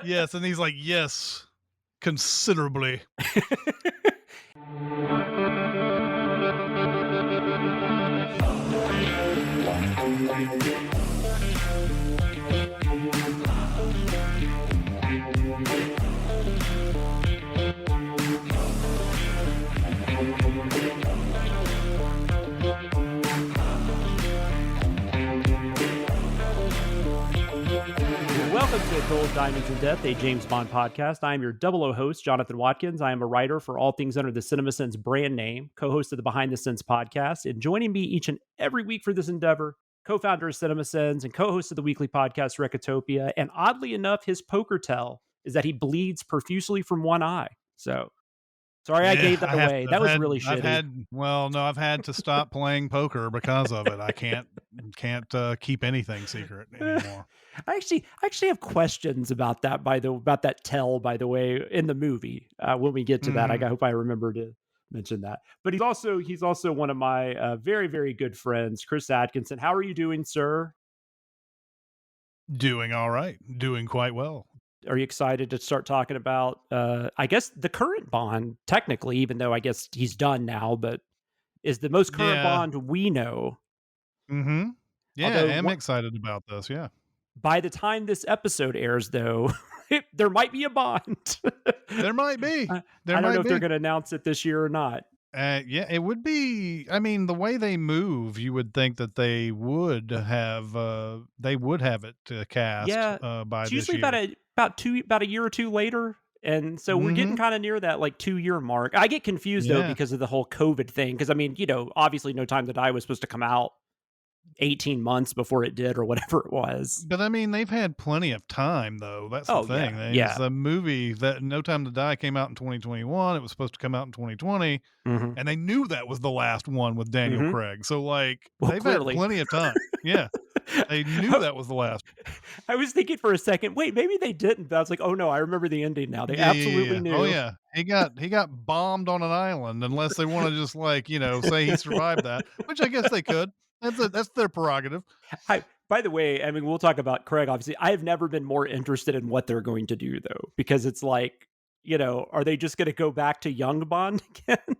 Yes, and he's like, yes, considerably. Welcome to Gold, Diamonds, and Death, a James Bond podcast. I am your 00 host, Jonathan Watkins. I am a writer for all things under the Cinemasins brand name, co-host of the Behind the Scenes podcast, and joining me each and every week for this endeavor, co-founder of Cinemasins and co-host of the weekly podcast Recotopia. And oddly enough, his poker tell is that he bleeds profusely from one eye. So, sorry I gave that away. That was really shitty. I've had to stop playing poker because of it. I can't keep anything secret anymore. I actually have questions about that about that tell, by the way, in the movie. When we get to that, I hope I remember to mention that. But he's also one of my very, very good friends, Chris Atkinson. How are you doing, sir? Doing all right. Doing quite well. Are you excited to start talking about, I guess, the current Bond, technically, even though I guess he's done now, but is the most current Bond we know. Mm-hmm. Yeah, Although, I am excited about this, yeah. By the time this episode airs, though, there might be a Bond. There might be. I don't know if they're going to announce it this year or not. Yeah, it would be. I mean, the way they move, you would think that they would have it cast. By it's this usually year. about a year or two later, and so we're getting kind of near that like 2-year mark. I get confused though because of the whole COVID thing. Because I mean, obviously, No Time to Die was supposed to come out 18 months before it did or whatever it was. But I mean, they've had plenty of time though. That's the thing. The movie that No Time to Die came out in 2021. It was supposed to come out in 2020, and they knew that was the last one with Daniel Craig. So like, they've had plenty of time. Yeah. They knew that was the last. I was thinking for a second, wait, maybe they didn't. But I was like, oh no, I remember the ending now. They absolutely knew. Oh yeah. He got bombed on an island unless they want to just like, say he survived that, which I guess they could. That's their prerogative. By the way, I mean, we'll talk about Craig, obviously. I have never been more interested in what they're going to do, though, because it's like, are they just going to go back to young Bond again?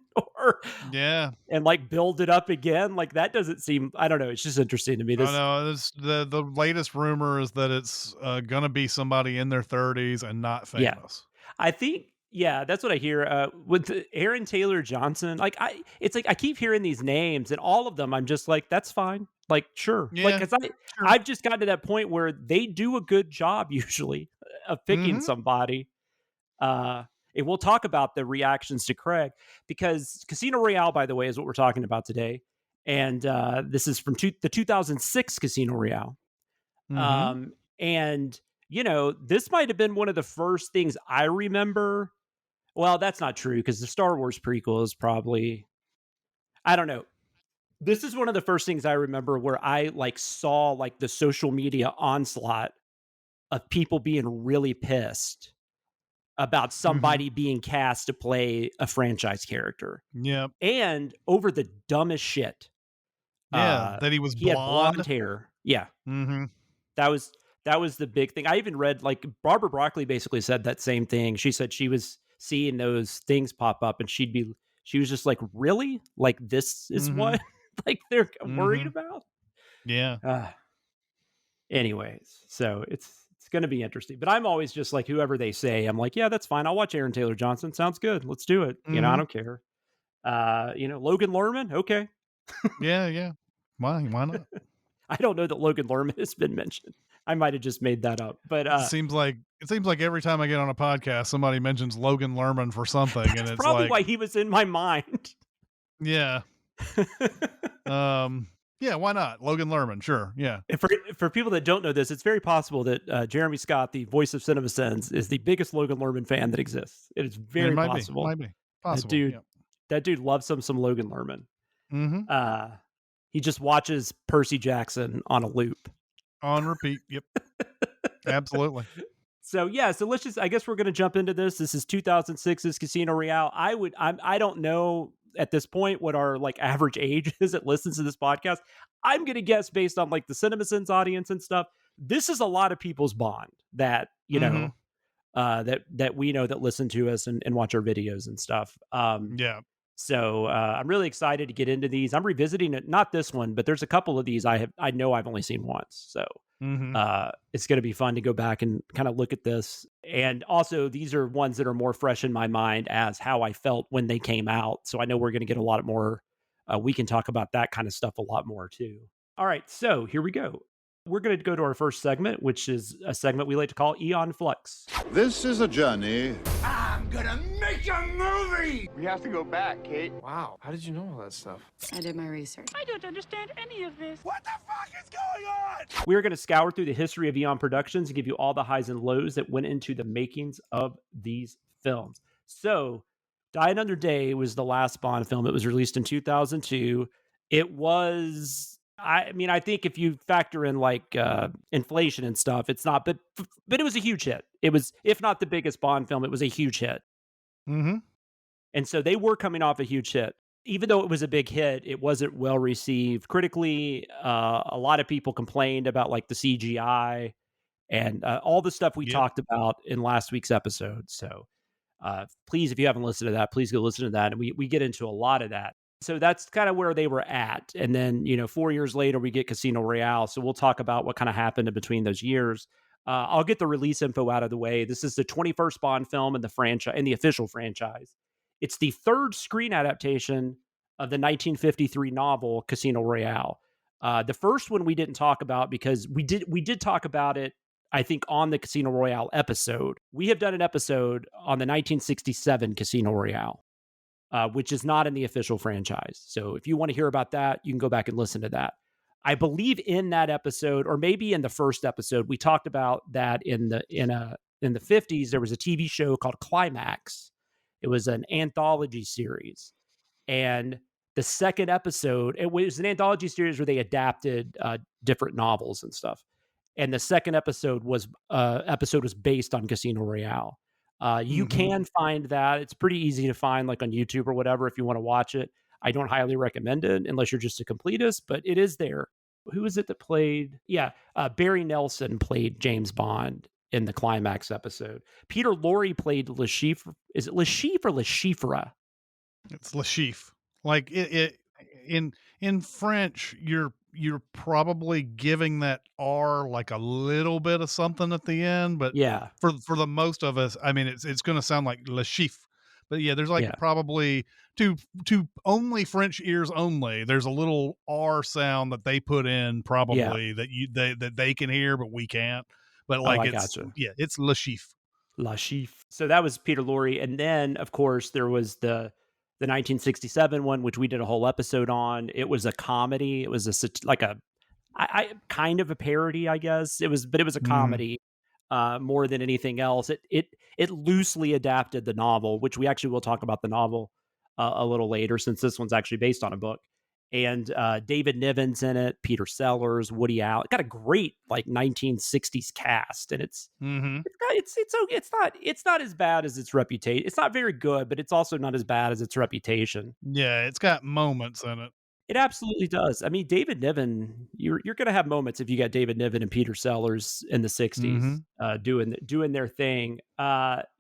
And like build it up again? Like that doesn't seem, I don't know. It's just interesting to me. The latest rumor is that it's going to be somebody in their 30s and not famous. Yeah. I think, that's what I hear. With Aaron Taylor Johnson, it's like I keep hearing these names, and all of them, I'm just like, that's fine. Like, sure. Yeah, because I've just gotten to that point where they do a good job usually of picking somebody. And we'll talk about the reactions to Craig, because Casino Royale, by the way, is what we're talking about today. And this is from the 2006 Casino Royale. And this might have been one of the first things I remember. Well, that's not true, because the Star Wars prequel is probably, I don't know. This is one of the first things I remember where I like saw like the social media onslaught of people being really pissed about somebody being cast to play a franchise character. Yeah. And over the dumbest shit. Yeah, that he was blonde. Had blonde hair. Yeah. That was the big thing. I even read, like, Barbara Broccoli basically said that same thing. She said she was seeing those things pop up, and she was just like, really? Like, this is what like they're worried about? Yeah. Anyways, so it's going to be interesting. But I'm always just like, whoever they say, I'm like, yeah, that's fine. I'll watch Aaron Taylor Johnson. Sounds good. Let's do it. I don't care. Logan Lerman. Okay. Yeah. Why not? I don't know that Logan Lerman has been mentioned. I might have just made that up, but it seems like every time I get on a podcast, somebody mentions Logan Lerman for something, and it's probably like, why he was in my mind. Yeah. Yeah, why not? Logan Lerman, sure. Yeah. And for people that don't know this, it's very possible that Jeremy Scott, the voice of Cinemasins, is the biggest Logan Lerman fan that exists. It is very possible. Might be possible. That dude loves some Logan Lerman. He just watches Percy Jackson on a loop. On repeat. Yep. Absolutely. So let's just, I guess we're going to jump into this. This is 2006's Casino Royale. I don't know at this point what our like average age is that listens to this podcast. I'm going to guess based on like the Cinemasins audience and stuff. This is a lot of people's Bond that, that we know that listen to us and watch our videos and stuff. Yeah. So I'm really excited to get into these. I'm revisiting it, not this one, but there's a couple of these I know I've only seen once. So it's going to be fun to go back and kind of look at this. And also, these are ones that are more fresh in my mind as how I felt when they came out. So I know we're going to get a lot more. We can talk about that kind of stuff a lot more too. All right, so here we go. We're going to go to our first segment, which is a segment we like to call Eon Flux. This is a journey. I'm gonna make a movie! We have to go back, Kate. Wow, how did you know all that stuff? I did my research. I don't understand any of this. What the fuck is going on? We're going to scour through the history of Eon Productions and give you all the highs and lows that went into the makings of these films. So, Die Another Day was the last Bond film. It was released in 2002. It was... I mean, I think if you factor in like inflation and stuff, it's not, but it was a huge hit. It was, if not the biggest Bond film, it was a huge hit. Mm-hmm. And so they were coming off a huge hit. Even though it was a big hit, it wasn't well received critically. A lot of people complained about like the CGI and all the stuff we talked about in last week's episode. So please, if you haven't listened to that, please go listen to that. And we get into a lot of that. So that's kind of where they were at. And then, 4 years later, we get Casino Royale. So we'll talk about what kind of happened in between those years. I'll get the release info out of the way. This is the 21st Bond film in the franchise, in the official franchise. It's the third screen adaptation of the 1953 novel Casino Royale. The first one we didn't talk about because we did talk about it, I think, on the Casino Royale episode. We have done an episode on the 1967 Casino Royale. Which is not in the official franchise. So if you want to hear about that, you can go back and listen to that. I believe in that episode, or maybe in the first episode, we talked about that in the 50s, there was a TV show called Climax. It was an anthology series. And the second episode, it was an anthology series where they adapted different novels and stuff. And the second episode was based on Casino Royale. You can find that. It's pretty easy to find, like on YouTube or whatever, if you want to watch it. I don't highly recommend it unless you're just a completist, but it is there. Who is it that played? Yeah, Barry Nelson played James Bond in the Climax episode. Peter Lorre played Le Chiffre. Is it Le Chiffre or Le Chiffre? It's Le Chiffre. Like it in French, you're probably giving that R like a little bit of something at the end, but yeah, for the most of us, I mean, it's going to sound like Le Chiffre, but yeah, there's like probably to only French ears only. There's a little R sound that they put in probably that they can hear, but we can't. But like it's Le Chiffre. Le Chiffre. So that was Peter Lorre, and then of course there was the 1967 one, which we did a whole episode on. It was a comedy. It was I kind of a parody, I guess. It was a comedy more than anything else. It loosely adapted the novel, which we actually will talk about the novel a little later, since this one's actually based on a book. And David Niven's in it, Peter Sellers, Woody Allen. It got a great like 1960s cast, and it's not as bad as its reputation. It's not very good, but it's also not as bad as its reputation. Yeah, it's got moments in it. It absolutely does. I mean, David Niven, you're going to have moments if you got David Niven and Peter Sellers in the 60s doing their thing.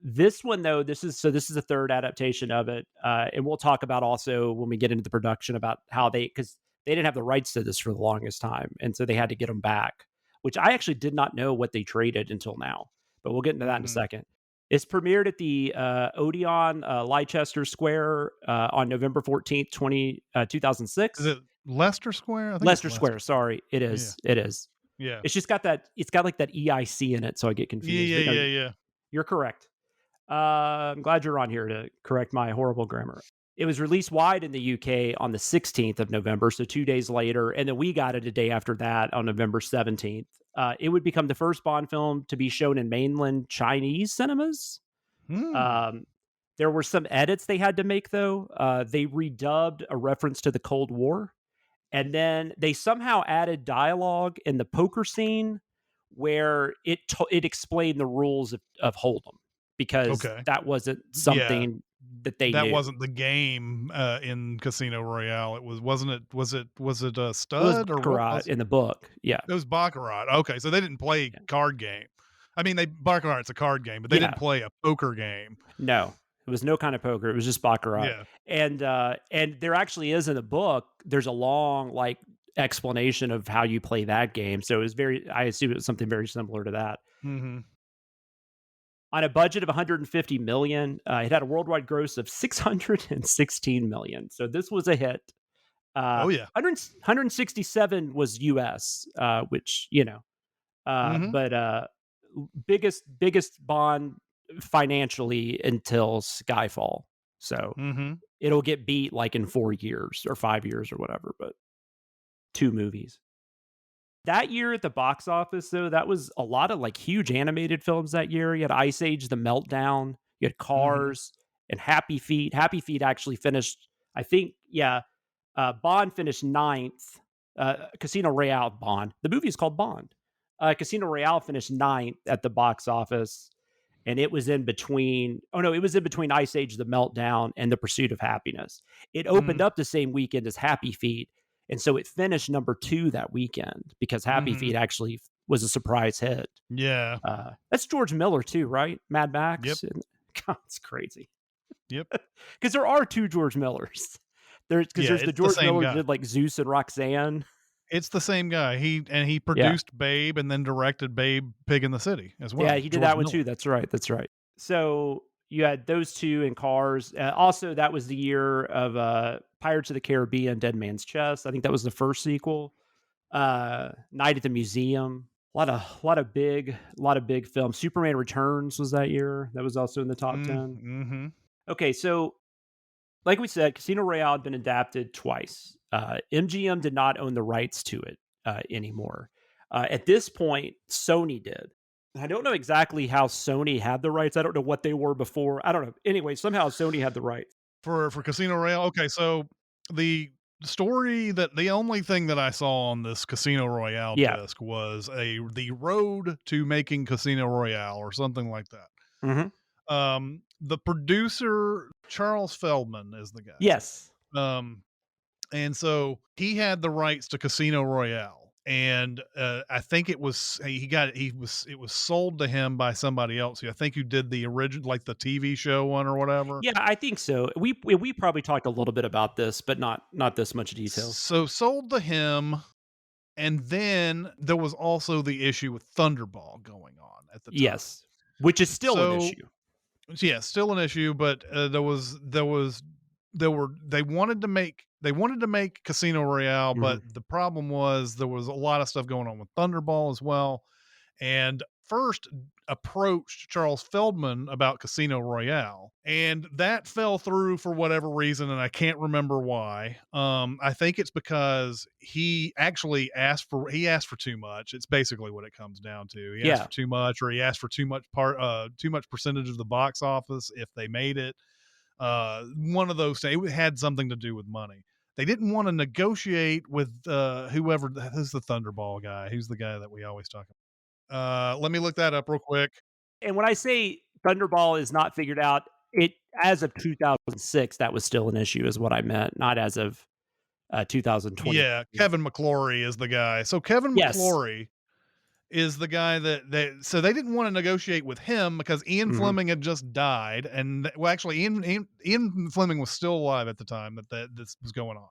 This one, though, this is a third adaptation of it. And we'll talk about also when we get into the production about how because they didn't have the rights to this for the longest time. And so they had to get them back, which I actually did not know what they traded until now. But we'll get into that in a second. It's premiered at the Odeon Leicester Square on November 14th, 2006. Is it Leicester Square? I think Leicester Square. Sorry, it is. Yeah. It is. Yeah. It's just got that. It's got like that EIC in it, so I get confused. Yeah. You're correct. I'm glad you're on here to correct my horrible grammar. It was released wide in the UK on the 16th of November, so 2 days later, and then we got it a day after that on November 17th. It would become the first Bond film to be shown in mainland Chinese cinemas. There were some edits they had to make, though. They redubbed a reference to the Cold War, and then they somehow added dialogue in the poker scene where it explained the rules of Hold'em, because that wasn't something that they knew. Wasn't the game in Casino Royale. Was it a stud? It was Baccarat in the book. Yeah, it was Baccarat. Okay, so they didn't play card game. I mean, Baccarat's a card game, but they didn't play a poker game. No, it was no kind of poker. It was just Baccarat. Yeah. And there actually is in the book, there's a long like explanation of how you play that game. So it was I assume it was something very similar to that. Mm-hmm. On a budget of 150 million, it had a worldwide gross of 616 million. So this was a hit. Oh yeah. 167 was US, which, but biggest Bond financially until Skyfall. So it'll get beat like in 4 years or 5 years or whatever, but 2 movies. That year at the box office, though, that was a lot of like huge animated films that year. You had Ice Age, The Meltdown, you had Cars, and Happy Feet. Happy Feet actually finished, I think, Bond finished 9th. Casino Royale, Bond. The movie is called Bond. Casino Royale finished 9th at the box office, and it was in between. Oh no, it was in between Ice Age, The Meltdown, and The Pursuit of Happiness. It opened up the same weekend as Happy Feet, and so it finished number 2 that weekend because Happy Feet actually was a surprise hit. Yeah, that's George Miller too, right? Mad Max. Yep. God, it's crazy. Yep. Because there are 2 George Millers. There's the George Miller who did like Zeus and Roxanne. It's the same guy. He produced Babe and then directed Babe Pig in the City as well. Yeah, he did that one too. That's right. So you had those 2 in Cars. Also, that was the year of Pirates of the Caribbean, Dead Man's Chest. I think that was the first sequel. Night at the Museum. A lot of big films. Superman Returns was that year. That was also in the top 10. Mm-hmm. Okay, so like we said, Casino Royale had been adapted twice. MGM did not own the rights to it anymore. At this point, Sony did. I don't know exactly how Sony had the rights. I don't know what they were before. I don't know. Anyway, somehow Sony had the rights. For Casino Royale. Okay, so the only thing that I saw on this Casino Royale disc was the road to making Casino Royale or something like that. Mm-hmm. The producer, Charles Feldman, is the guy. Yes. And so he had the rights to Casino Royale, and I think it was sold to him by somebody else. I think who did the original, like the TV show one or whatever. Yeah, I think so. We probably talked a little bit about this, but not this much detail. So sold to him, and then there was also the issue with Thunderball going on at the time. Yes, which is still an issue. Yeah, still an issue, but they wanted to make Casino Royale, but the problem was there was a lot of stuff going on with Thunderball as well. And first approached Charles Feldman about Casino Royale, and that fell through for whatever reason, and I can't remember why. I think it's because he actually asked for too much. It's basically what it comes down to. He asked for too much, or he asked for too much percentage of the box office if they made it. One of those things. It had something to do with money. They didn't want to negotiate with who's the Thunderball guy. Who's the guy that we always talk about? Let me look that up real quick. And when I say Thunderball is not figured out, it as of 2006, that was still an issue, is what I meant, not as of 2020. Yeah, Kevin McClory is the guy. So Kevin McClory is the guy so they didn't want to negotiate with him because Ian Fleming had just died, and actually Ian Fleming was still alive at the time that this was going on.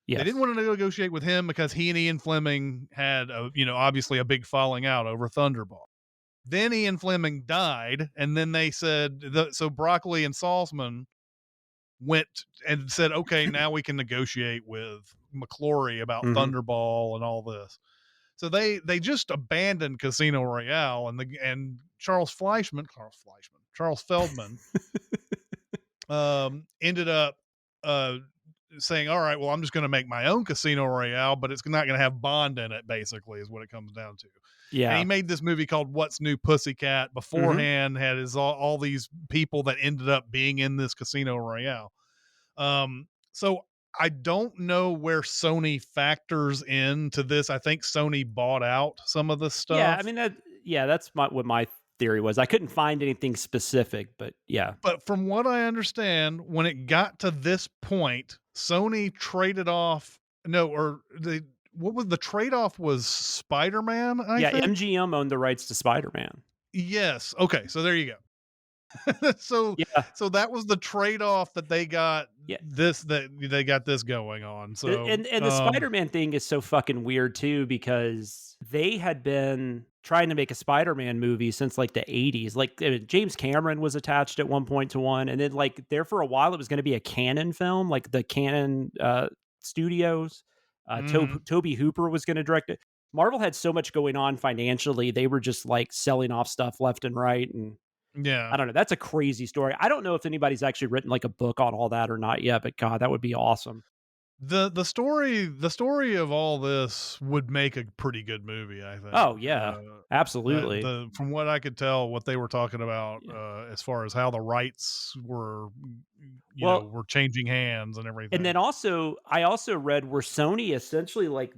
Yes. They didn't want to negotiate with him because he and Ian Fleming had obviously a big falling out over Thunderball. Then Ian Fleming died, and then they said so Broccoli and Salzman went and said, okay, now we can negotiate with McClory about Thunderball and all this. So they just abandoned Casino Royale, and Charles Feldman ended up saying, all right, well, I'm just going to make my own Casino Royale, but it's not going to have Bond in it, basically, is what it comes down to. Yeah. And he made this movie called What's New Pussycat beforehand, had all these people that ended up being in this Casino Royale. So I don't know where Sony factors into this. I think Sony bought out some of this stuff. Yeah, I mean, that's what my theory was. I couldn't find anything specific, but yeah. But from what I understand, when it got to this point, Sony traded off. What was the trade-off? Was Spider-Man? I think? MGM owned the rights to Spider-Man. Yes. Okay. So there you go. so Yeah. so that was the trade-off that they got Yeah. that they got this going on. So And the Spider-Man thing is so fucking weird too, because they had been trying to make a Spider-Man movie since like the 80s. Like James Cameron was attached at one point to one, and then like there for a while it was going to be a Canon film, like the Canon studios. Toby Hooper was going to direct it. Marvel had so much going on financially, they were just like selling off stuff left and right, and yeah. I don't know. That's a crazy story. I don't know if anybody's actually written like a book on all that or not yet, but God, that would be awesome. The story of all this would make a pretty good movie, I think. Oh yeah, absolutely. From what I could tell, what they were talking about, as far as how the rights were, were changing hands and everything. And then also, I also read where Sony essentially like,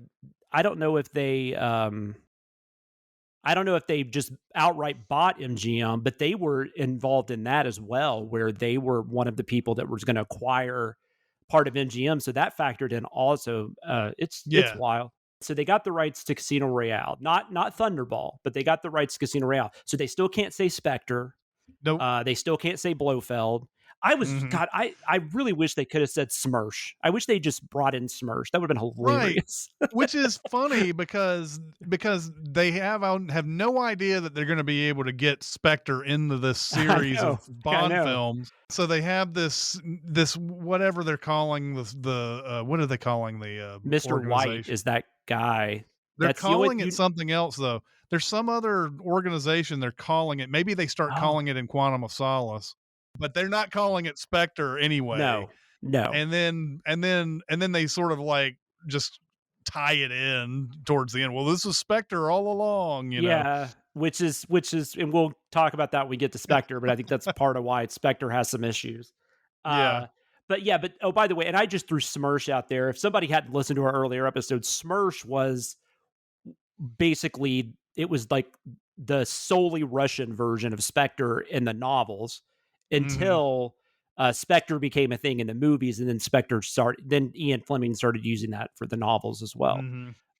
I don't know if they, I don't know if they just outright bought MGM, but they were involved in that as well, where they were one of the people that was going to acquire part of MGM. So that factored in also. It's wild. So they got the rights to Casino Royale, not Thunderball, but they got the rights to Casino Royale. So they still can't say Spectre. Nope. They still can't say Blofeld. I really wish they could have said Smersh. I wish they just brought in Smersh. That would have been hilarious. Right. Which is funny because they have no idea that they're going to be able to get Spectre into this series of Bond films. So they have this whatever they're calling the what are they calling the Mr. White is that guy. They're calling it something else though. There's some other organization they're calling it. Maybe they start calling it in Quantum of Solace. But they're not calling it Spectre anyway. No. And then they sort of like just tie it in towards the end. Well, this was Spectre all along, you know. Which is, and we'll talk about that when we get to Spectre, but I think that's part of why Spectre has some issues. But oh, by the way, and I just threw Smersh out there. If somebody hadn't listened to our earlier episode, Smersh was basically, it was like the solely Russian version of Spectre in the novels. Until Spectre became a thing in the movies, and then Ian Fleming started using that for the novels as well.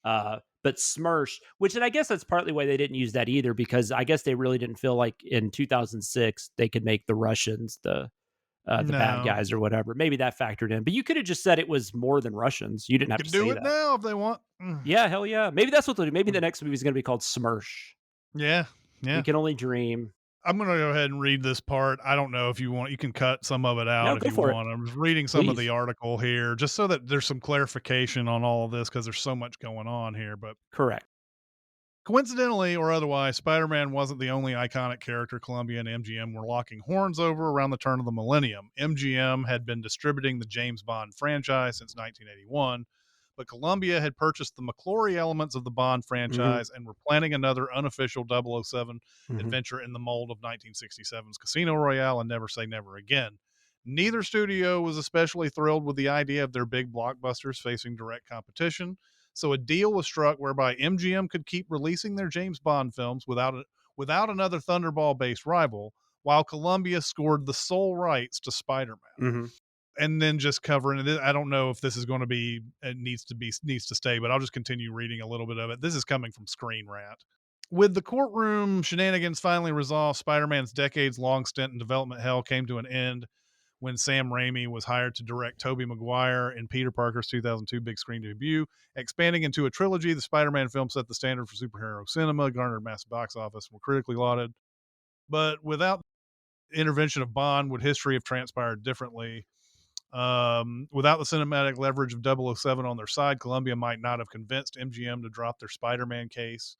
But Smersh, and I guess that's partly why they didn't use that either, because I guess they really didn't feel like in 2006 they could make the Russians the bad guys or whatever. Maybe that factored in, but you could have just said it was more than Russians. You didn't have to do it now if they want. Yeah, hell yeah. Maybe that's what they'll do. Maybe the next movie is going to be called Smersh. Yeah. You can only dream. I'm going to go ahead and read this part. I don't know if you want, you can cut some of it out if you want. I'm reading some of the article here just so that there's some clarification on all of this because there's so much going on here. But correct. Coincidentally or otherwise, Spider-Man wasn't the only iconic character Columbia and MGM were locking horns over around the turn of the millennium. MGM had been distributing the James Bond franchise since 1981. But Columbia had purchased the McClory elements of the Bond franchise and were planning another unofficial 007 adventure in the mold of 1967's Casino Royale and Never Say Never Again. Neither studio was especially thrilled with the idea of their big blockbusters facing direct competition, so a deal was struck whereby MGM could keep releasing their James Bond films without another Thunderball-based rival, while Columbia scored the sole rights to Spider-Man. And then just covering it. I don't know if this is going to be, it needs to stay, but I'll just continue reading a little bit of it. This is coming from Screen Rant. With the courtroom shenanigans finally resolved, Spider-Man's decades-long stint in development hell came to an end when Sam Raimi was hired to direct Tobey Maguire in Peter Parker's 2002 big screen debut. Expanding into a trilogy, the Spider-Man film set the standard for superhero cinema, garnered massive box office, and were critically lauded. But without the intervention of Bond, would history have transpired differently? Without the cinematic leverage of 007 on their side, Columbia might not have convinced MGM to drop their Spider-Man case.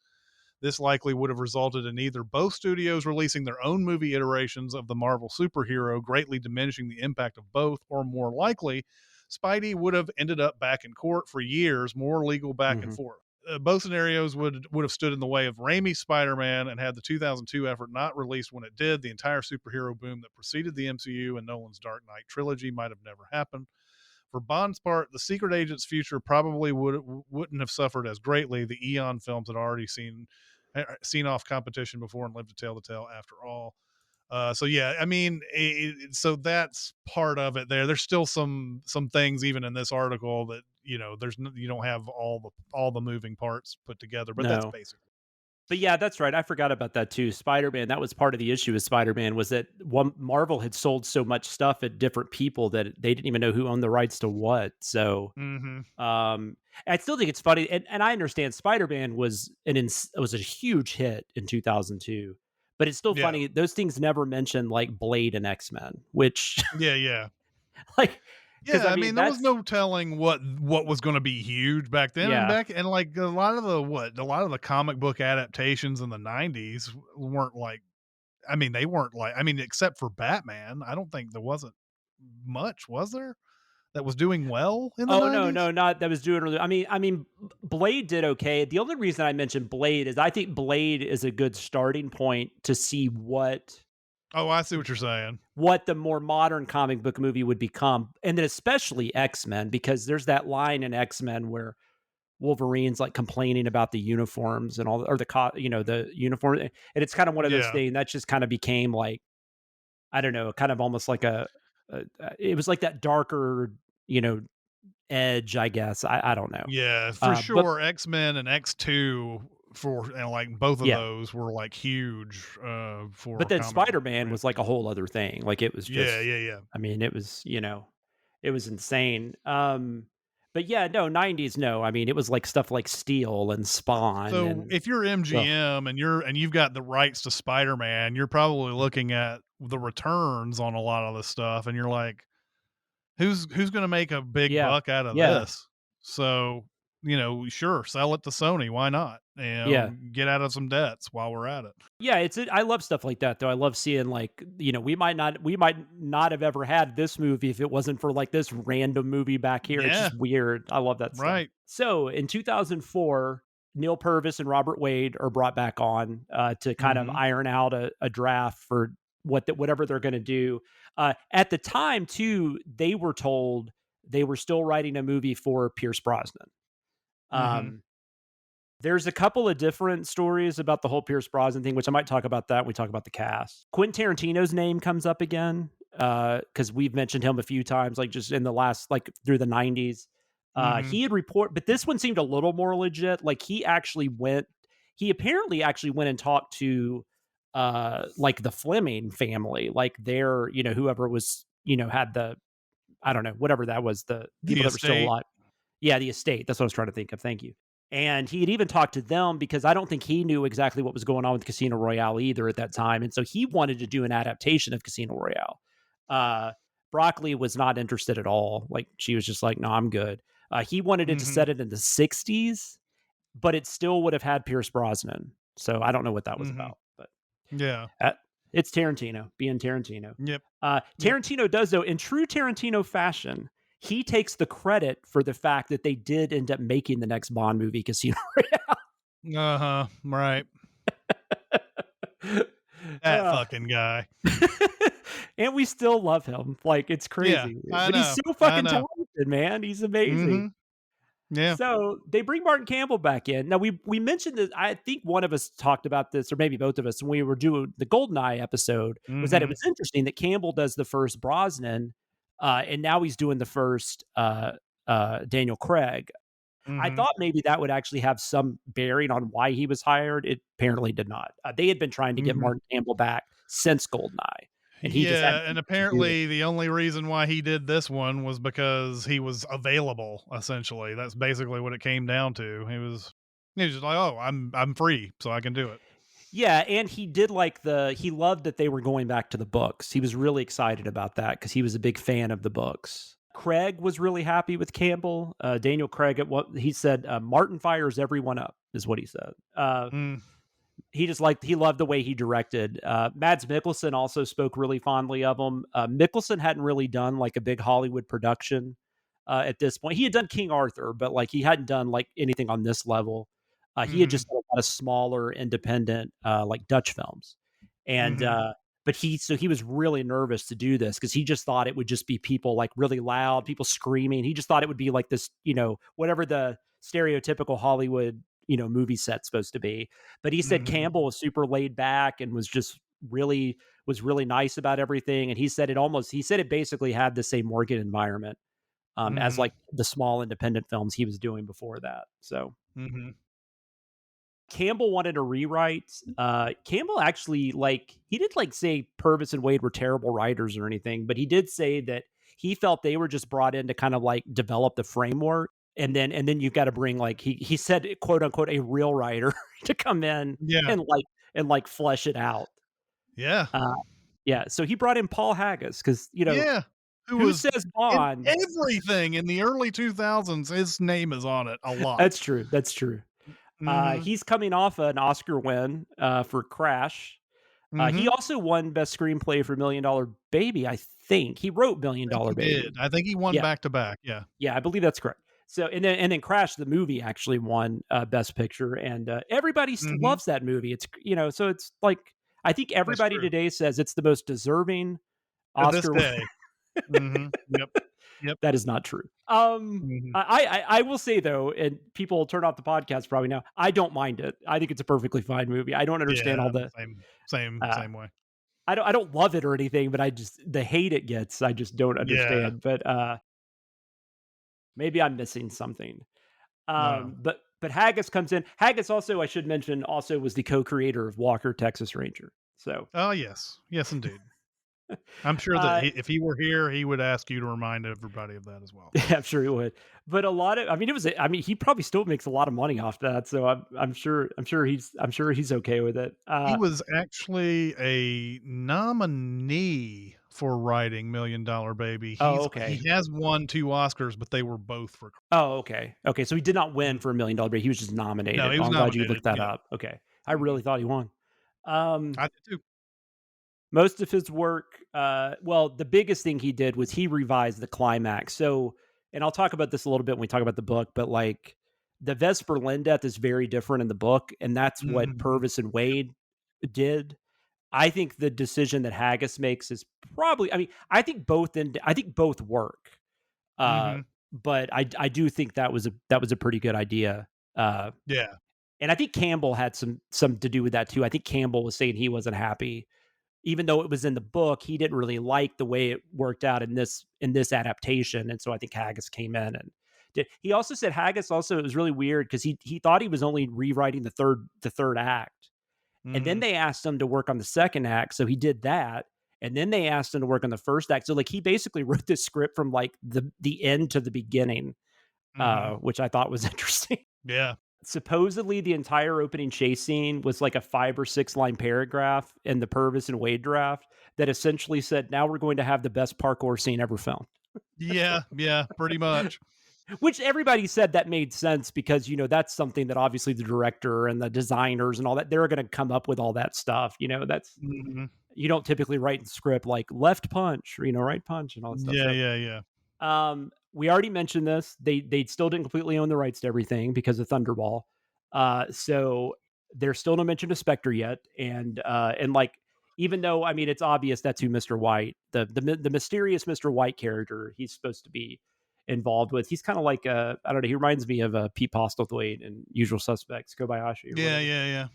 This likely would have resulted in either both studios releasing their own movie iterations of the Marvel superhero, greatly diminishing the impact of both, or more likely, Spidey would have ended up back in court for years, more legal back and forth. Both scenarios would have stood in the way of Raimi's Spider-Man, and had the 2002 effort not released when it did, the entire superhero boom that preceded the MCU and Nolan's Dark Knight trilogy might have never happened. For Bond's part, the Secret Agent's future probably wouldn't have suffered as greatly. The Eon films had already seen off competition before and lived to tell the tale after all. So yeah, I mean, so that's part of it there. There's still some things even in this article that, you know, you don't have all the moving parts put together, but that's basically. But yeah, that's right. I forgot about that too. Spider-Man, that was part of the issue with Spider-Man was that Marvel had sold so much stuff at different people that they didn't even know who owned the rights to what. So, Mm-hmm. I still think it's funny, and I understand Spider-Man was was a huge hit in 2002, but it's still funny. Those things never mentioned like Blade and X-Men, which Yeah. like because Yeah, I I mean mean, there was that's no telling what was going to be huge back then, yeah. and like a lot of the comic book adaptations in the '90s weren't like. I mean, they weren't like. I mean, except for Batman, I don't think there wasn't much, was there, that was doing well in the Oh no, '90s? no, not that was doing really. I mean, Blade did okay. The only reason I mentioned Blade is I think Blade is a good starting point to see Oh, I see what you're saying. what the more modern comic book movie would become, and then especially X-Men, because there's that line in X-Men where Wolverine's like complaining about the uniforms and all, or the uniform, and it's kind of one of those Yeah, things that just kind of became like I don't know, kind of almost like it was like that darker, you know, edge, I guess. I don't know. yeah, for But sure. X-Men and X2 and like both of yeah, those were like huge but for then comic book Spider-Man was like a franchises. whole other thing. Like it was Yeah, just, yeah, yeah. I mean, it was, it was insane. But yeah, no, 90s, no. I mean, it was like stuff like Steel and Spawn So and if you're ugh, MGM and you've got the rights to Spider-Man, you're probably looking at the returns on a lot of this stuff, and you're like, who's going to make a big yeah, buck out of yeah, this? So sure, sell it to Sony. Why not? yeah. Get out of some debts while we're at it. Yeah, I love stuff like that though. I love seeing like, we might not have ever had this movie if it wasn't for like this random movie back here. It's Yeah, just weird. I love that stuff. right. So in 2004, Neil Purvis and Robert Wade are brought back on to kind of Hmm. iron out a draft for whatever they're going to do. At the time, too, they were told they were still writing a movie for Pierce Brosnan. Hmm. Um, there's a couple of different stories about the whole Pierce Brosnan thing, which I might talk about that when we talk about the cast. Quentin Tarantino's name comes up again because we've mentioned him a few times, like just in the last, like through the 90s. Hmm. He had but this one seemed a little more legit. Like he apparently actually went and talked to like the Fleming family, like their, whoever was, had I don't know, whatever that was, the The people that were still estate. alive. Yeah, the estate. That's what I was trying to think of. Thank you. And he had even talked to them because I don't think he knew exactly what was going on with Casino Royale either at that time. And so he wanted to do an adaptation of Casino Royale. Uh, Broccoli was not interested at all. Like she was just like, no, I'm good. He wanted it to Hmm. set it in the 60s, but it still would have had Pierce Brosnan. So I don't know what that was Hmm. about, but Yeah. uh, it's Tarantino being Tarantino. Yep. Yep. Tarantino does, though, in true Tarantino fashion, he takes the credit for the fact that they did end up making the next Bond movie, Casino Uh-huh. Right. Royale. That fucking guy. And we still love him. Like, it's Yeah, crazy. I But he's know. so I fucking know. talented, man. He's amazing. Hmm. Yeah. So they bring Martin Campbell back in. Now we mentioned that I think one of us talked about this, or maybe both of us, when we were doing the Goldeneye episode, was that it Hmm. was interesting that Campbell does the first Brosnan, and now he's doing the first Daniel Craig. I Hmm. thought maybe that would actually have some bearing on why he was hired. It apparently did not. They had been trying to get Hmm. Martin Campbell back since Goldeneye, and he just hadn't Yeah, and to do it. apparently the only reason why he did this one was because he was available, essentially. That's basically what it came down to. He was just like, "Oh, I'm free, so I can do it." Yeah, and he did like he loved that they were going back to the books. He was really excited about that because he was a big fan of the books. Craig was really happy with Campbell. Daniel Craig, at what he said, Martin fires everyone up, is what he said. Mm, He loved the way he directed. Mads Mikkelsen also spoke really fondly of him. Mikkelsen hadn't really done like a big Hollywood production at this point. He had done King Arthur, but like he hadn't done like anything on this level. He had mhm, just done a lot of smaller, independent, like Dutch films, and mhm, but he was really nervous to do this because he just thought it would just be people like really loud, people screaming. He just thought it would be like this, whatever the stereotypical Hollywood, movie set's supposed to be. But he said mhm, Campbell was super laid back and was really nice about everything. And he said it basically had the same working environment as mhm, like the small independent films he was doing before that. So mhm. Campbell wanted a rewrite. Campbell actually, he didn't say Purvis and Wade were terrible writers or anything, but he did say that he felt they were just brought in to kind of develop the framework. And then you've got to bring he said, quote unquote, a real writer to come in and flesh it out. Yeah. Yeah. So he brought in Paul Haggis because, who says Bond? Everything in the early 2000s, his name is on it a lot. That's true. He's coming off an Oscar win for Crash. He also won Best Screenplay for $1 Million Baby, I think. He wrote $1 Million Baby. I think he won back to back. Yeah. Yeah, I believe that's correct. So and then Crash the movie actually won Best Picture, and everybody loves that movie. It's so it's I think everybody today says it's the most deserving Oscar win. Yep. That is not true. I will say though, and people will turn off the podcast probably now, I don't mind it. I think it's a perfectly fine movie. I don't understand all the same way. I don't love it or anything, but the hate it gets, I just don't understand. But maybe I'm missing something. But Haggis comes in. Haggis also, I should mention, also was the co-creator of Walker, Texas Ranger. So yes, indeed. I'm sure that if he were here, he would ask you to remind everybody of that as well. Yeah, I'm sure he would. But he probably still makes a lot of money off that. So I'm sure he's okay with it. He was actually a nominee for writing $1 Million Baby. Okay. He has won 2 Oscars, but they were both for. Oh, okay. Okay, so he did not win for $1 Million Baby. He was just nominated. No, he was I'm nominated. glad you looked that up. Okay, I really thought he won. I did too. Most of his work, the biggest thing he did was he revised the climax. So, and I'll talk about this a little bit when we talk about the book, but the Vesper Lynn death is very different in the book, and that's what Purvis and Wade did. I think the decision that Haggis makes is probably, I think both work. But I do think that was a pretty good idea. Yeah. And I think Campbell had some to do with that too. I think Campbell was saying he wasn't happy. Even though it was in the book, he didn't really like the way it worked out in this adaptation, and so I think Haggis came in and did. He also said Haggis also, it was really weird because he thought he was only rewriting the third act, and then they asked him to work on the second act, so he did that, and then they asked him to work on the first act. So he basically wrote this script from the end to the beginning, which I thought was interesting. Yeah. Supposedly the entire opening chase scene was a 5 or 6 line paragraph in the Purvis and Wade draft that essentially said, now we're going to have the best parkour scene ever filmed. Yeah, pretty much. Which everybody said that made sense because, that's something that obviously the director and the designers and all that, they're going to come up with all that stuff. That's, you don't typically write in script left punch or, right punch and all that stuff. Yeah. We already mentioned this. They still didn't completely own the rights to everything because of Thunderball. So there's still no mention of Spectre yet. And even though, it's obvious that's who Mr. White, the mysterious Mr. White character he's supposed to be involved with. He's kind of I don't know. He reminds me of Pete Postlethwaite and Usual Suspects, Kobayashi. Yeah.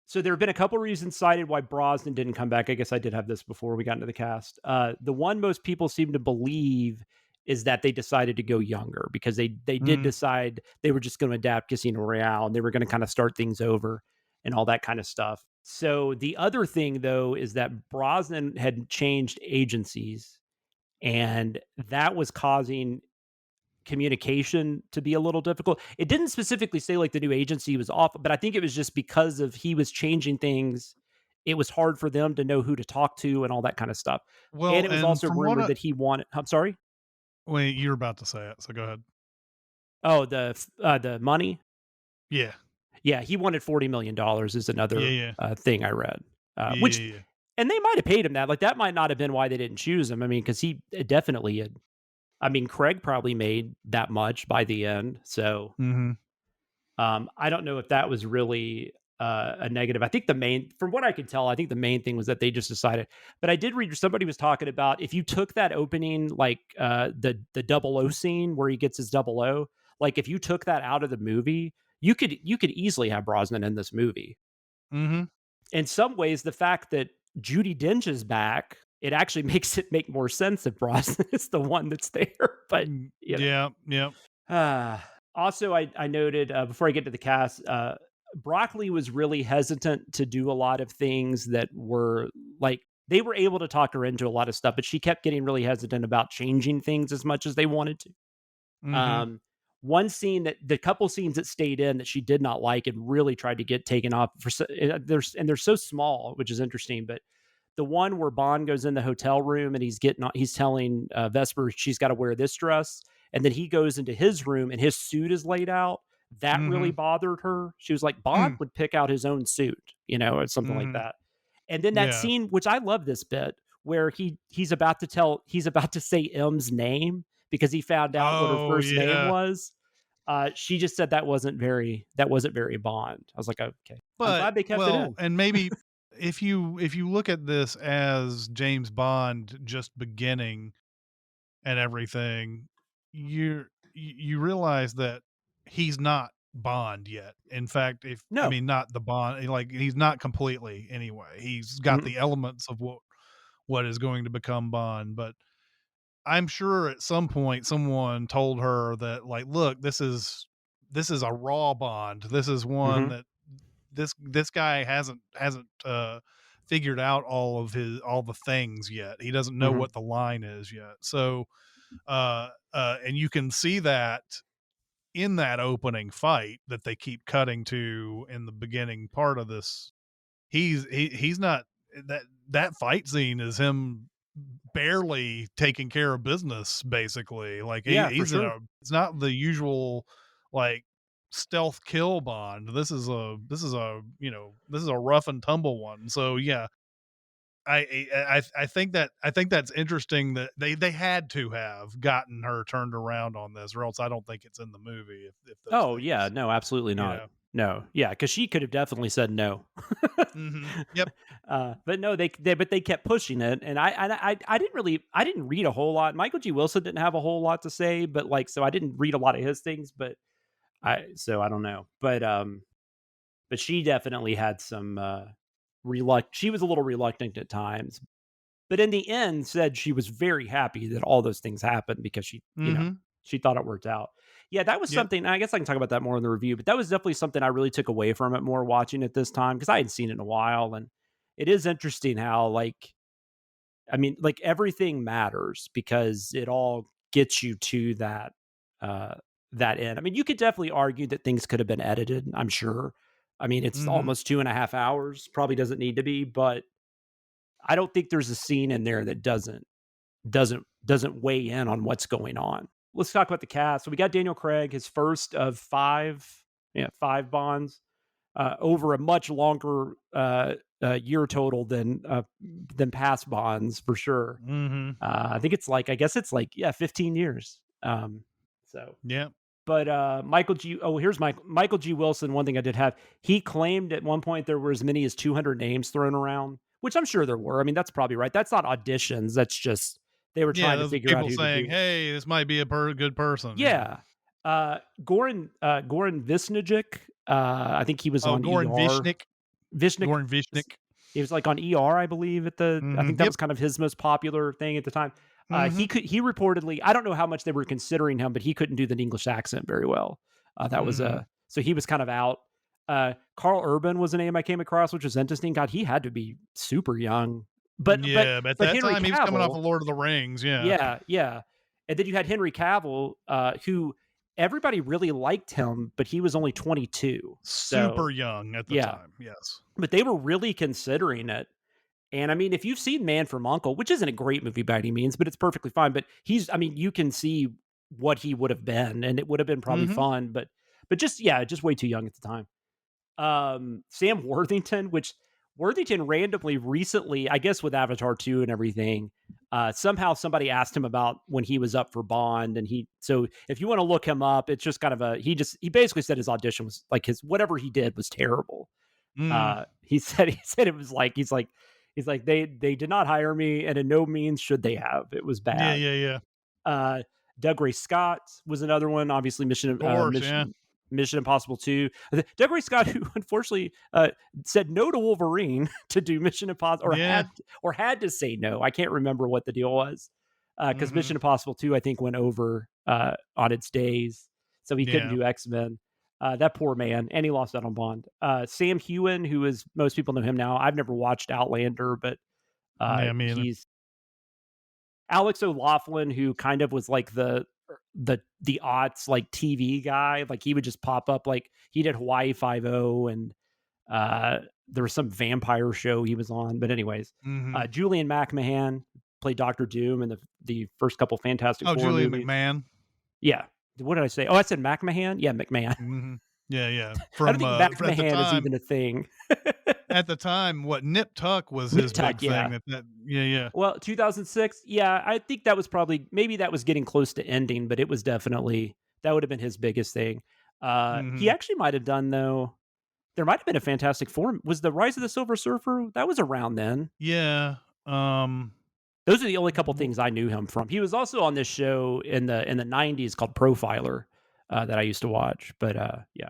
So there have been a couple reasons cited why Brosnan didn't come back. I guess I did have this before we got into the cast. The one most people seem to believe is that they decided to go younger because they did decide they were just going to adapt Casino Royale and they were going to kind of start things over and all that kind of stuff. So the other thing, though, is that Brosnan had changed agencies and that was causing communication to be a little difficult. It didn't specifically say the new agency was off, but I think it was just because of he was changing things. It was hard for them to know who to talk to and all that kind of stuff. Well, and it was also rumored that he wanted. I'm sorry. Wait, you're about to say it, so go ahead. Oh, the money. Yeah. He wanted $40 million is another thing I read. And they might have paid him that. That might not have been why they didn't choose him. Because he definitely had. Craig probably made that much by the end. So I don't know if that was really a negative. I think from what I could tell, I think the main thing was that they just decided, but I did read somebody was talking about if you took that opening, the 00 scene where he gets his 00, if you took that out of the movie, you could easily have Brosnan in this movie. In some ways, the fact that Judi Dench is back, it actually makes it make more sense if Brosnan is the one that's there. But Also, I noted before I get to the cast, Broccoli was really hesitant to do a lot of things that were like they were able to talk her into a lot of stuff, but she kept getting really hesitant about changing things as much as they wanted to. Mm-hmm. One scene that the couple scenes that stayed in that she did not like and really tried to get taken off for they're so small, which is interesting. But the one where Bond goes in the hotel room and he's telling Vesper she's got to wear this dress, and then he goes into his room and his suit is laid out. That really Mm-hmm. bothered her. She was like, Bond would pick out his own suit, or something like Mm-hmm. that. And then that Yeah. scene, which I love this bit, where he's about to say M's name because he found out what her first name was. She just said that wasn't very Bond. I was like, okay, I'm glad they kept it in. And maybe if you look at this as James Bond just beginning and everything, you realize that he's not Bond yet. In fact, not the Bond, like he's not completely anyway. He's got the elements of what is going to become Bond, but I'm sure at some point someone told her that, like, look, this is a raw Bond. This is one that this guy hasn't figured out all the things yet. He doesn't know what the line is yet. So and you can see that in that opening fight that they keep cutting to in the beginning part of this. He's not that fight scene is him barely taking care of business, basically. Like he's it's not the usual like stealth kill Bond. This is a rough and tumble one. So yeah, I think that's interesting that they had to have gotten her turned around on this, or else I don't think it's in the movie. If those things, No, absolutely not. No, yeah, because she could have definitely said no. Yep. But no, they kept pushing it, and I didn't read a whole lot. Michael G. Wilson didn't have a whole lot to say, but so I didn't read a lot of his things, but I don't know, but she definitely had some she was a little reluctant at times, but in the end said she was very happy that all those things happened because she she thought it worked out. Yeah, that was something. I guess I can talk about that more in the review, but that was definitely something I really took away from it more watching it this time because I hadn't seen it in a while, and it is interesting how everything matters because it all gets you to that that end. I mean, you could definitely argue that things could have been edited. I'm sure. I mean, it's almost 2.5 hours. Probably doesn't need to be, but I don't think there's a scene in there that doesn't weigh in on what's going on. Let's talk about the cast. So we got Daniel Craig, his first of 5 Bonds, over a much longer year total than past Bonds for sure. I think it's 15 years. So yeah. But Michael G. Wilson. One thing I did have, he claimed at one point there were as many as 200 names thrown around, which I'm sure there were. I mean, that's probably right. That's not auditions. That's just they were trying to figure out who saying, to do. "Hey, this might be a good person." Yeah. Goran Visnjic. I think he was on Goran ER. Goran Vishnik. He was like on ER, I believe. I think that was kind of his most popular thing at the time. He reportedly, I don't know how much they were considering him, but he couldn't do the English accent very well. That was so he was kind of out. Carl Urban was a name I came across, which was interesting. God, he had to be super young. But at that Henry time Cavill, he was coming off of Lord of the Rings. Yeah. And then you had Henry Cavill, who everybody really liked him, but he was only 22. Super young at the time. Yes. But they were really considering it. And I mean, if you've seen Man from U.N.C.L.E., which isn't a great movie by any means, but it's perfectly fine. But you can see what he would have been, and it would have been probably fun, but just way too young at the time. Sam Worthington, which Worthington randomly recently, I guess with Avatar 2 and everything, somehow somebody asked him about when he was up for Bond, and so if you want to look him up, it's just kind of he basically said his audition was like whatever he did was terrible. He said it was like he's like they did not hire me, and in no means should they have. It was bad. Yeah. Doug Ray Scott was another one. Obviously, Mission Impossible 2. Doug Ray Scott, who unfortunately said no to Wolverine to do Mission Impossible, or had to say no. I can't remember what the deal was because Mission Impossible 2, I think, went over on its days. so he couldn't do X-Men. That poor man, and he lost out on Bond. Sam Heughan, who is, most people know him now. I've never watched Outlander, but he's Alex O'Loughlin, who kind of was like the aughts like TV guy. Like he would just pop up. Like he did Hawaii Five-0, and there was some vampire show he was on. But anyways, Julian McMahon played Doctor Doom in the first couple Fantastic Four Julian movies. McMahon. Yeah. What did I say? Oh, I said McMahon? Yeah, McMahon. Mm-hmm. Yeah. I don't think McMahon is even a thing. At the time, Nip Tuck was his big thing. Yeah. Well, 2006, yeah, I think that was probably, maybe that was getting close to ending, but it was definitely, that would have been his biggest thing. He actually might have done, though, there might have been a Fantastic Four. Was the Rise of the Silver Surfer? That was around then. Yeah. Those are the only couple things I knew him from. He was also on this show in the 90s called Profiler that I used to watch. But yeah.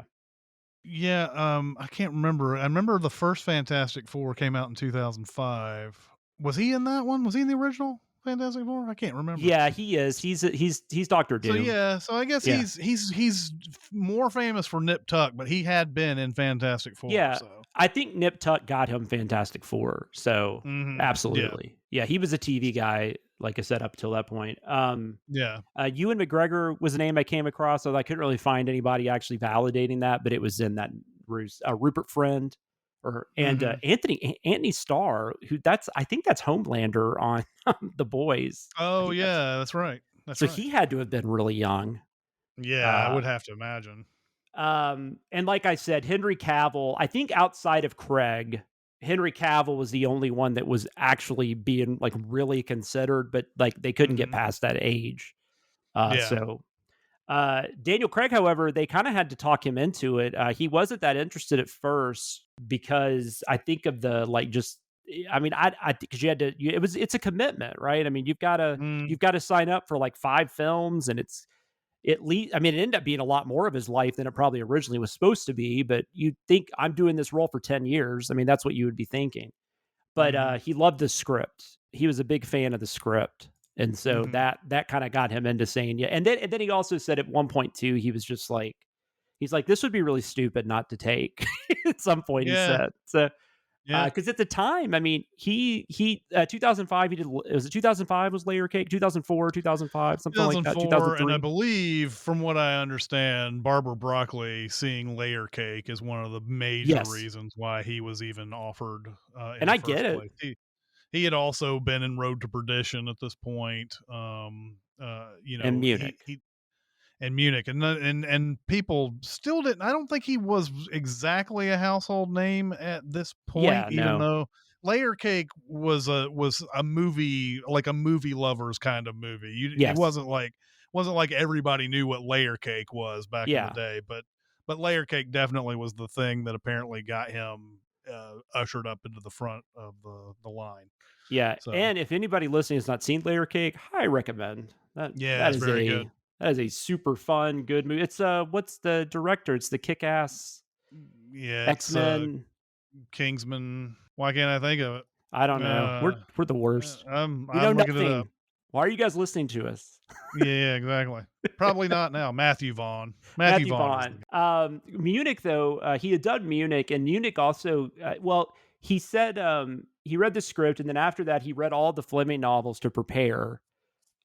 Yeah, I can't remember. I remember the first Fantastic Four came out in 2005. Was he in that one? Was he in the original Fantastic Four? I can't remember. Yeah, he is. He's Dr. Doom. So I guess he's more famous for Nip Tuck, but he had been in Fantastic Four. Yeah, so. I think Nip Tuck got him Fantastic Four. So absolutely, yeah, he was a TV guy, like I said, up till that point. Ewan McGregor was a name I came across, so I couldn't really find anybody actually validating that, but it was in that Rupert Friend, Anthony Starr, who I think that's Homelander on The Boys. Oh yeah, that's right. So he had to have been really young. Yeah, I would have to imagine. And like I said, Henry Cavill, I think outside of Craig, Henry Cavill was the only one that was actually being like really considered, but like they couldn't get past that age. So Daniel Craig, however, they kind of had to talk him into it. He wasn't that interested at first because I think of the like just. I mean, I because you had to. It's a commitment, right? I mean, you've got to sign up for like 5 films, and it's at least. I mean, it ended up being a lot more of his life than it probably originally was supposed to be. But you'd think I'm doing this role for 10 years. I mean, that's what you would be thinking. But he loved the script. He was a big fan of the script. And so that kind of got him into saying, yeah. And then he also said at one point too, he was just like, he's like, this would be really stupid not to take at some point, he said. So, because at the time, I mean, he 2005, it was 2005 was Layer Cake, 2004, 2005, something like that. 2003. And I believe, from what I understand, Barbara Broccoli seeing Layer Cake is one of the major reasons why he was even offered. And I get it. He had also been in Road to Perdition at this point. And Munich. And Munich, and people still didn't. I don't think he was exactly a household name at this point, even though Layer Cake was a movie, like a movie lovers kind of movie. It wasn't like everybody knew what Layer Cake was back in the day, but Layer Cake definitely was the thing that apparently got him ushered up into the front of the line. Yeah, so. And if anybody listening has not seen Layer Cake, I recommend that. Yeah, that's very good. That is a super fun, good movie. It's what's the director? It's the Kick-Ass. Yeah, X-Men. Kingsman. Why can't I think of it? I don't know. We're the worst. I'm looking it up. Why are you guys listening to us? Yeah, exactly. Probably not now. Matthew Vaughn. Matthew Vaughn. Munich, though, he had done Munich, and Munich also. He said he read the script, and then after that, he read all the Fleming novels to prepare.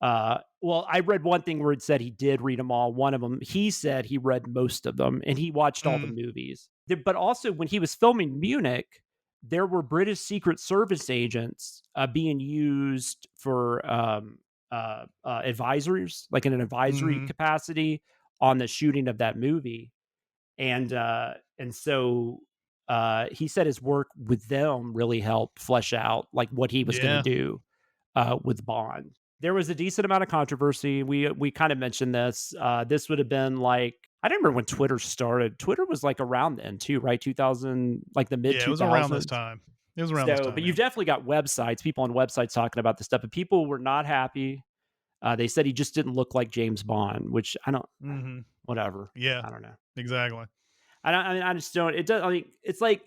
I read one thing where it said he did read them all. One of them, he said he read most of them, and he watched all the movies. But also, when he was filming Munich, there were British Secret Service agents being used for advisors, like in an advisory capacity on the shooting of that movie. And so he said his work with them really helped flesh out like what he was going to do with Bond. There was a decent amount of controversy. We kind of mentioned this. This would have been like, I don't remember when Twitter started. Twitter was like around then too, right? 2000, like the mid 2000s. Yeah, it was around this time. This time. But you've definitely got websites, people on websites talking about this stuff, but people were not happy. They said he just didn't look like James Bond, which I don't, whatever. Yeah. I don't know. Exactly. I just don't, it does. I mean, it's like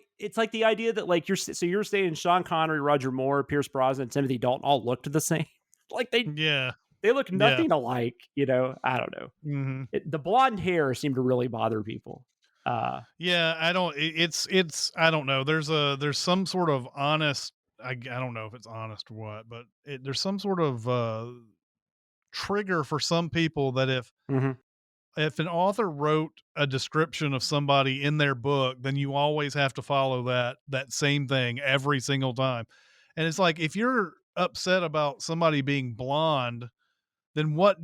the idea that like you're saying Sean Connery, Roger Moore, Pierce Brosnan, Timothy Dalton all looked the same. Like they They look nothing alike, I don't know. Mm-hmm. The blonde hair seemed to really bother people. Yeah, I don't. It's. I don't know. There's some sort of honest. I don't know if it's honest or what, but there's some sort of trigger for some people that if an author wrote a description of somebody in their book, then you always have to follow that same thing every single time. And it's like, if you're upset about somebody being blonde, then what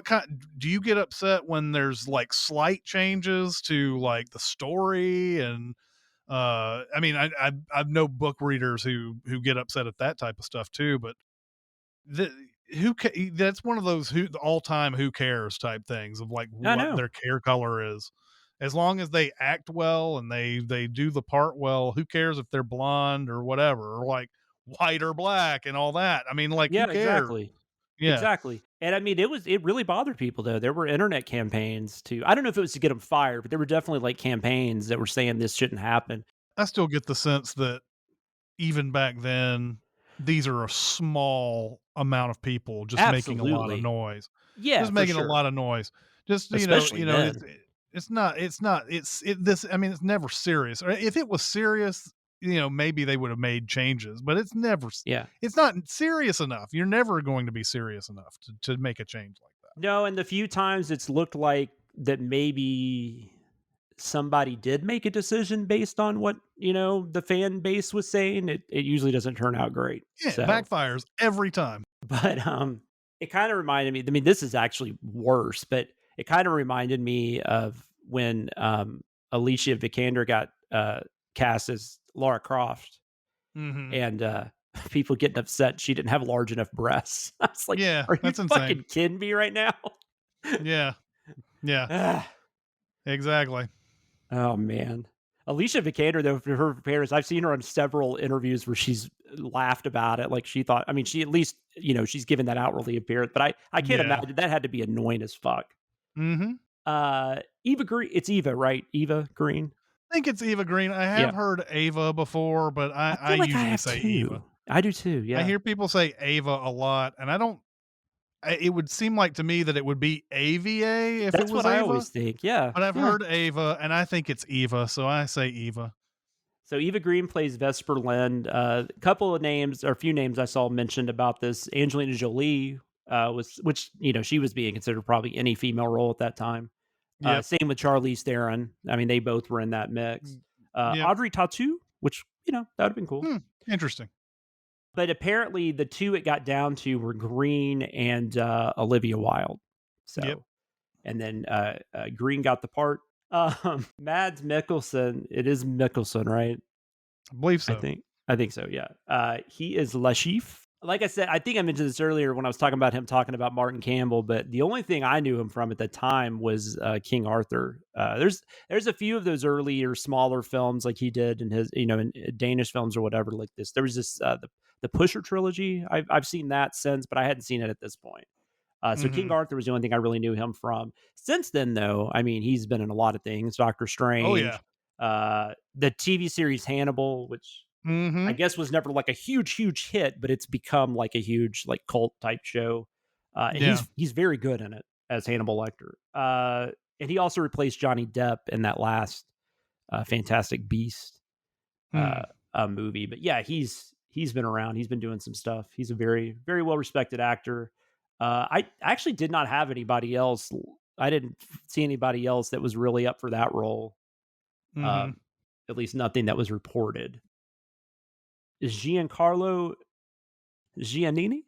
kind do you get upset when there's like slight changes to like the story? And I mean, I've know book readers who get upset at that type of stuff too, but that's one of those all time who cares type things of like what their hair color is. As long as they act well and they do the part well, who cares if they're blonde or whatever, or like white or black and all that. I mean, like, who cares? Exactly. Yeah, exactly. And I mean, it really bothered people though. There were internet campaigns I don't know if it was to get them fired, but there were definitely like campaigns that were saying this shouldn't happen. I still get the sense that even back then, these are a small amount of people just making a lot of noise. Yeah, just making a lot of noise. Just especially it's I mean, it's never serious. Or if it was serious, maybe they would have made changes, but it's never. Yeah, it's not serious enough. You're never going to be serious enough to make a change like that. No, and the few times it's looked like that maybe somebody did make a decision based on what the fan base was saying, it usually doesn't turn out great. Yeah, so. Backfires every time. But it kind of reminded me, I mean, this is actually worse, but it kind of reminded me of when Alicia Vikander got cast as Lara Croft. Mm-hmm. And people getting upset she didn't have large enough breasts. I was like, yeah, are you that's fucking insane. kidding me right now? Yeah exactly. Oh man, Alicia Vikander, though, for her appearance, I've seen her on several interviews where she's laughed about it. Like she thought, I mean, she at least, she's given that outwardly appearance, but I can't imagine that had to be annoying as fuck. Mm-hmm. Eva Green, it's Eva, right? Eva Green. I think it's Eva Green. I have heard Ava before, but I usually say Eva. I do too. Yeah. I hear people say Ava a lot, and it would seem like to me that it would be AVA if That's it was what Ava. I always think. Yeah. But I've heard Ava, and I think it's Eva, so I say Eva. So Eva Green plays Vesper Lind. A couple of names, or a few names I saw mentioned about this. Angelina Jolie which she was being considered probably any female role at that time. Same with Charlize Theron. I mean, they both were in that mix. Audrey Tautou, which that would have been cool. Interesting. But apparently the two it got down to were Green and Olivia Wilde. So, and then Green got the part. Mads Mikkelsen. It is Mikkelsen, right? I believe so. I think so. Yeah. He is Lashif. Like I said, I think I mentioned this earlier when I was talking about Martin Campbell, but the only thing I knew him from at the time was King Arthur. There's a few of those earlier smaller films like he did in his, in Danish films or whatever like this. There was this, the Pusher trilogy. I've seen that since, but I hadn't seen it at this point. So King Arthur was the only thing I really knew him from. Since then, though, I mean, he's been in a lot of things. Doctor Strange. Oh, yeah. The TV series Hannibal, which I guess was never like a huge hit, but it's become like a huge like cult type show. And he's very good in it as Hannibal Lecter. And he also replaced Johnny Depp in that last Fantastic Beast movie. But yeah, he's been around. He's been doing some stuff. He's a very, very well respected actor. I actually did not have anybody else. I didn't see anybody else that was really up for that role. At least nothing that was reported. Is Giancarlo Giannini?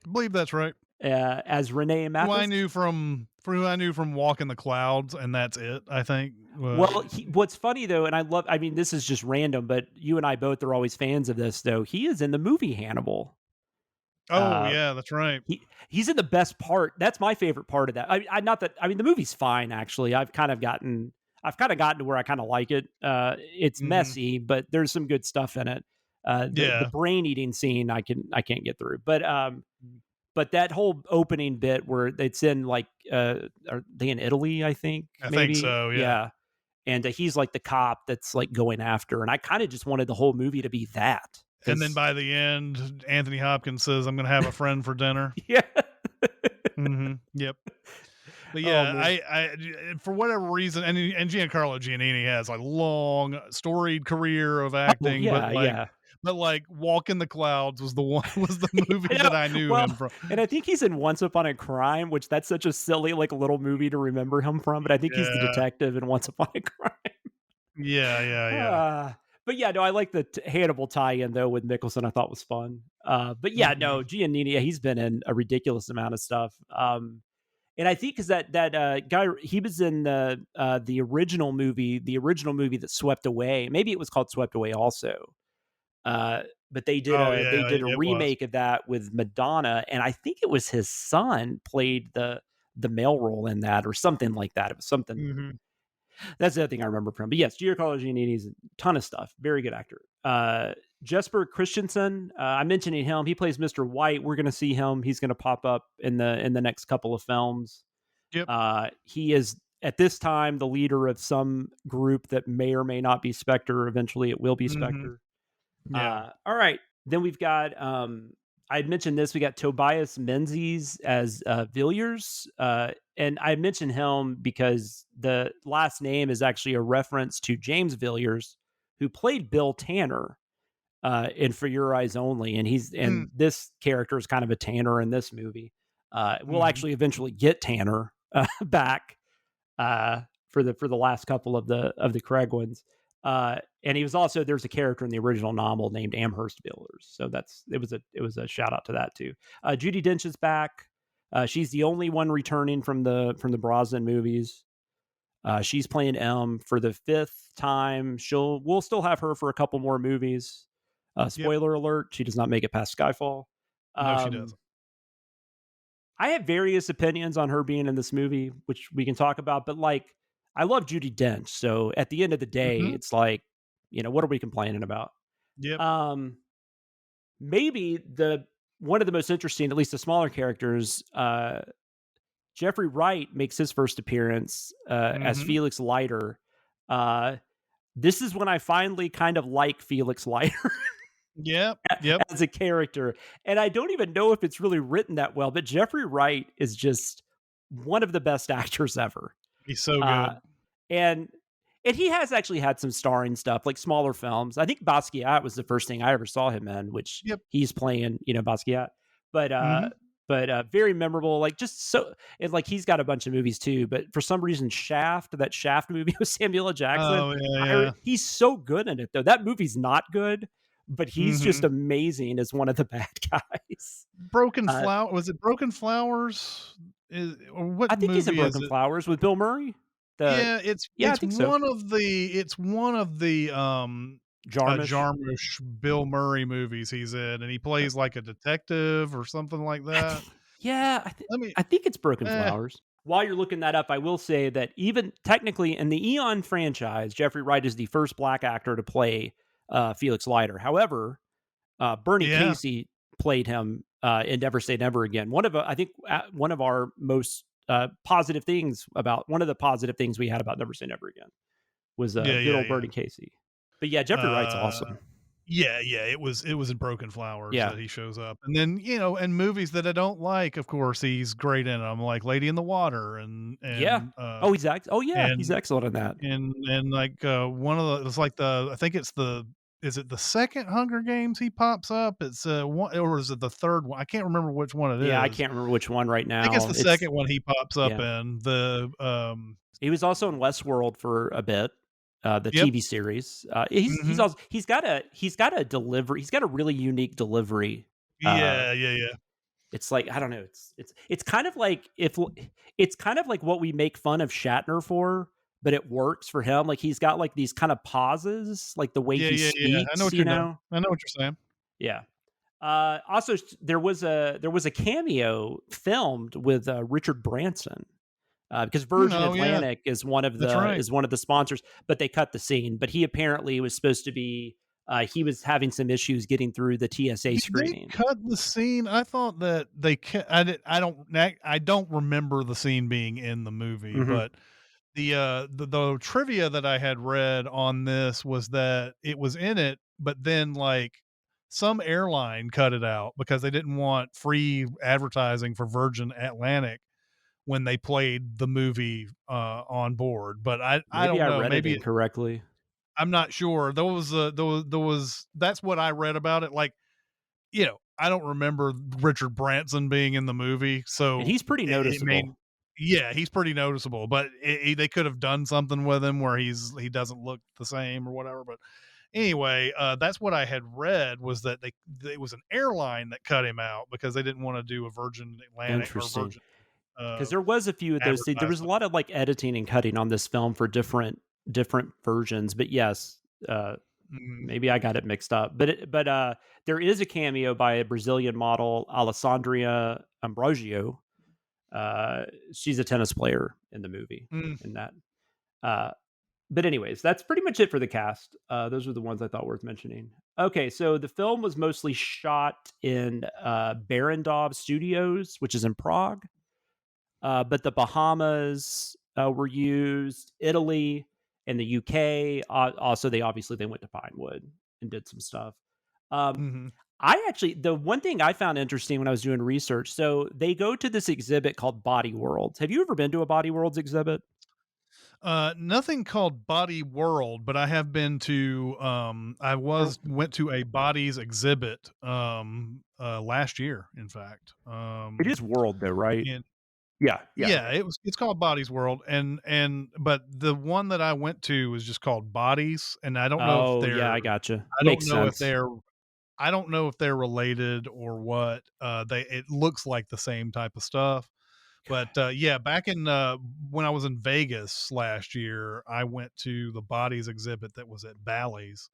I believe that's right. As Renee Mathis? Who I knew from Walk in the Clouds, and that's it, I think. Well, what's funny, though, and I mean, this is just random, but you and I both are always fans of this, though. He is in the movie Hannibal. Oh, yeah, that's right. He's in the best part. That's my favorite part of that. I mean, the movie's fine, actually. I've kind of gotten to where I kind of like it. It's messy, but there's some good stuff in it. The brain eating scene I can't get through, but that whole opening bit where it's in like are they in Italy? I think think so. Yeah. And he's like the cop that's like going after, and I kind of just wanted the whole movie to be that. And then by the end, Anthony Hopkins says, "I'm going to have a friend for dinner." Yeah. Yep. But Oh yeah, man. I for whatever reason, and Giancarlo Giannini has a long, storied career of Oh acting, yeah, yeah. but like Walk in the Clouds was the one was the movie I know. that I knew Well, him from. and I think he's in Once Upon a Crime, which that's such a silly like little movie to remember him from. But I think he's the Yeah, detective in Once Upon a Crime. yeah. But yeah, no, I like the Hannibal tie-in though with Mickelson. I thought was fun. But yeah, Mhm. no, Giannini, yeah, he's been in a ridiculous amount of stuff. And I think because that guy, he was in the original movie that Swept Away. Maybe it was called Swept Away also. Uh, but Oh they yeah, did a it was. remake of that with Madonna, and I think it was his son played the male role in that or something like that. It was something. Mhm. That's the other thing I remember from. But yes, Giancarlo Giannini's a ton of stuff. Very good actor. Jesper Christensen, I'm mentioning him. He plays Mr. White. We're going to see him. He's going to pop up in the next couple of films. Yep. He is at this time the leader of some group that may or may not be Spectre. Eventually, it will be Mhm. Spectre. Yeah. All right. Then we've got I mentioned this. We got Tobias Menzies as Villiers. And I mentioned him because the last name is actually a reference to James Villiers, who played Bill Tanner in For Your Eyes Only. And Mm. this character is kind of a Tanner in this movie. We'll Mhm. actually eventually get Tanner back for the last couple of the Craig ones. And he was also there's a character in the original novel named Amherst Villiers, so it was a shout out to that too. Judi Dench is back. She's the only one returning from the Brosnan movies. She's playing M for the fifth time. We'll still have her for a couple more movies. Yep. Spoiler alert: she does not make it past Skyfall. No, she Um, doesn't. I have various opinions on her being in this movie, which we can talk about, but like I love Judi Dench. So at the end of the day, Mhm. it's like, what are we complaining about? Yep. Um, maybe the one of the most interesting, at least the smaller characters, Jeffrey Wright makes his first appearance as Mhm. Felix Leiter. Uh, this is when I finally kind of like Felix Leiter Yep. Yep. as a character. And I don't even know if it's really written that well, but Jeffrey Wright is just one of the best actors ever. He's so Uh, good. and and he has actually had some starring stuff, like smaller films. I think Basquiat was the first thing I ever saw him in, which Yep. he's playing, Basquiat. But Mhm. very memorable, like just so and like he's got a bunch of movies too, but for some reason that Shaft movie with Samuel L. Jackson, Oh, yeah, yeah. he's so good in it though. That movie's not good, but he's just Mhm. amazing as one of the bad guys. Broken Uh, Flower was it Broken Flowers? Is or what I think he's in movie is Broken it? Flowers with Bill Murray. The Yeah, it's Yeah, I it's think so. one of the, Jarmusch. Jarmusch Bill Murray movies he's in, and he plays like a detective or something like that. Yeah, Let me I think it's Broken eh, Flowers. While you're looking that up, I will say that even technically in the Eon franchise, Jeffrey Wright is the first black actor to play Felix Leiter. However, Bernie yeah. Casey played him in Never Say Never Again. I think one of our most one of the positive things we had about Never Say Never Again was Yeah, good yeah, old yeah. Bernie Casey. But yeah, Jeffrey Wright's Uh, awesome. yeah, it was in Broken Flowers Yeah. that he shows up, and then, and movies that I don't like, of course, he's great in 'em, like Lady in the Water Yeah. Oh yeah, he's and excellent in that. like, one of the it's like I think it's is it the second Hunger Games he pops up? It's, one or is it the third one? I can't remember which one it Yeah, I is. can't remember which one right I think it's now. the It's second one he pops up Yeah. in, He was also in Westworld for a bit, the yep. TV series. He's Mhm. also he's got a delivery. He's got a really unique delivery. Uh, Yeah, yeah, yeah. it's like I don't know. It's kind of like it's kind of like what we make fun of Shatner for, but it works for him. Like he's got like these kind of pauses, like the way Yeah, he yeah, yeah. I know speaks. what you're doing. I know what you're saying. Yeah. Also, there was a cameo filmed with Richard Branson because Virgin Oh, yeah. Atlantic That's right. is one of the sponsors, but they cut the scene. But he apparently was supposed to be. He was having some issues getting through the TSA Did they screening. cut the scene? I thought that they I don't remember the scene being in the movie, Hmm. but the trivia that I had read on this was that it was in it, but then, like, some airline cut it out because they didn't want free advertising for Virgin Atlantic, when they played the movie on board. But I Maybe don't I know. read Maybe it incorrectly. I'm not sure. That's what I read about it. Like, I don't remember Richard Branson being in the movie, so And he's pretty noticeable. yeah, he's pretty noticeable, but they could have done something with him where he doesn't look the same or whatever. But anyway, that's what I had read, was that it was an airline that cut him out because they didn't want to do a Virgin Atlantic or Interesting. Virgin Because there was a few of those things. There was a advertisement. lot of like editing and cutting on this film for different versions. But yes, maybe I got it mixed up. But there is a cameo by a Brazilian model, Alessandria Ambrosio. She's a tennis player in the movie. In that. But anyways, that's pretty much it for the cast. Those are the ones I thought worth mentioning. Okay, so the film was mostly shot in Barrandov Studios, which is in Prague. But the Bahamas were used, Italy, and the UK. Also, they went to Pinewood and did some stuff. The one thing I found interesting when I was doing research, so they go to this exhibit called Body Worlds. Have you ever been to a Body Worlds exhibit? Nothing called Body World, but I have been to went to a bodies exhibit last year, in fact. It is World though, right? Yeah, it's called Bodies World, but the one that I went to was just called Bodies, and I don't know if they're I gotcha. I don't know if they're related or what. It looks like the same type of stuff. But back in when I was in Vegas last year, I went to the Bodies exhibit that was at Bally's.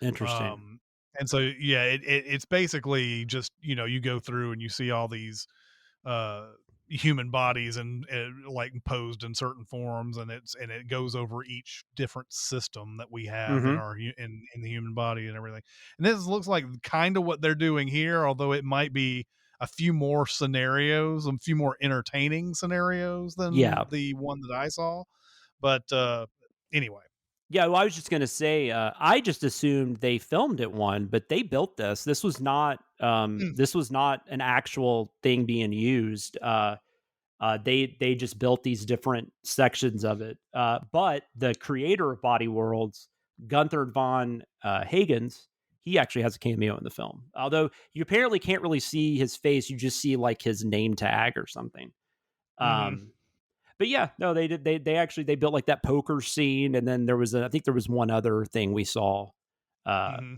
Interesting. And so it's basically just, you go through and you see all these human bodies and like posed in certain forms, and it goes over each different system that we have in our in the human body and everything. And this looks like kind of what they're doing here, although it might be a few more scenarios, a few more entertaining scenarios than the one that I saw. But anyway. Yeah, well, I was just going to say, I just assumed they filmed at one, but they built this. This was not an actual thing being used. They just built these different sections of it. But the creator of Body Worlds, Gunther von Hagens, he actually has a cameo in the film. Although you apparently can't really see his face, you just see like his name tag or something. But yeah, no, they did. They actually built like that poker scene, and then I think there was one other thing we saw,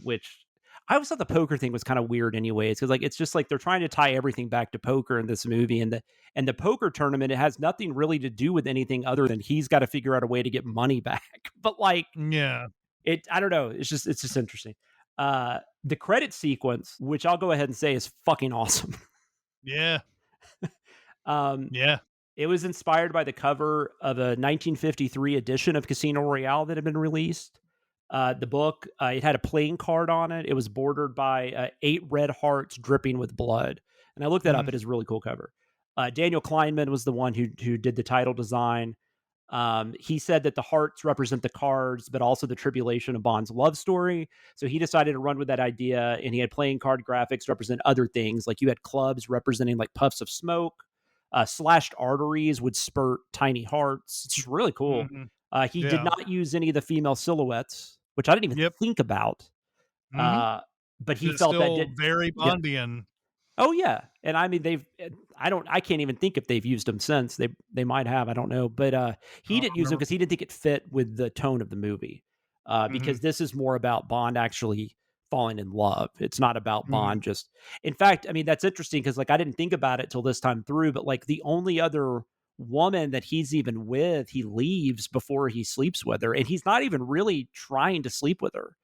which I always thought the poker thing was kind of weird, anyways, because like it's just like they're trying to tie everything back to poker in this movie, and the poker tournament, it has nothing really to do with anything other than he's got to figure out a way to get money back. But like, I don't know. It's just interesting. The credit sequence, which I'll go ahead and say is fucking awesome. Yeah. It was inspired by the cover of a 1953 edition of Casino Royale that had been released. The book, it had a playing card on it. It was bordered by 8 red hearts dripping with blood. And I looked that up. It is a really cool cover. Daniel Kleinman was the one who did the title design. He said that the hearts represent the cards, but also the tribulation of Bond's love story. So he decided to run with that idea, and he had playing card graphics represent other things. Like you had clubs representing like puffs of smoke. Slashed arteries would spurt tiny hearts. It's just really cool. He did not use any of the female silhouettes, which I didn't even think about. But he felt that did very Bondian. Yeah. Oh yeah, and I mean I can't even think if they've used them since. They might have. I don't know, but he didn't use them because he didn't think it fit with the tone of the movie. Because this is more about Bond actually falling in love. It's not about Bond just. In fact, I mean that's interesting because like I didn't think about it till this time through, but like the only other woman that he's even with, he leaves before he sleeps with her, and he's not even really trying to sleep with her.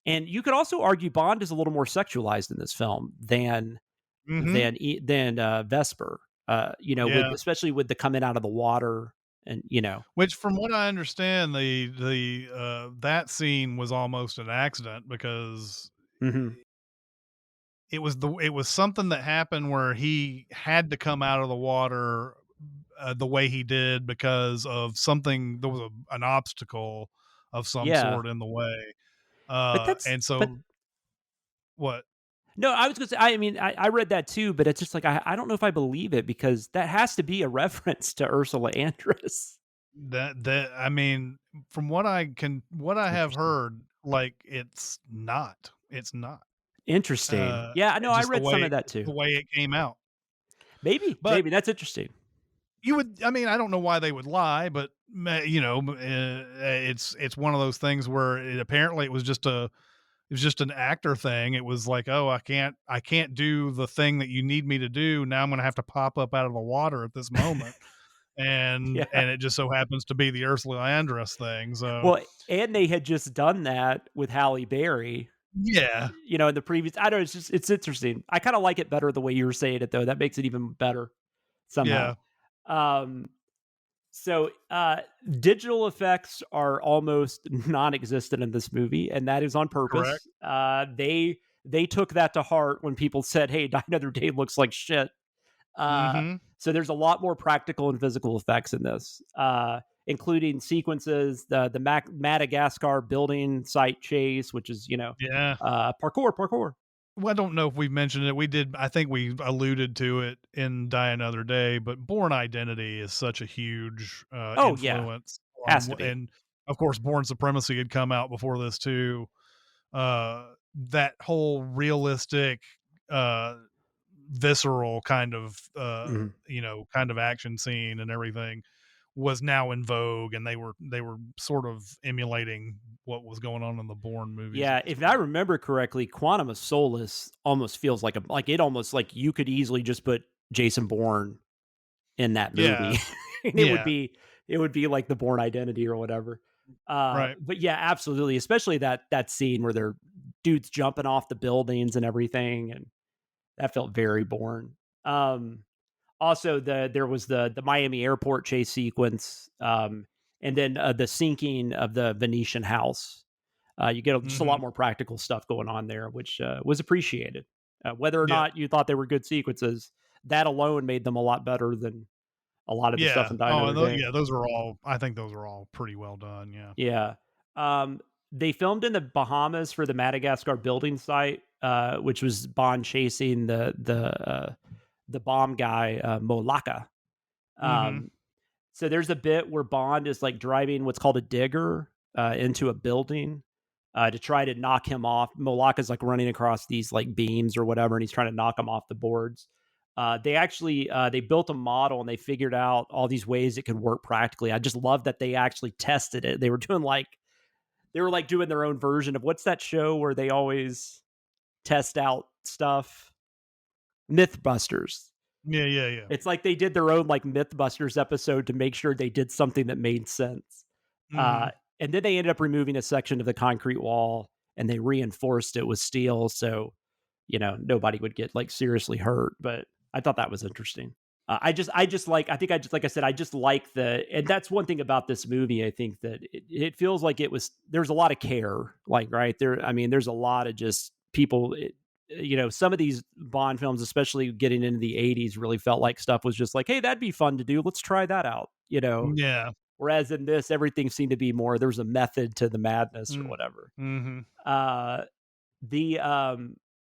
And you could also argue Bond is a little more sexualized in this film than Vesper. Especially with the coming out of the water. And which from what I understand, the that scene was almost an accident because it was something that happened where he had to come out of the water the way he did because of something. There was an obstacle of some sort in the way. What? No, I was going to say, I mean, I read that too, but it's just like, I don't know if I believe it because that has to be a reference to Ursula Andress. I mean, from what I have heard, like it's not. Interesting. Yeah, no, I Just read some of that too. the way it came out. But Maybe that's interesting. I mean, I don't know why they would lie, but it's one of those things where apparently it was just an actor thing. It was like, oh, I can't do the thing that you need me to do. Now I'm going to have to pop up out of the water at this moment. And it just so happens to be the Ursula Andress thing. So, well, and they had just done that with Halle Berry. Yeah. In the previous, I don't know, it's interesting. I kind of like it better the way you were saying it though. That makes it even better somehow. Yeah. So digital effects are almost non-existent in this movie, and that is on purpose. Correct. They took that to heart when people said, "Hey, Die Another Day looks like shit." So there's a lot more practical and physical effects in this, including sequences, the Madagascar building site chase, which is parkour. Well, I don't know if we've mentioned it. We did. I think we alluded to it in Die Another Day, but Bourne Identity is such a huge influence. Yeah. Has to be. And of course, Bourne Supremacy had come out before this too. That whole realistic, visceral kind of, kind of action scene and everything was now in vogue, and they were sort of emulating what was going on in the Bourne movies. Yeah, if I remember correctly, Quantum of Solace almost feels like you could easily just put Jason Bourne in that movie. Yeah. It would be like the Bourne Identity or whatever. Right. But yeah, absolutely, especially that scene where they're dudes jumping off the buildings and everything, and that felt very Bourne. Also, there was the Miami airport chase sequence, and then the sinking of the Venetian house. You get just a lot more practical stuff going on there, which was appreciated. Whether or not you thought they were good sequences, that alone made them a lot better than a lot of the stuff in Die Another Day. Yeah, those are all. I think those are all pretty well done. Yeah. Yeah. They filmed in the Bahamas for the Madagascar building site, which was Bond chasing the bomb guy, Molaka. So there's a bit where Bond is like driving what's called a digger into a building to try to knock him off. Molaka's like running across these like beams or whatever, and he's trying to knock him off the boards. They actually they built a model and they figured out all these ways it could work practically. I just love that they actually tested it. They were doing doing their own version of what's that show where they always test out stuff? Mythbusters. Yeah. It's like they did their own like Mythbusters episode to make sure they did something that made sense. And then they ended up removing a section of the concrete wall and they reinforced it with steel so nobody would get like seriously hurt. But I thought that was interesting. I just like I said, I just like and that's one thing about this movie. I think that it feels like there's a lot of care, like right there. I mean, there's a lot of just people. Some of these Bond films, especially getting into the 80s, really felt like stuff was just like, hey, that'd be fun to do. Let's try that out. Yeah. Whereas in this, everything seemed to be more. There was a method to the madness or whatever.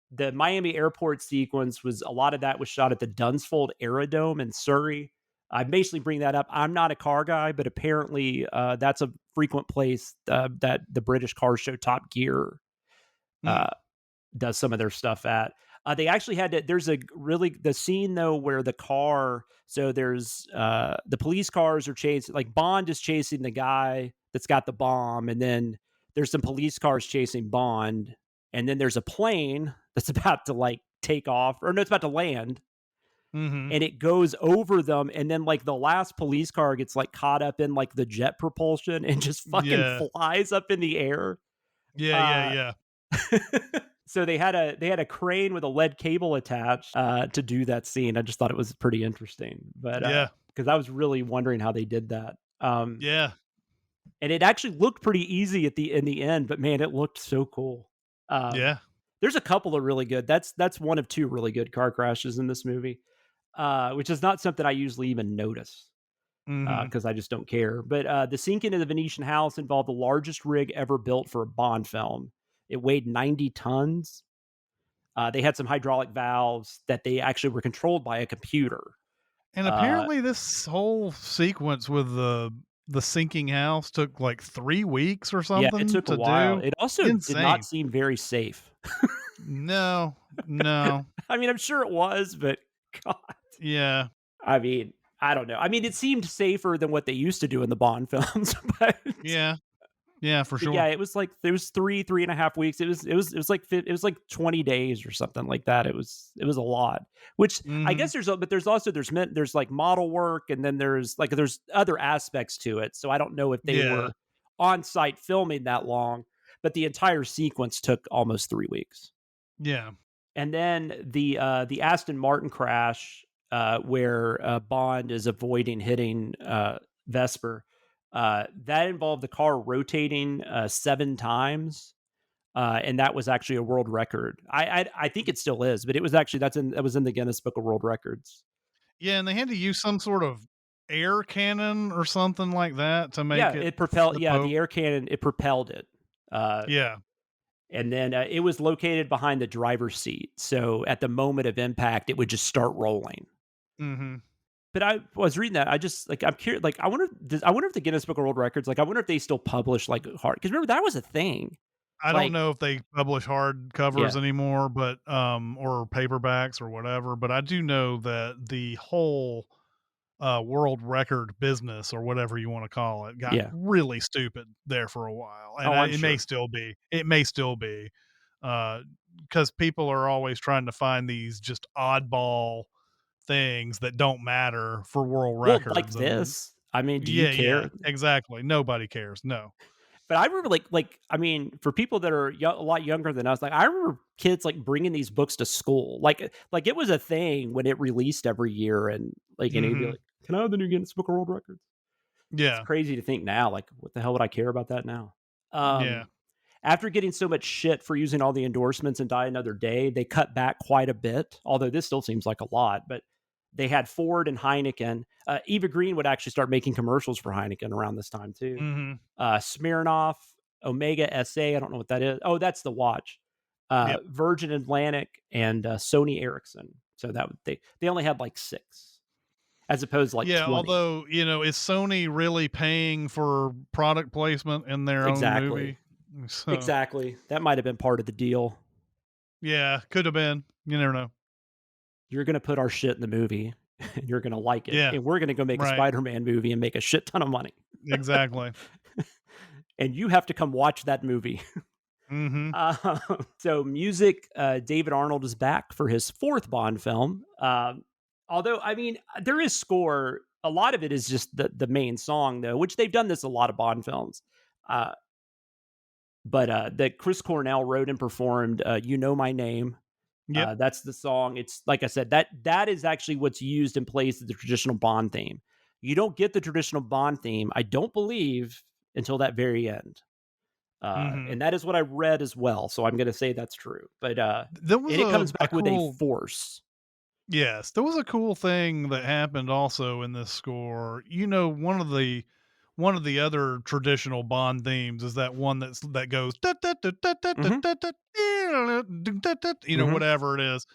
The Miami airport sequence a lot of that was shot at the Dunsfold Aerodrome in Surrey. I basically bring that up. I'm not a car guy, but apparently that's a frequent place that the British car show Top Gear does some of their stuff at. They actually had to, the scene though where the car, so there's the police cars are chasing, like Bond is chasing the guy that's got the bomb, and then there's some police cars chasing Bond, and then there's a plane that's about to like take off, or no, it's about to land, and it goes over them, and then like the last police car gets like caught up in like the jet propulsion and just fucking flies up in the air. Yeah. So they had a crane with a lead cable attached to do that scene. I just thought it was pretty interesting, but because I was really wondering how they did that. And it actually looked pretty easy in the end, but man, it looked so cool. There's a couple of really good. That's one of two really good car crashes in this movie, which is not something I usually even notice because I just don't care. But the sinking of the Venetian house involved the largest rig ever built for a Bond film. It weighed 90 tons. They had some hydraulic valves that they actually were controlled by a computer. And apparently this whole sequence with the sinking house took like 3 weeks or Yeah, it something took a to while. do. It also did not Insane. seem very safe. No. I mean, I'm sure it was, but God. Yeah. I mean, I don't know. I mean, it seemed safer than what they used to do in the Bond films, but Yeah, for but yeah, sure. it was like there was 3.5 weeks. It was like 20 days or something like that. It was a lot. Which I guess there's like model work, and then there's other aspects to it. So I don't know if they Yeah. were on site filming that long, but the entire sequence took almost 3 weeks. Yeah. And then the Aston Martin crash, where Bond is avoiding hitting Vesper, that involved the car rotating 7 times, and that was actually a world record. I think it still is, but it was actually that was in the Guinness Book of World Records. Yeah, and they had to use some sort of air cannon or something like that to make it The air cannon, it propelled it. Yeah. And then it was located behind the driver's seat. So at the moment of impact, it would just start rolling. Mm-hmm. But I was reading that. I'm curious. Like, I wonder if the Guinness Book of World Records, like, I wonder if they still publish like hard, because remember that was a thing. I don't know if they publish hard covers anymore, but or paperbacks or whatever. But I do know that the whole world record business, or whatever you want to call it, got really stupid there for a while, and it may still be. It may still be, because people are always trying to find these just oddball things that don't matter for world records. Like this. I mean, do you care? Yeah, exactly. Nobody cares. No. But I remember, I mean, for people that are a lot younger than us, like, I remember kids like bringing these books to school. Like it was a thing when it released every year, and like, and you'd be like, "Can I have the new Guinness Book of World Records?" Yeah, it's crazy to think now. Like, what the hell would I care about that now? Yeah. After getting so much shit for using all the endorsements in Die Another Day, they cut back quite a bit. Although this still seems like a lot, but they had Ford and Heineken. Eva Green would actually start making commercials for Heineken around this time too. Smirnoff, Omega SA. I don't know what that is. Oh, that's the watch. Virgin Atlantic and Sony Ericsson. So that they only had like 6, as opposed to like 20. Although, is Sony really paying for product placement in their own movie? So, exactly. That might have been part of the deal. Yeah, could have been. You never know. You're going to put our shit in the movie, and you're going to like it. Yeah. And we're going to go make a Spider-Man movie and make a shit ton of money. Exactly. And you have to come watch that movie. So music, David Arnold is back for his 4th Bond film. Although, I mean, there is score. A lot of it is just the main song, though, which they've done this a lot of Bond films. But that Chris Cornell wrote and performed, You Know My Name. That's the song. It's like I said, that is actually what's used in place of the traditional Bond theme. You don't get the traditional Bond theme, I don't believe, until that very end. And that is what I read as well. So I'm going to say that's true. But it comes back with a force. Yes, there was a cool thing that happened also in this score. One of the other traditional Bond themes is that one that goes whatever it is.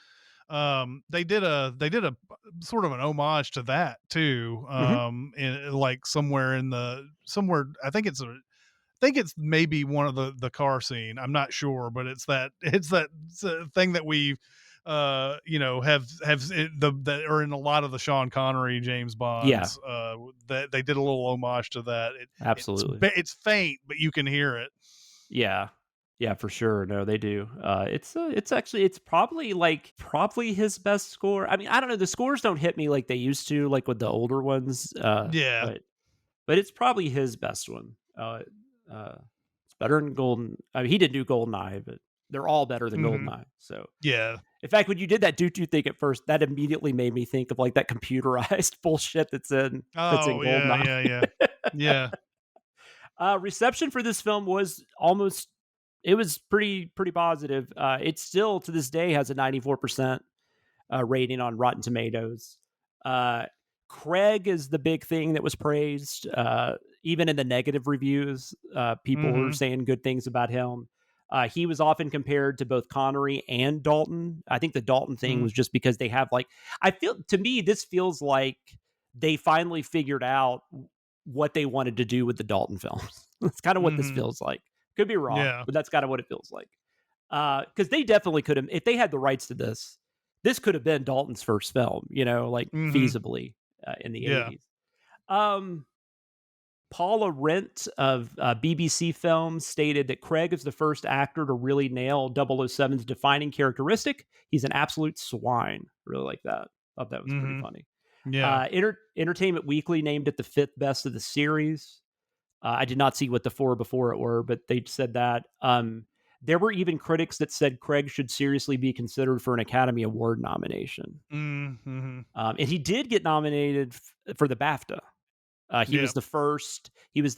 They did a sort of an homage to that too. In like somewhere I think it's maybe one of the car scene. I'm not sure, but it's that thing that we that are in a lot of the Sean Connery James Bonds. That they did a little homage to that. Absolutely. It's faint, but you can hear it. Yeah, for sure. No, they do. It's probably his best score. I mean, I don't know. The scores don't hit me like they used to, like with the older ones. But it's probably his best one. It's better than Golden. I mean, he didn't do GoldenEye, but they're all better than GoldenEye. So yeah. In fact, when you did that "Do-Do" thing at first, that immediately made me think of like that computerized bullshit that's in GoldenEye. Yeah. Reception for this film was pretty positive. It still to this day has a 94% rating on Rotten Tomatoes. Craig is the big thing that was praised. Even in the negative reviews, people were saying good things about him. He was often compared to both Connery and Dalton. I think the Dalton thing was just because they have to me, this feels like they finally figured out what they wanted to do with the Dalton films. That's kind of what this feels like. Could be wrong, but that's kind of what it feels like. Because they definitely could have, if they had the rights to this could have been Dalton's first film, feasibly in the 80s. Paula Rent of BBC Films stated that Craig is the first actor to really nail 007's defining characteristic. He's an absolute swine. Really like that. Thought that was pretty funny. Yeah. Entertainment Weekly named it the 5th best of the series. I did not see what the 4 before it were, but they said that. There were even critics that said Craig should seriously be considered for an Academy Award nomination. And he did get nominated for the BAFTA. He was the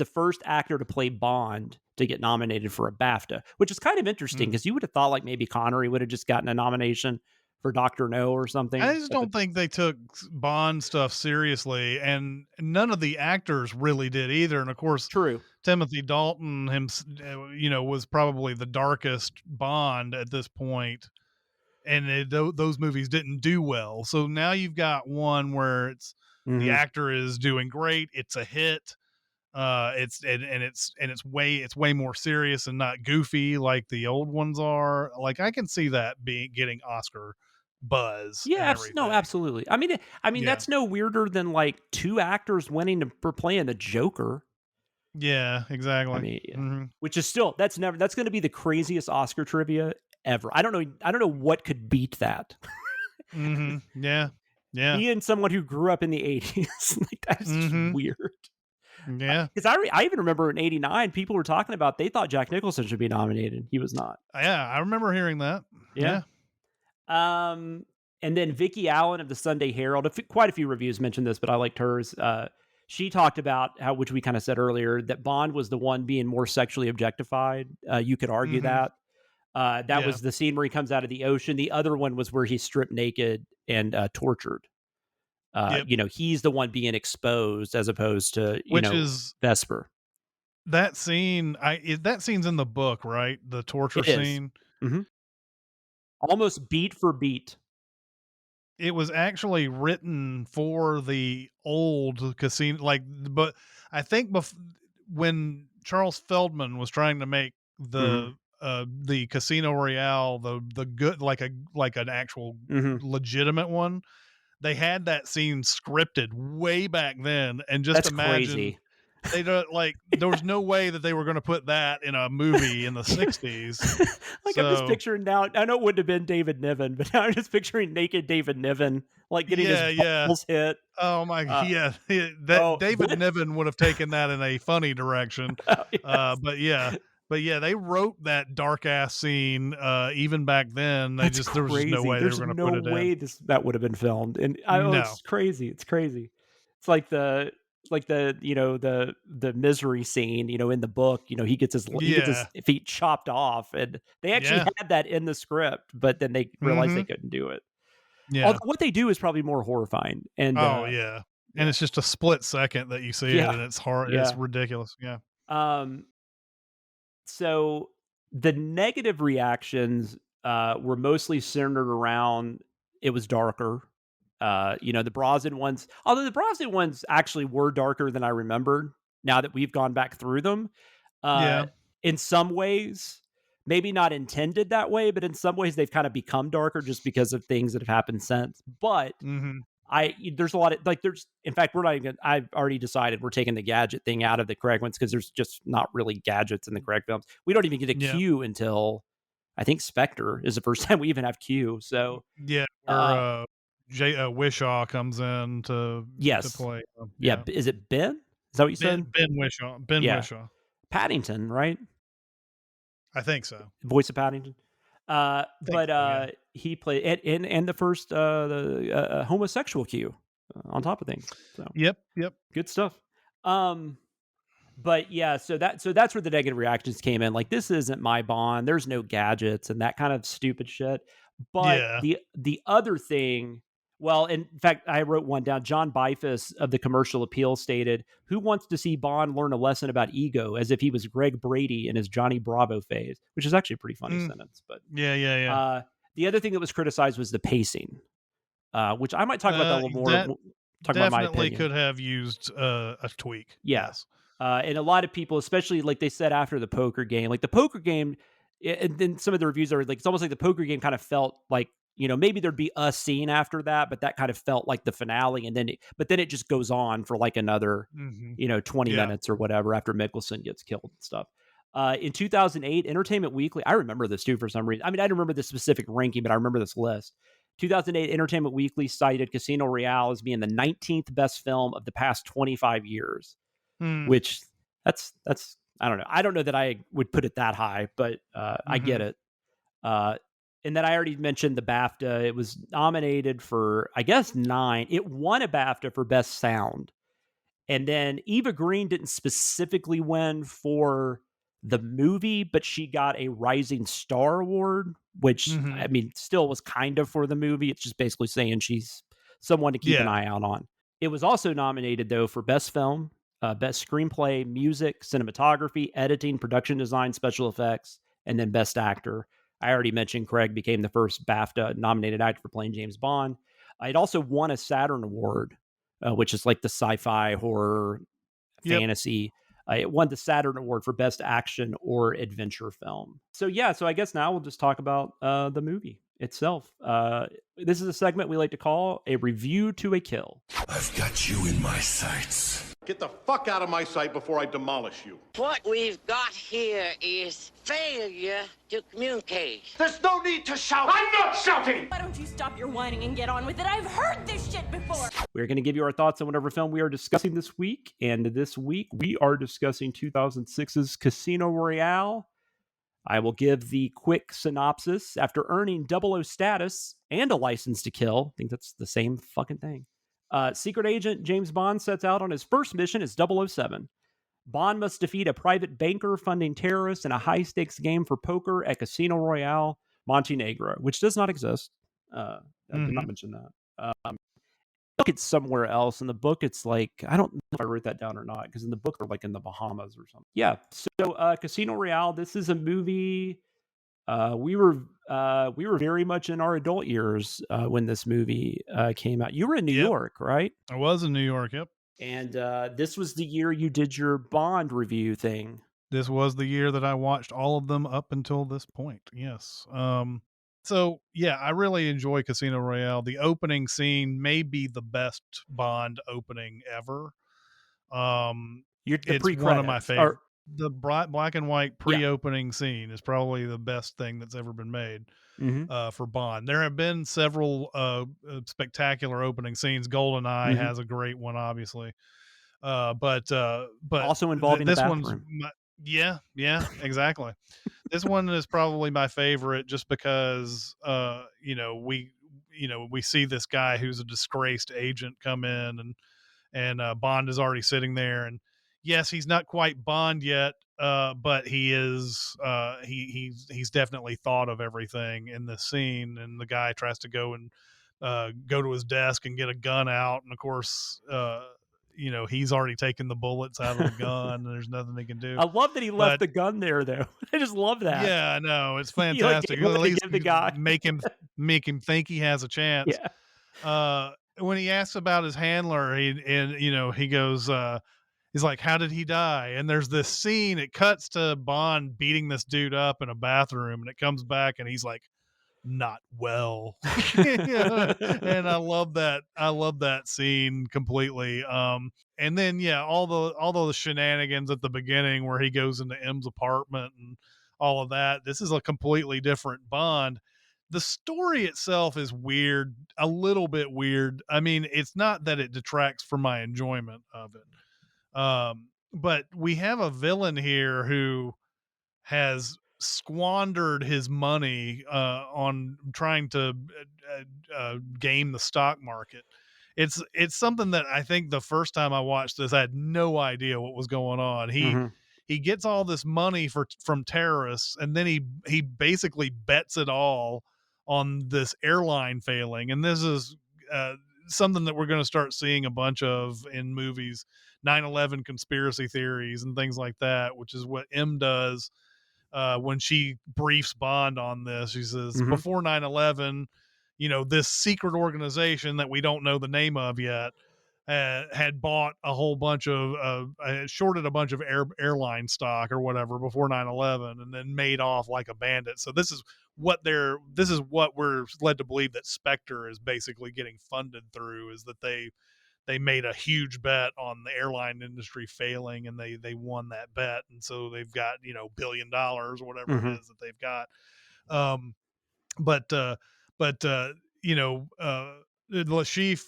first actor to play Bond to get nominated for a BAFTA, which is kind of interesting because you would have thought maybe Connery would have just gotten a nomination for Dr. No or something. I just don't think they took Bond stuff seriously, and none of the actors really did either. And of course, true. Timothy Dalton, was probably the darkest Bond at this point, and those movies didn't do well. So now you've got one where it's the actor is doing great. It's a hit. It's way more serious and not goofy like the old ones are. Like I can see that getting Oscar buzz. Yeah, no, absolutely. I mean, that's no weirder than 2 actors winning for playing the Joker. Yeah, exactly. I mean, which is still that's going to be the craziest Oscar trivia ever. I don't know what could beat that. Yeah. Being someone who grew up in the 80s, that's just weird. Yeah, because I even remember in '89, people were talking about they thought Jack Nicholson should be nominated. He was not. Yeah, I remember hearing that. Yeah. And then Vicky Allen of the Sunday Herald, quite a few reviews mentioned this, but I liked hers. She talked about how, which we kind of said earlier, that Bond was the one being more sexually objectified. You could argue that. That was the scene where he comes out of the ocean. The other one was where he's stripped naked and tortured. He's the one being exposed as opposed to, is Vesper. That scene, that scene's in the book, right? The torture scene. Almost beat for beat. It was actually written for the old Casino, but I think when Charles Feldman was trying to make the Casino Royale, the good, like an actual legitimate one, they had that scene scripted way back then, and just imagine crazy. They don't there was no way that they were going to put that in a movie in the 60s. I'm just picturing now. I know it wouldn't have been David Niven, but now I'm just picturing naked David Niven getting his balls hit. Oh my god! David Niven would have taken that in a funny direction. But they wrote that dark ass scene even back then. There was just no way they were going to put it in. There's no way that would have been filmed, and it's crazy. It's crazy. It's like the misery scene, in the book, he gets his feet chopped off, and they actually had that in the script, but then they realized they couldn't do it. Yeah. Although what they do is probably more horrifying. And and it's just a split second that you see it, and it's hard. Yeah. It's ridiculous. Yeah. So the negative reactions were mostly centered around it was darker. The Brosnan ones, although the Brosnan ones actually were darker than I remembered now that we've gone back through them. In some ways, maybe not intended that way, but in some ways they've kind of become darker just because of things that have happened since. But there's a lot of in fact, I've already decided we're taking the gadget thing out of the Craig ones because there's just not really gadgets in the Craig films. We don't even get a Q until I think Spectre is the first time we even have Q. So Wishaw comes in to play. Is it Ben? Is that what you said? Ben Wishaw. Wishaw. Paddington, right? I think so. Voice of Paddington. He played and the first the homosexual Q on top of things. So Yep. Good stuff. So that's where the negative reactions came in. This isn't my Bond. There's no gadgets and that kind of stupid shit. But the other thing Well, in fact, I wrote one down. John Bifus of the Commercial Appeal stated, "Who wants to see Bond learn a lesson about ego as if he was Greg Brady in his Johnny Bravo phase?" Which is actually a pretty funny sentence. But yeah. The other thing that was criticized was the pacing, which I might talk about that a little more. Talk about my opinion. Definitely could have used a tweak. Yeah. Yes. And a lot of people, especially like they said after the poker game, like the poker game, and then some of the reviews are like, it's almost like the poker game kind of felt like, maybe there'd be a scene after that, but that kind of felt like the finale. And then, but then it just goes on for like another, 20 minutes or whatever after Mickelson gets killed and stuff. In 2008, Entertainment Weekly, I remember this too for some reason. I mean, I don't remember the specific ranking, but I remember this list. 2008 Entertainment Weekly cited Casino Royale as being the 19th best film of the past 25 years, which that's I don't know. I don't know that I would put it that high, but I get it. And then I already mentioned the BAFTA. It was nominated for, I guess, 9. It won a BAFTA for Best Sound. And then Eva Green didn't specifically win for the movie, but she got a Rising Star Award, which, I mean, still was kind of for the movie. It's just basically saying she's someone to keep an eye out on. It was also nominated, though, for Best Film, Best Screenplay, Music, Cinematography, Editing, Production Design, Special Effects, and then Best Actor. I already mentioned Craig became the first BAFTA nominated actor for playing James Bond. It also won a Saturn Award, which is like the sci-fi horror fantasy. It won the Saturn Award for Best Action or Adventure Film. So I guess now we'll just talk about the movie itself. This is a segment we like to call a review to a kill. I've got you in my sights. Get the fuck out of my sight before I demolish you. What we've got here is failure to communicate. There's no need to shout. I'm not shouting! Why don't you stop your whining and get on with it? I've heard this shit before. We're going to give you our thoughts on whatever film we are discussing this week. And this week we are discussing 2006's Casino Royale. I will give the quick synopsis. After earning 00 status and a license to kill, I think that's the same fucking thing. Secret agent James Bond sets out on his first mission as 007. Bond must defeat a private banker funding terrorists in a high-stakes game for poker at Casino Royale, Montenegro, which does not exist. I did not mention that. Look, it's somewhere else. In the book, it's like, I don't know if I wrote that down or not, because in the book, they're like in the Bahamas or something. Yeah, so Casino Royale, this is a movie... we were very much in our adult years when this movie came out. You were in New York, right? I was in New York. Yep. And this was the year you did your Bond review thing. This was the year that I watched all of them up until this point. Yes. So yeah, I really enjoy Casino Royale. The opening scene may be the best Bond opening ever. It's one of my favorites. The black and white pre-opening scene is probably the best thing that's ever been made for Bond. There have been several spectacular opening scenes. GoldenEye has a great one, obviously, but also involving this the one's bathroom. Exactly. This one is probably my favorite, just because we see this guy who's a disgraced agent come in, and Bond is already sitting there, and yes, he's not quite Bond yet, but he is. He's definitely thought of everything in this scene. And the guy tries to go to his desk and get a gun out, and of course, he's already taken the bullets out of the gun, and there's nothing he can do. I love that he left the gun there, though. I just love that. Yeah, I know, it's fantastic. At least the guy make him think he has a chance. Yeah. When he asks about his handler, he goes. He's like, how did he die? And there's this scene, it cuts to Bond beating this dude up in a bathroom, and it comes back and he's like, not well. And I love that. I love that scene completely. And then, all the shenanigans at the beginning where he goes into M's apartment and all of that. This is a completely different Bond. The story itself is weird, a little bit weird. I mean, it's not that it detracts from my enjoyment of it. But we have a villain here who has squandered his money on trying to game the stock market. It's something that I think the first time I watched this, I had no idea what was going on. He gets all this money from terrorists, and then he basically bets it all on this airline failing. And this is something that we're going to start seeing a bunch of in movies, 9/11 conspiracy theories and things like that, which is what M does when she briefs Bond on this. She says, before 9/11, this secret organization that we don't know the name of yet had bought a whole bunch of shorted a bunch of airline stock or whatever before 9/11 and then made off like a bandit. So this is what we're led to believe that Spectre is basically getting funded through, is that they made a huge bet on the airline industry failing, and they won that bet, and so they've got $1 billion or whatever it is that they've got. Lashif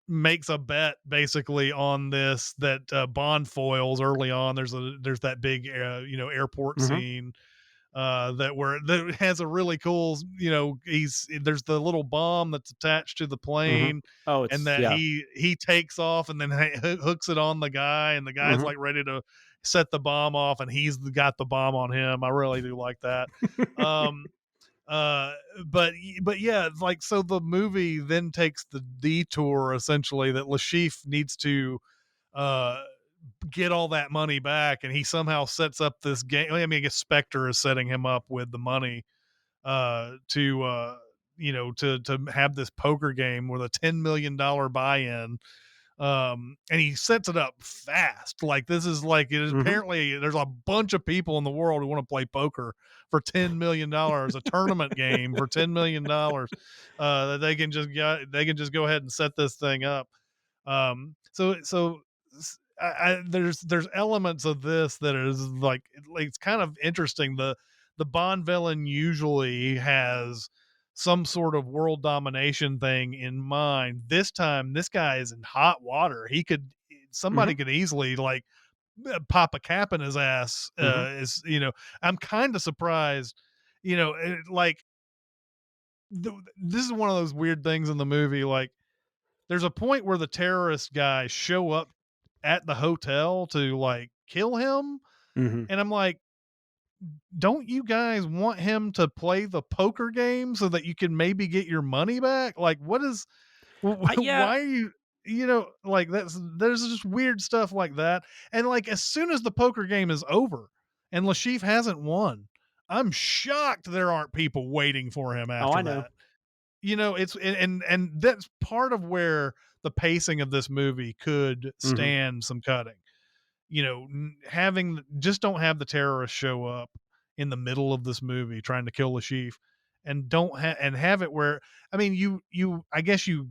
makes a bet basically on this that Bond foils early on. There's that big airport scene that has a really cool, there's the little bomb that's attached to the plane, and that he takes off and then hooks it on the guy, and the guy's like ready to set the bomb off, and he's got the bomb on him. I really do like that. But yeah, like, so the movie then takes the detour essentially that Lashif needs to get all that money back, and he somehow sets up this game. I mean, I guess Spectre is setting him up with the money to have this poker game with a $10 million buy-in. And he sets it up fast. Like, this is like, it is apparently there's a bunch of people in the world who want to play poker for $10 million, a tournament game for $10 million, that they can just go ahead and set this thing up. There's elements of this that is like it's kind of interesting. The Bond villain usually has some sort of world domination thing in mind. This time, this guy is in hot water. Somebody could easily like pop a cap in his ass. I'm kind of surprised, this is one of those weird things in the movie. Like, there's a point where the terrorist guys show up at the hotel to like kill him. And I'm like, don't you guys want him to play the poker game so that you can maybe get your money back? Like, why are you, like, there's just weird stuff like that. And like, as soon as the poker game is over and Lashif hasn't won, I'm shocked there aren't people waiting for him after that. It's and that's part of where the pacing of this movie could stand some cutting. Don't have the terrorists show up in the middle of this movie trying to kill Lashif, and have it where, I mean, I guess you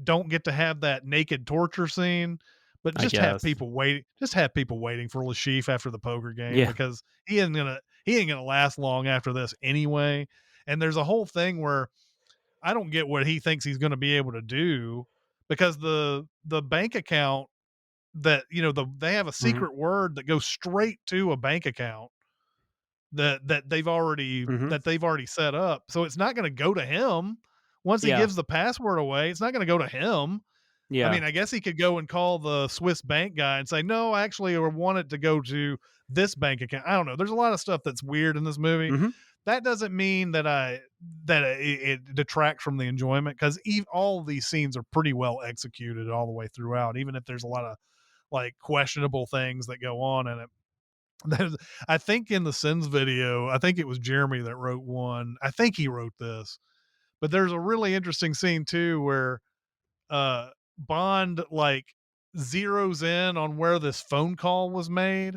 don't get to have that naked torture scene, but have people waiting for Lashif after the poker game, because he ain't gonna last long after this anyway. And there's a whole thing where I don't get what he thinks he's going to be able to do, because the bank account that, they have a secret word that goes straight to a bank account that they've already set up. So it's not going to go to him once he gives the password away. It's not going to go to him. Yeah. I mean, I guess he could go and call the Swiss bank guy and say, no, actually, I want it to go to this bank account. I don't know. There's a lot of stuff that's weird in this movie. That doesn't mean that it detracts from the enjoyment, because all of these scenes are pretty well executed all the way throughout, even if there's a lot of like questionable things that go on in it. I think in the Sins video, I think it was Jeremy that wrote one. I think he wrote this, but there's a really interesting scene too where Bond like zeroes in on where this phone call was made,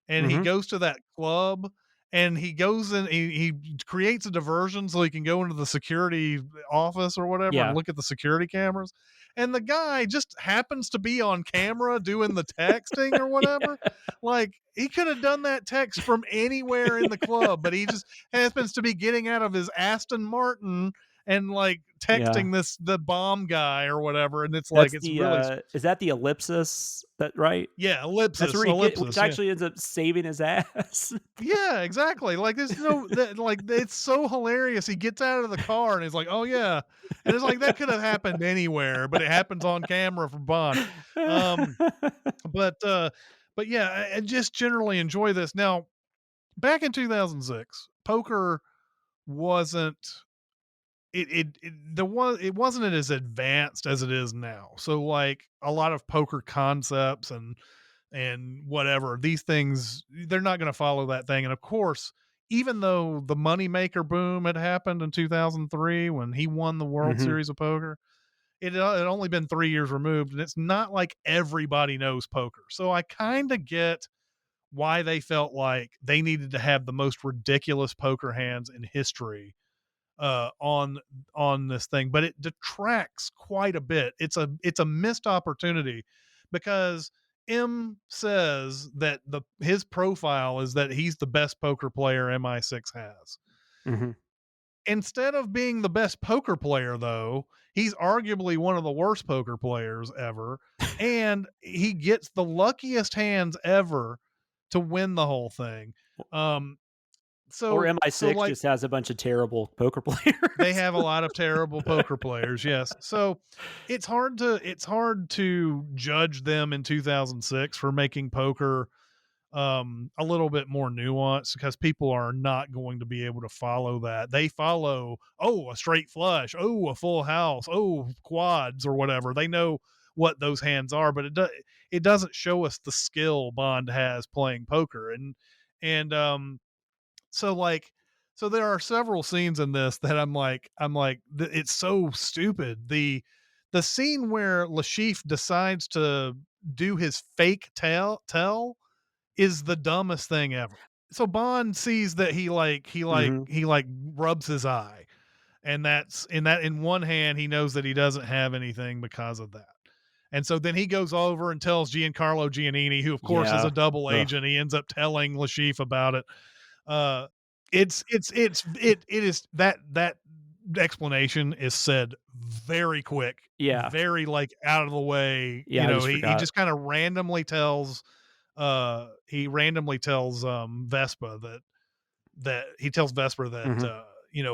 and he goes to that club, and he goes in, he creates a diversion so he can go into the security office or whatever and look at the security cameras. And the guy just happens to be on camera doing the texting or whatever. Like, he could have done that text from anywhere in the club, but he just happens to be getting out of his Aston Martin and like texting the bomb guy or whatever. And it's like, it's really, is that the ellipsis? That right? Yeah. Ellipsis. That's where which actually ends up saving his ass. Yeah, exactly. Like, there's it's so hilarious. He gets out of the car and he's like, oh yeah. And it's like, that could have happened anywhere, but it happens on camera for Bond. But yeah, I just generally enjoy this. Now, back in 2006, poker wasn't it wasn't as advanced as it is now. So like a lot of poker concepts and whatever, these things, they're not going to follow that thing. And of course, even though the moneymaker boom had happened in 2003 when he won the World Mm-hmm. Series of Poker, it had only been 3 years removed, and it's not like everybody knows poker. So I kind of get why they felt like they needed to have the most ridiculous poker hands in history on this thing, but it detracts quite a bit. It's a missed opportunity because M says that his profile is that he's the best poker player MI6 has. Mm-hmm. Instead of being the best poker player, though, he's arguably one of the worst poker players ever, and he gets the luckiest hands ever to win the whole thing. Or So MI6 like, just has a bunch of terrible poker players. they have a lot of terrible poker players, yes. So it's hard to judge them in 2006 for making poker a little bit more nuanced, because people are not going to be able to follow that. They follow, oh, a straight flush, oh, a full house, oh, quads or whatever. They know what those hands are, but it doesn't show us the skill Bond has playing poker. And so like, so there are several scenes in this that I'm like it's so stupid. The scene where Lashif decides to do his fake tell is the dumbest thing ever. So Bond sees that Mhm. he like rubs his eye, and that's in one hand he knows that he doesn't have anything because of that. And so then he goes over and tells Giancarlo Giannini, who of course is Yeah. a double Ugh. agent. He ends up telling Lashif about it. Uh, it is that explanation is said very quick, Yeah. very like out of the way. Yeah, I just He forgot. just kind of randomly tells Vespa that he tells Vesper that Mhm.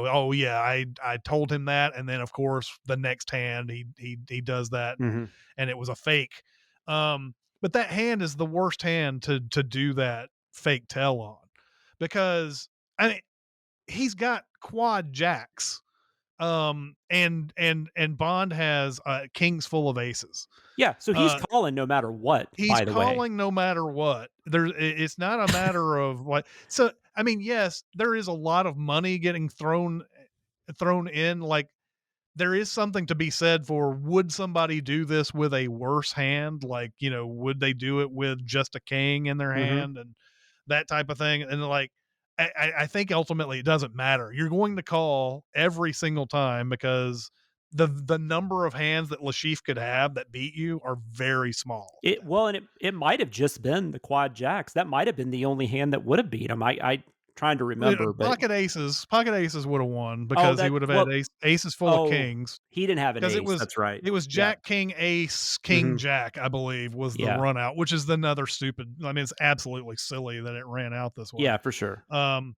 oh yeah, I told him that, and then of course the next hand he does that, Mhm. and it was a fake. But that hand is the worst hand to do that fake tell on, because I mean he's got quad jacks, and Bond has kings full of aces. Yeah, so he's Uh, calling no matter what, he's by the way. calling no matter what. It's not a matter of like, so I mean, yes, there is a lot of money getting thrown in. Like, there is something to be said for, would somebody do this with a worse hand? Like, would they do it with just a king in their Mhm. hand and that type of thing? And like, I think ultimately it doesn't matter. You're going to call every single time, because the number of hands that Lashif could have that beat you are very small. And it might have just been the quad jacks. That might have been the only hand that would have beat him. I trying to remember, but Pocket aces would have won, oh, because he that would have had well, aces full of oh, kings. he didn't have an Because ace. That's right. it was Yeah. Jack, King, Ace, King, Mhm. Jack, I believe, was the Yeah. run out, which is another stupid. I mean, it's absolutely silly that it ran out this way. Yeah, for sure. Um,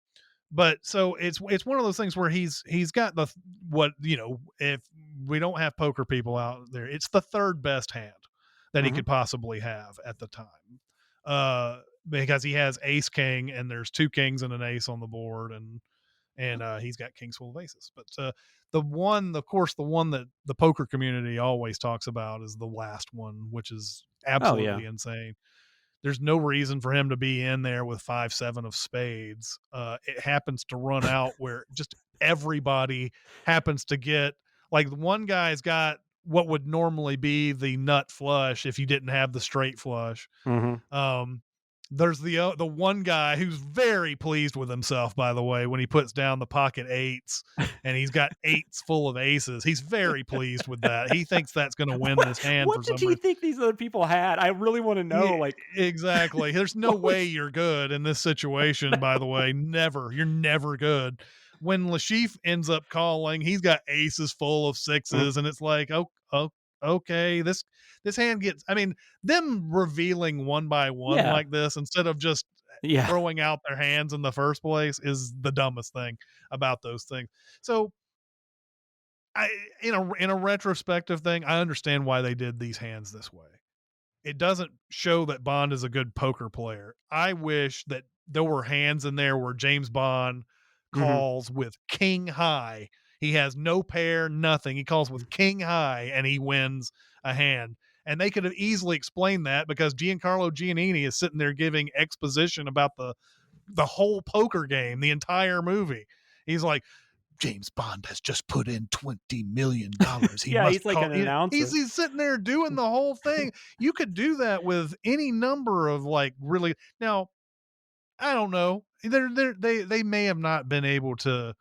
but so it's one of those things where he's got what, if we don't have poker people out there, it's the third best hand that he Mhm. could possibly have at the time. Because he has Ace King, and there's two kings and an ace on the board, and he's got kings full of aces. But of course, the one that the poker community always talks about is the last one, which is Oh, yeah. absolutely insane. There's no reason for him to be in there with 5-7 of spades. It happens to run out where just everybody happens to get, like, one guy's got what would normally be the nut flush if you didn't have the straight flush. Mhm. um, there's the one guy who's very pleased with himself, by the way, when he puts down the pocket eights and he's got eights full of aces. He's very pleased with that. He thinks that's going to win What this hand what for did some he reason. think these other people had? I really wanna Yeah, know, like, exactly. There's no what way was you're good in this situation, by the way. Never. You're never good. When Lashif ends up calling, he's got aces full of Mhm. sixes, and it's like, oh, okay, this hand gets. I mean, them revealing one by one Yeah. like this instead of just Yeah. throwing out their hands in the first place is the dumbest thing about those things. So, I in a retrospective thing, I understand why they did these hands this way. It doesn't show that Bond is a good poker player. I wish that there were hands in there where James Bond Mhm. calls with king high He has no pair, nothing. He calls with king high, and he wins a hand. And they could have easily explained that because Giancarlo Giannini is sitting there giving exposition about the whole poker game, the entire movie. He's like, James Bond has just put in $20 million. He yeah, must he's like an announcer. He's sitting there doing the whole thing. You could do that with any number of like really. Now, I don't know. They may have not been able to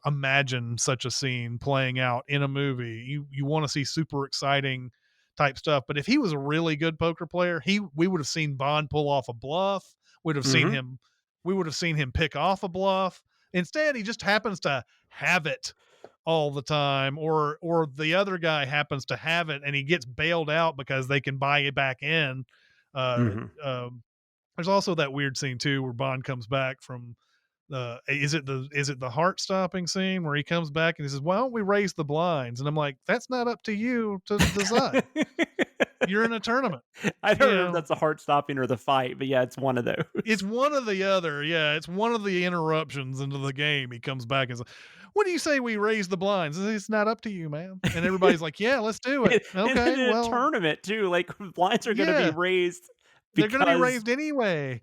imagine such a scene playing out in a movie. You want to see super exciting type stuff, but if he was a really good poker player, we would have seen Bond pull off a bluff. We would have seen him pick off a bluff. Instead, he just happens to have it all the time, or the other guy happens to have it and he gets bailed out because they can buy it back in. There's also that weird scene too where Bond comes back from is it the heart stopping scene where he comes back and he says, why don't we raise the blinds? And I'm like, that's not up to you to decide. You're in a tournament. I don't know if that's a heart stopping or the fight, but yeah, it's one of those. It's one or the other. Yeah, it's one of the interruptions into the game. He comes back and says, what do you say we raise the blinds? It's not up to you, man. And everybody's like, yeah, let's do it. Okay, in a tournament too, like blinds are going to be raised. They're going to be raised anyway.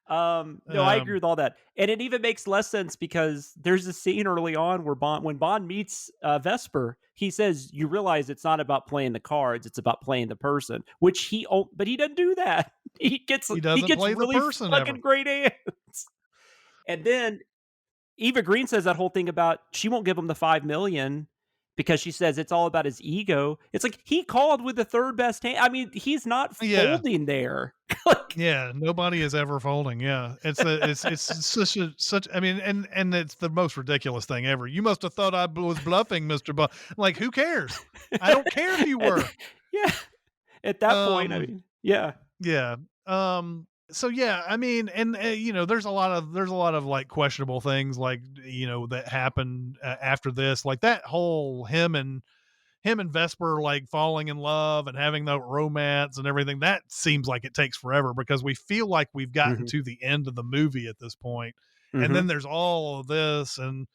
No, I agree with all that. And it even makes less sense because there's a scene early on where when Bond meets Vesper, he says, you realize it's not about playing the cards, it's about playing the person, but he doesn't do that. He gets play really the person fucking great hands. And then Eva Green says that whole thing about she won't give him the $5 million because she says it's all about his ego. It's like he called with the third best hand. I mean, he's not folding there. Yeah, nobody is ever folding. Yeah, it's such. I mean, and it's the most ridiculous thing ever. You must have thought I was bluffing, Mr. Bond. Like, who cares? I don't care if you were. At that point, I mean, yeah. So yeah, I mean, and there's a lot of like questionable things like that happened after this, like that whole him and Vesper like falling in love and having that romance and everything. That seems like it takes forever because we feel like we've gotten to the end of the movie at this point. And then there's all of this and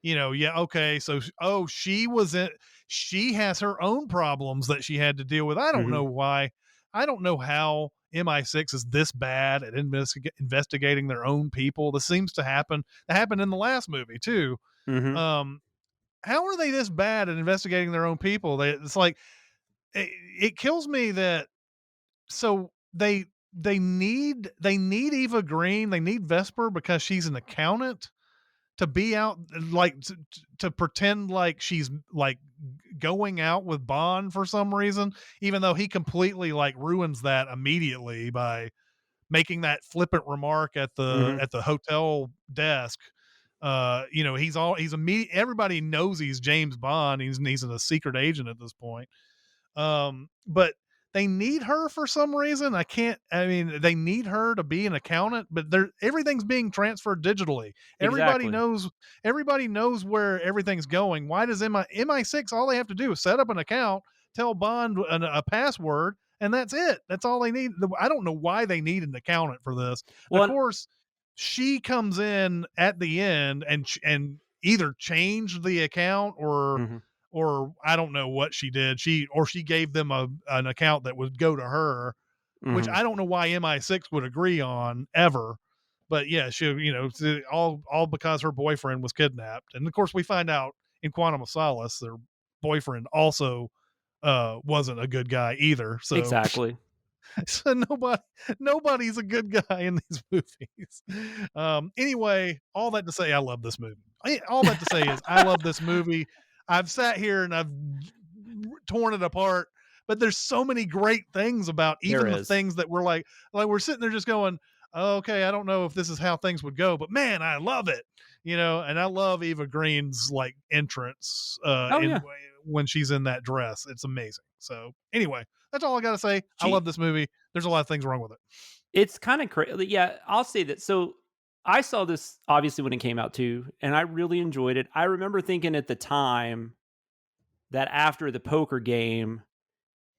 okay, so she has her own problems that she had to deal with. I don't know why. I don't know how MI6 is this bad at investigating their own people. This seems to happen. That happened in the last movie too. How are they this bad at investigating their own people? It's like, it kills me that. So they need Eva Green. They need Vesper because she's an accountant to be out, like to pretend like she's like going out with Bond for some reason, even though he completely like ruins that immediately by making that flippant remark at the hotel desk. Everybody knows he's James Bond. He's a secret agent at this point. But they need her for some reason. They need her to be an accountant, but everything's being transferred digitally. Everybody knows where everything's going. Why does MI6, all they have to do is set up an account, tell Bond a password, and that's it. That's all they need. I don't know why they need an accountant for this. Well, of course, she comes in at the end and either changed the account or I don't know what she did. She gave them an account that would go to her, which I don't know why MI6 would agree on ever. But yeah, she, all because her boyfriend was kidnapped. And of course we find out in Quantum of Solace, their boyfriend also wasn't a good guy either. So exactly. So nobody's a good guy in these movies. Anyway, all that to say, I love this movie. All that to say is I love this movie. I've sat here and I've torn it apart, but there's so many great things about even the things that we're like we're sitting there just going, okay, I don't know if this is how things would go, but man, I love it. And I love Eva Green's like entrance when she's in that dress. It's amazing. So anyway, that's all I got to say. I love this movie. There's a lot of things wrong with it. It's kind of crazy. Yeah, I'll say that. So I saw this obviously when it came out too, and I really enjoyed it. I remember thinking at the time that after the poker game,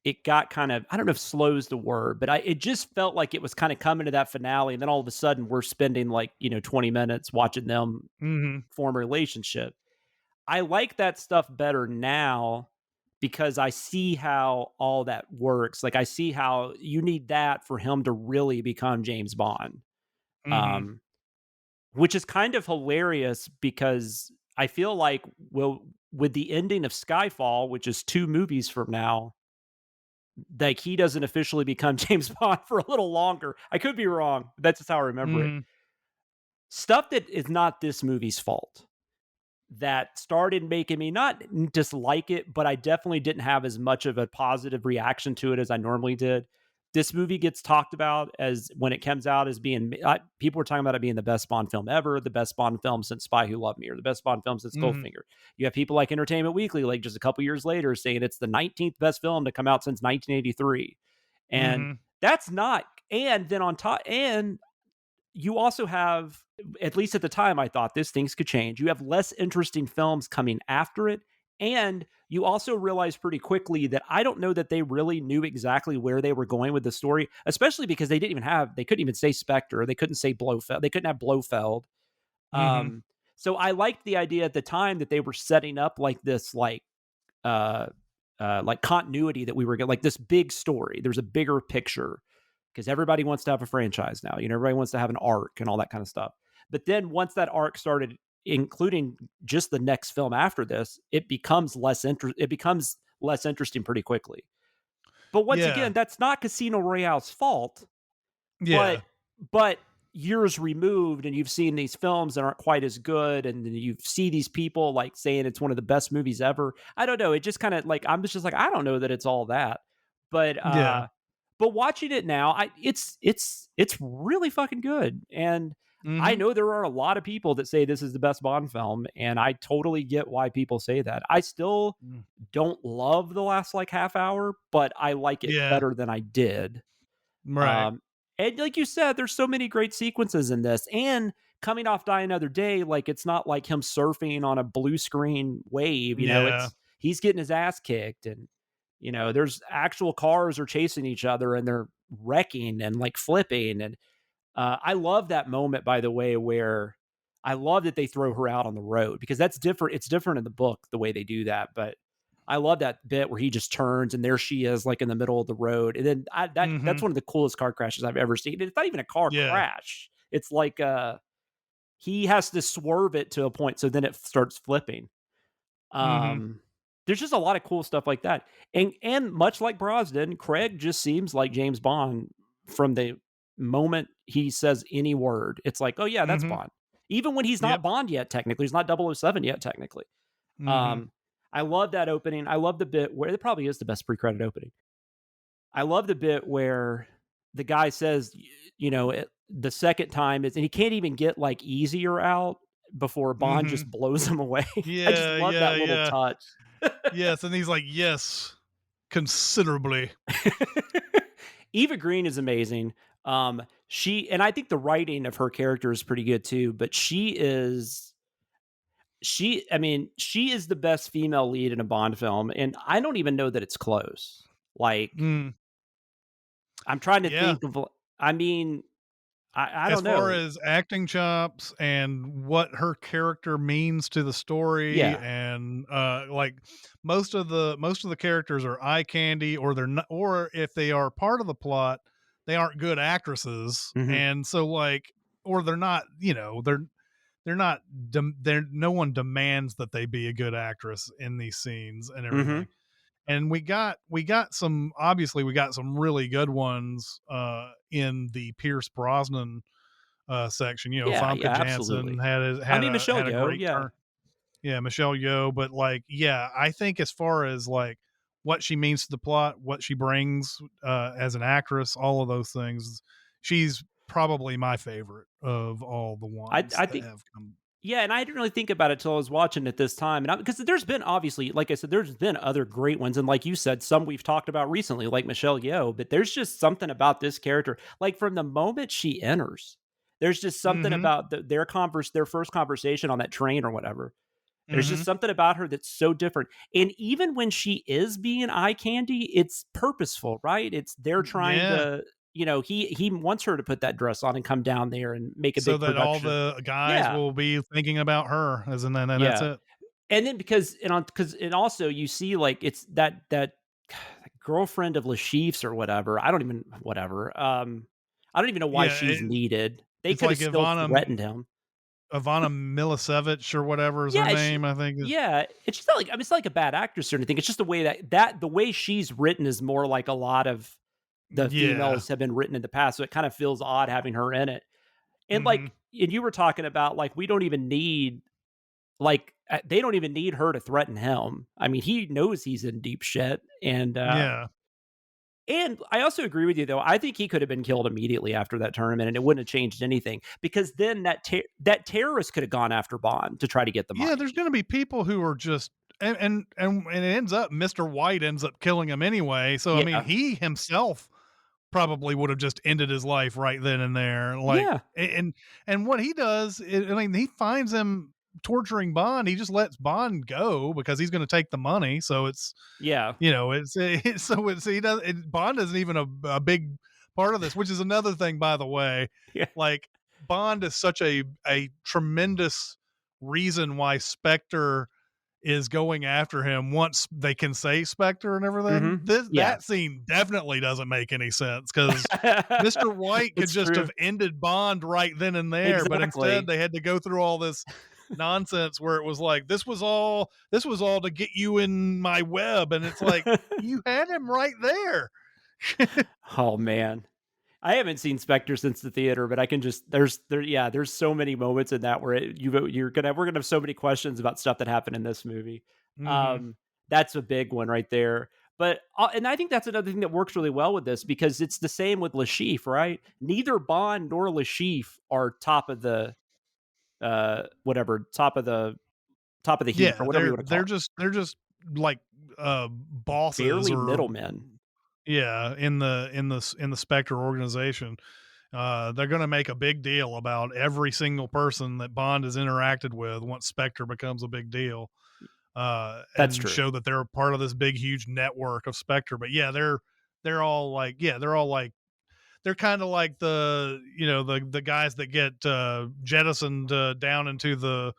it got kind of, I don't know if slows the word, but it just felt like it was kind of coming to that finale. And then all of a sudden we're spending 20 minutes watching them form a relationship. I like that stuff better now because I see how all that works. Like I see how you need that for him to really become James Bond. Which is kind of hilarious because I feel like, well, with the ending of Skyfall, which is 2 movies from now, like he doesn't officially become James Bond for a little longer. I could be wrong. But that's just how I remember it. Stuff that is not this movie's fault that started making me not dislike it, but I definitely didn't have as much of a positive reaction to it as I normally did. This movie gets talked about as when it comes out as being, people were talking about it being the best Bond film ever, the best Bond film since Spy Who Loved Me, or the best Bond film since Goldfinger. You have people like Entertainment Weekly, like just a couple years later, saying it's the 19th best film to come out since 1983. And that's not, and then on top, and you also have, at least at the time, I thought things could change. You have less interesting films coming after it. And you also realize pretty quickly that I don't know that they really knew exactly where they were going with the story, especially because they couldn't even say Spectre. They couldn't say Blofeld. They couldn't have Blofeld. So I liked the idea at the time that they were setting up like this, like continuity that we were getting, like this big story. There's a bigger picture because everybody wants to have a franchise now. Everybody wants to have an arc and all that kind of stuff. But then once that arc started, including just the next film after this, it becomes less interesting pretty quickly. But once again, that's not Casino Royale's fault. But years removed, and you've seen these films that aren't quite as good, and you see these people like saying it's one of the best movies ever. I don't know. It just kind of like, I'm just like, I don't know that it's all that. But but watching it now, it's really fucking good. And I know there are a lot of people that say this is the best Bond film, and I totally get why people say that. I still don't love the last like half hour, but I like it better than I did. Right. And like you said, there's so many great sequences in this, and coming off Die Another Day, like it's not like him surfing on a blue screen wave, he's getting his ass kicked, and there's actual cars are chasing each other and they're wrecking and like flipping. And I love that moment, by the way, where I love that they throw her out on the road, because that's different. It's different in the book, the way they do that. But I love that bit where he just turns and there she is, like in the middle of the road. And then that's one of the coolest car crashes I've ever seen. It's not even a car crash. It's like he has to swerve it to a point, so then it starts flipping. There's just a lot of cool stuff like that. And much like Brosnan, Craig just seems like James Bond from the moment he says any word. It's like, oh yeah, that's Bond. Even when he's not Bond yet, technically. He's not 007 yet, technically. I love that opening. I love the bit where it probably is the best pre-credit opening. I love the bit where the guy says, the second time and he can't even get like easier out before Bond just blows him away. I just love that little touch. Yes, and he's like, yes, considerably. Eva Green is amazing. And I think the writing of her character is pretty good too, but she is the best female lead in a Bond film, and I don't even know that it's close. Like, I'm trying to think of, I don't know. As far as acting chops and what her character means to the story, and like most of the characters are eye candy, or they're not, or if they are part of the plot, they aren't good actresses, and so like, or they're not, they're not. No one demands that they be a good actress in these scenes and everything. And we got some really good ones in the Pierce Brosnan section. Famke Janssen had Michelle Yeoh, turn. Yeah, Michelle Yeoh. But like, I think as far as like what she means to the plot, what she brings as an actress, all of those things, she's probably my favorite of all the ones I think have come. Yeah, and I didn't really think about it till I was watching it this time. And because there's been, obviously, like I said, there's been other great ones. And like you said, some we've talked about recently, like Michelle Yeoh. But there's just something about this character. Like from the moment she enters, there's just something about their first conversation on that train or whatever. There's just something about her that's so different. And even when she is being eye candy, it's purposeful, right? They're trying to, he wants her to put that dress on and come down there and make a so big that all production. the guys Yeah. will be thinking about her, and then that's it. And then because also you see like it's that girlfriend of Lashif's or whatever. I don't even know why she's needed. They could have like still threatened him. Ivana Milosevic or whatever is her name, I think. Yeah, it's just not like, I mean, it's not like a bad actress or anything. It's just the way the way she's written is more like a lot of the females have been written in the past. So it kind of feels odd having her in it. And like, and you were talking about like, we don't even need, like, they don't even need her to threaten him. I mean, he knows he's in deep shit. And and I also agree with you, though. I think he could have been killed immediately after that tournament, and it wouldn't have changed anything, because then that terrorist could have gone after Bond to try to get the money. Yeah, there's going to be people who are just and it ends up Mr. White ends up killing him anyway. So I mean, he himself probably would have just ended his life right then and there. Like, and what he does, I mean, he finds him torturing Bond. He just lets Bond go because he's going to take the money. So it's he does. Bond isn't even a big part of this, which is another thing, by the way. Like, Bond is such a tremendous reason why Spectre is going after him once they can say Spectre and everything. That scene definitely doesn't make any sense, because Mr. White could just have ended Bond right then and there, but instead they had to go through all this nonsense where it was like, this was all to get you in my web, and it's like, you had him right there. Oh man, I haven't seen Spectre since the theater, but I can just there's so many moments in that where we're gonna have so many questions about stuff that happened in this movie. That's a big one right there. But and I think that's another thing that works really well with this, because it's the same with Lashif, right? Neither Bond nor Lashif are top of the top of the heap, or whatever you want to call it. They're just like bosses, barely middlemen. Yeah, in the Spectre organization. They're going to make a big deal about every single person that Bond has interacted with once Spectre becomes a big deal. That's true. Show that they're part of this big, huge network of Spectre. But yeah, they're kind of like the guys that get jettisoned down into the,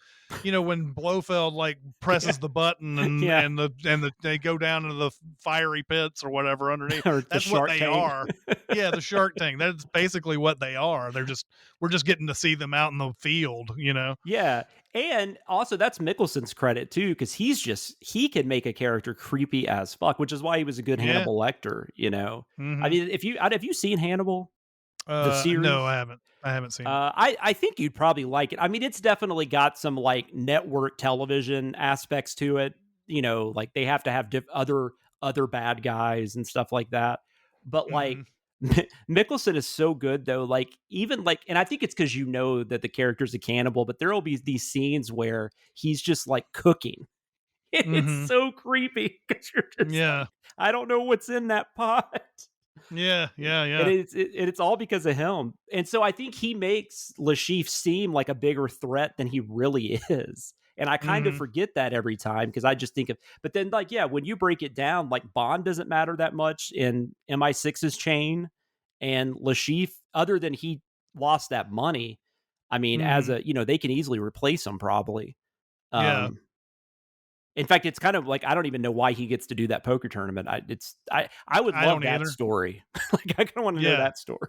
when Blofeld like presses the button and they go down into the fiery pits or whatever underneath. That's what they are. Yeah, the Shark Tank. That's basically what they are. We're just getting to see them out in the field, Yeah. And also that's Mikkelsen's credit too, because he can make a character creepy as fuck, which is why he was a good Hannibal Lecter, I mean, have you seen Hannibal? The series? No, I haven't seen it. I think you'd probably like it. I mean, it's definitely got some like network television aspects to it. Like they have to have other bad guys and stuff like that. But like Mikkelsen is so good though. Like even like, and I think it's because that the character's a cannibal, but there will be these scenes where he's just like cooking. It's so creepy because you're just like, I don't know what's in that pot. Yeah. And it's all because of him. And so I think he makes Lashif seem like a bigger threat than he really is. And I kind of forget that every time, because I just think but then like, when you break it down, like Bond doesn't matter that much in MI6's chain, and Lashif, other than he lost that money, I mean, as a, they can easily replace him probably. In fact, it's kind of like, I don't even know why he gets to do that poker tournament. I would love that story. Like, I kind of want to know that story.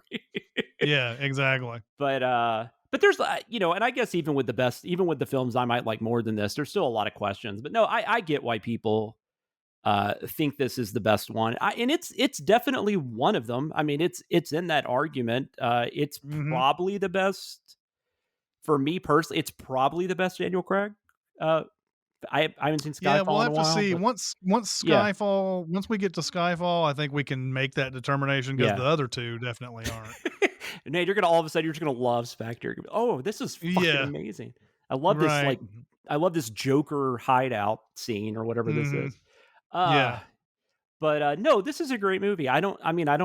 Yeah, exactly. But there's, and I guess even with the films I might like more than this, there's still a lot of questions. But no, I get why people think this is the best one. And it's definitely one of them. I mean, it's in that argument. It's probably the best, for me personally. It's probably the best Daniel Craig. I haven't seen Skyfall. Yeah, we'll have in a while, to see. Once Skyfall, once we get to Skyfall, I think we can make that determination, because the other two definitely aren't. Nate, you're gonna all of a sudden you're just gonna love Spectre. Oh, this is fucking amazing. I love this. Like, I love this Joker hideout scene or whatever this is. But no, this is a great movie. I don't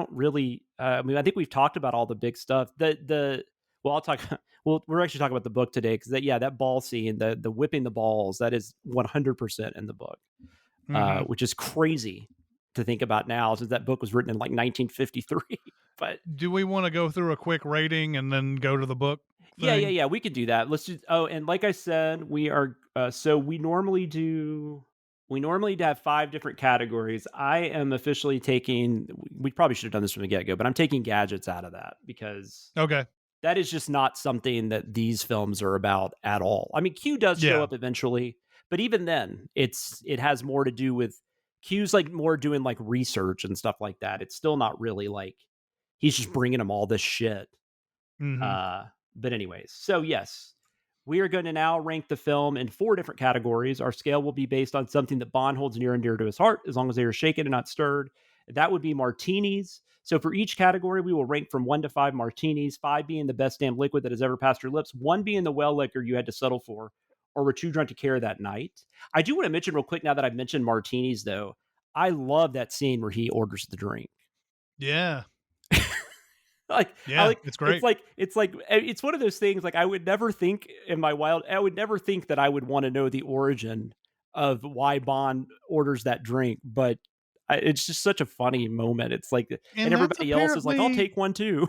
really. I think we've talked about all the big stuff. What Well, I'll talk. Well, we're actually talking about the book today because that ball scene, the whipping the balls, that is 100% in the book, which is crazy to think about now, since that book was written in like 1953. But do we want to go through a quick rating and then go to the book thing? Yeah. We could do that. Let's just. Oh, and like I said, we are. So we normally have 5 different categories. I am officially taking. We probably should have done this from the get-go, but I'm taking gadgets out of that because Okay. that is just not something that these films are about at all. I mean, Q does show up eventually, but even then, it has more to do with Q's like more doing like research and stuff like that. It's still not really like he's just bringing him all this shit. But anyways, so yes, we are going to now rank the film in 4 different categories. Our scale will be based on something that Bond holds near and dear to his heart, as long as they are shaken and not stirred. That would be martinis. So for each category, we will rank from 1 to 5 martinis, 5 being the best damn liquid that has ever passed your lips, 1 being the well liquor you had to settle for, or were too drunk to care that night. I do want to mention real quick, now that I've mentioned martinis, though, I love that scene where he orders the drink. Yeah. It's great. It's one of those things, like I would never think that I would want to know the origin of why Bond orders that drink, but it's just such a funny moment. It's like, and everybody else is like, I'll take one too.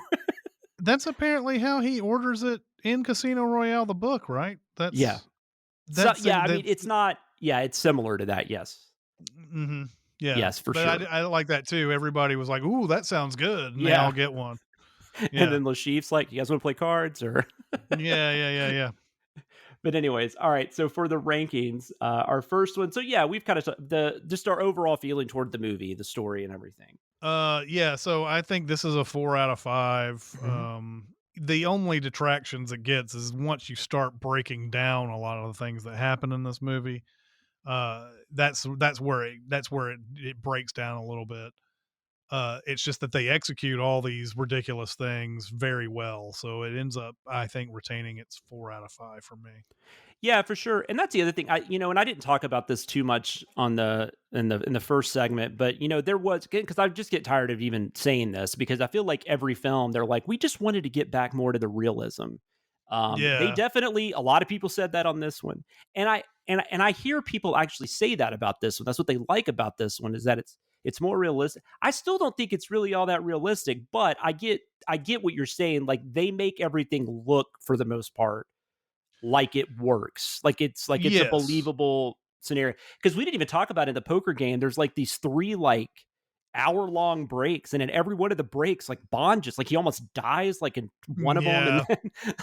That's apparently how he orders it in Casino Royale, the book, right? I mean, it's not. Yeah, it's similar to that. Yes. Mm-hmm. Yeah. Yes, for sure. I like that too. Everybody was like, "Ooh, that sounds good," and they all get one. Yeah. And then Le Chiffre's like, "You guys want to play cards?" Or yeah. But anyways, all right. So for the rankings, our first one. So yeah, we've kind of just our overall feeling toward the movie, the story, and everything. So I think this is a 4 out of 5. The only detractions it gets is once you start breaking down a lot of the things that happen in this movie. That's where it breaks down a little bit. It's just that they execute all these ridiculous things very well, so it ends up, I think, retaining its 4 out of 5 for me. Yeah, for sure. And that's the other thing. And I didn't talk about this too much in the first segment, but there was, because I just get tired of even saying this, because I feel like every film they're like, we just wanted to get back more to the realism. They definitely, a lot of people said that on this one, and I hear people actually say that about this one. That's what they like about this one, is that it's more realistic. I still don't think it's really all that realistic, but I get what you're saying. Like, they make everything look, for the most part, like it works. It's a believable scenario. Because we didn't even talk about it in the poker game. There's like these 3 like hour-long breaks, and in every one of the breaks, like Bond just he almost dies like in one of them, and then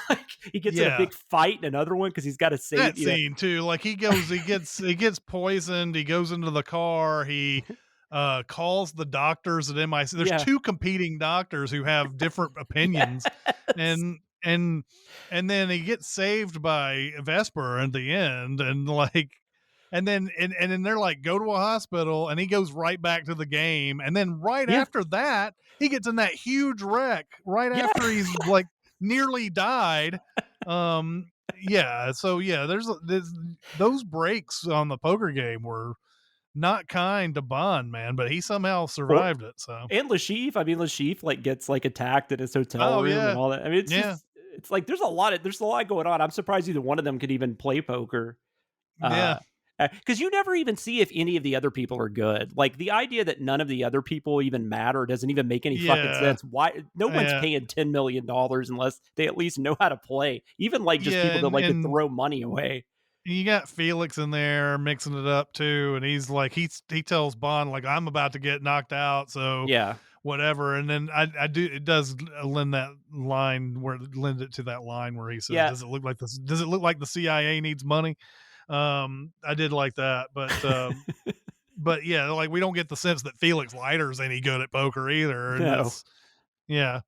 like he gets in a big fight in another one because he's got to save that scene too. Like he gets poisoned. He goes into the car. He calls the doctors at MIC. There's 2 competing doctors who have different opinions, and then he gets saved by Vesper at the end, and then they're like, go to a hospital, and he goes right back to the game, and then after that he gets in that huge wreck after he's like nearly died. There's those breaks on the poker game were not kind to Bond, man, but he somehow survived it. So, and Le Chiffre gets attacked in his hotel room and all that. I mean, it's like there's a lot going on. I'm surprised either one of them could even play poker. Because you never even see if any of the other people are good. Like, the idea that none of the other people even matter doesn't even make any fucking sense. Why no one's paying $10 million unless they at least know how to play. Even people that to throw money away. You got Felix in there mixing it up too, and he's like, he tells Bond like, I'm about to get knocked out, so whatever. And then it does lend it to that line where he says, does it look like the CIA needs money? I did like that, but but yeah, like, we don't get the sense that Felix Leiter's any good at poker either. And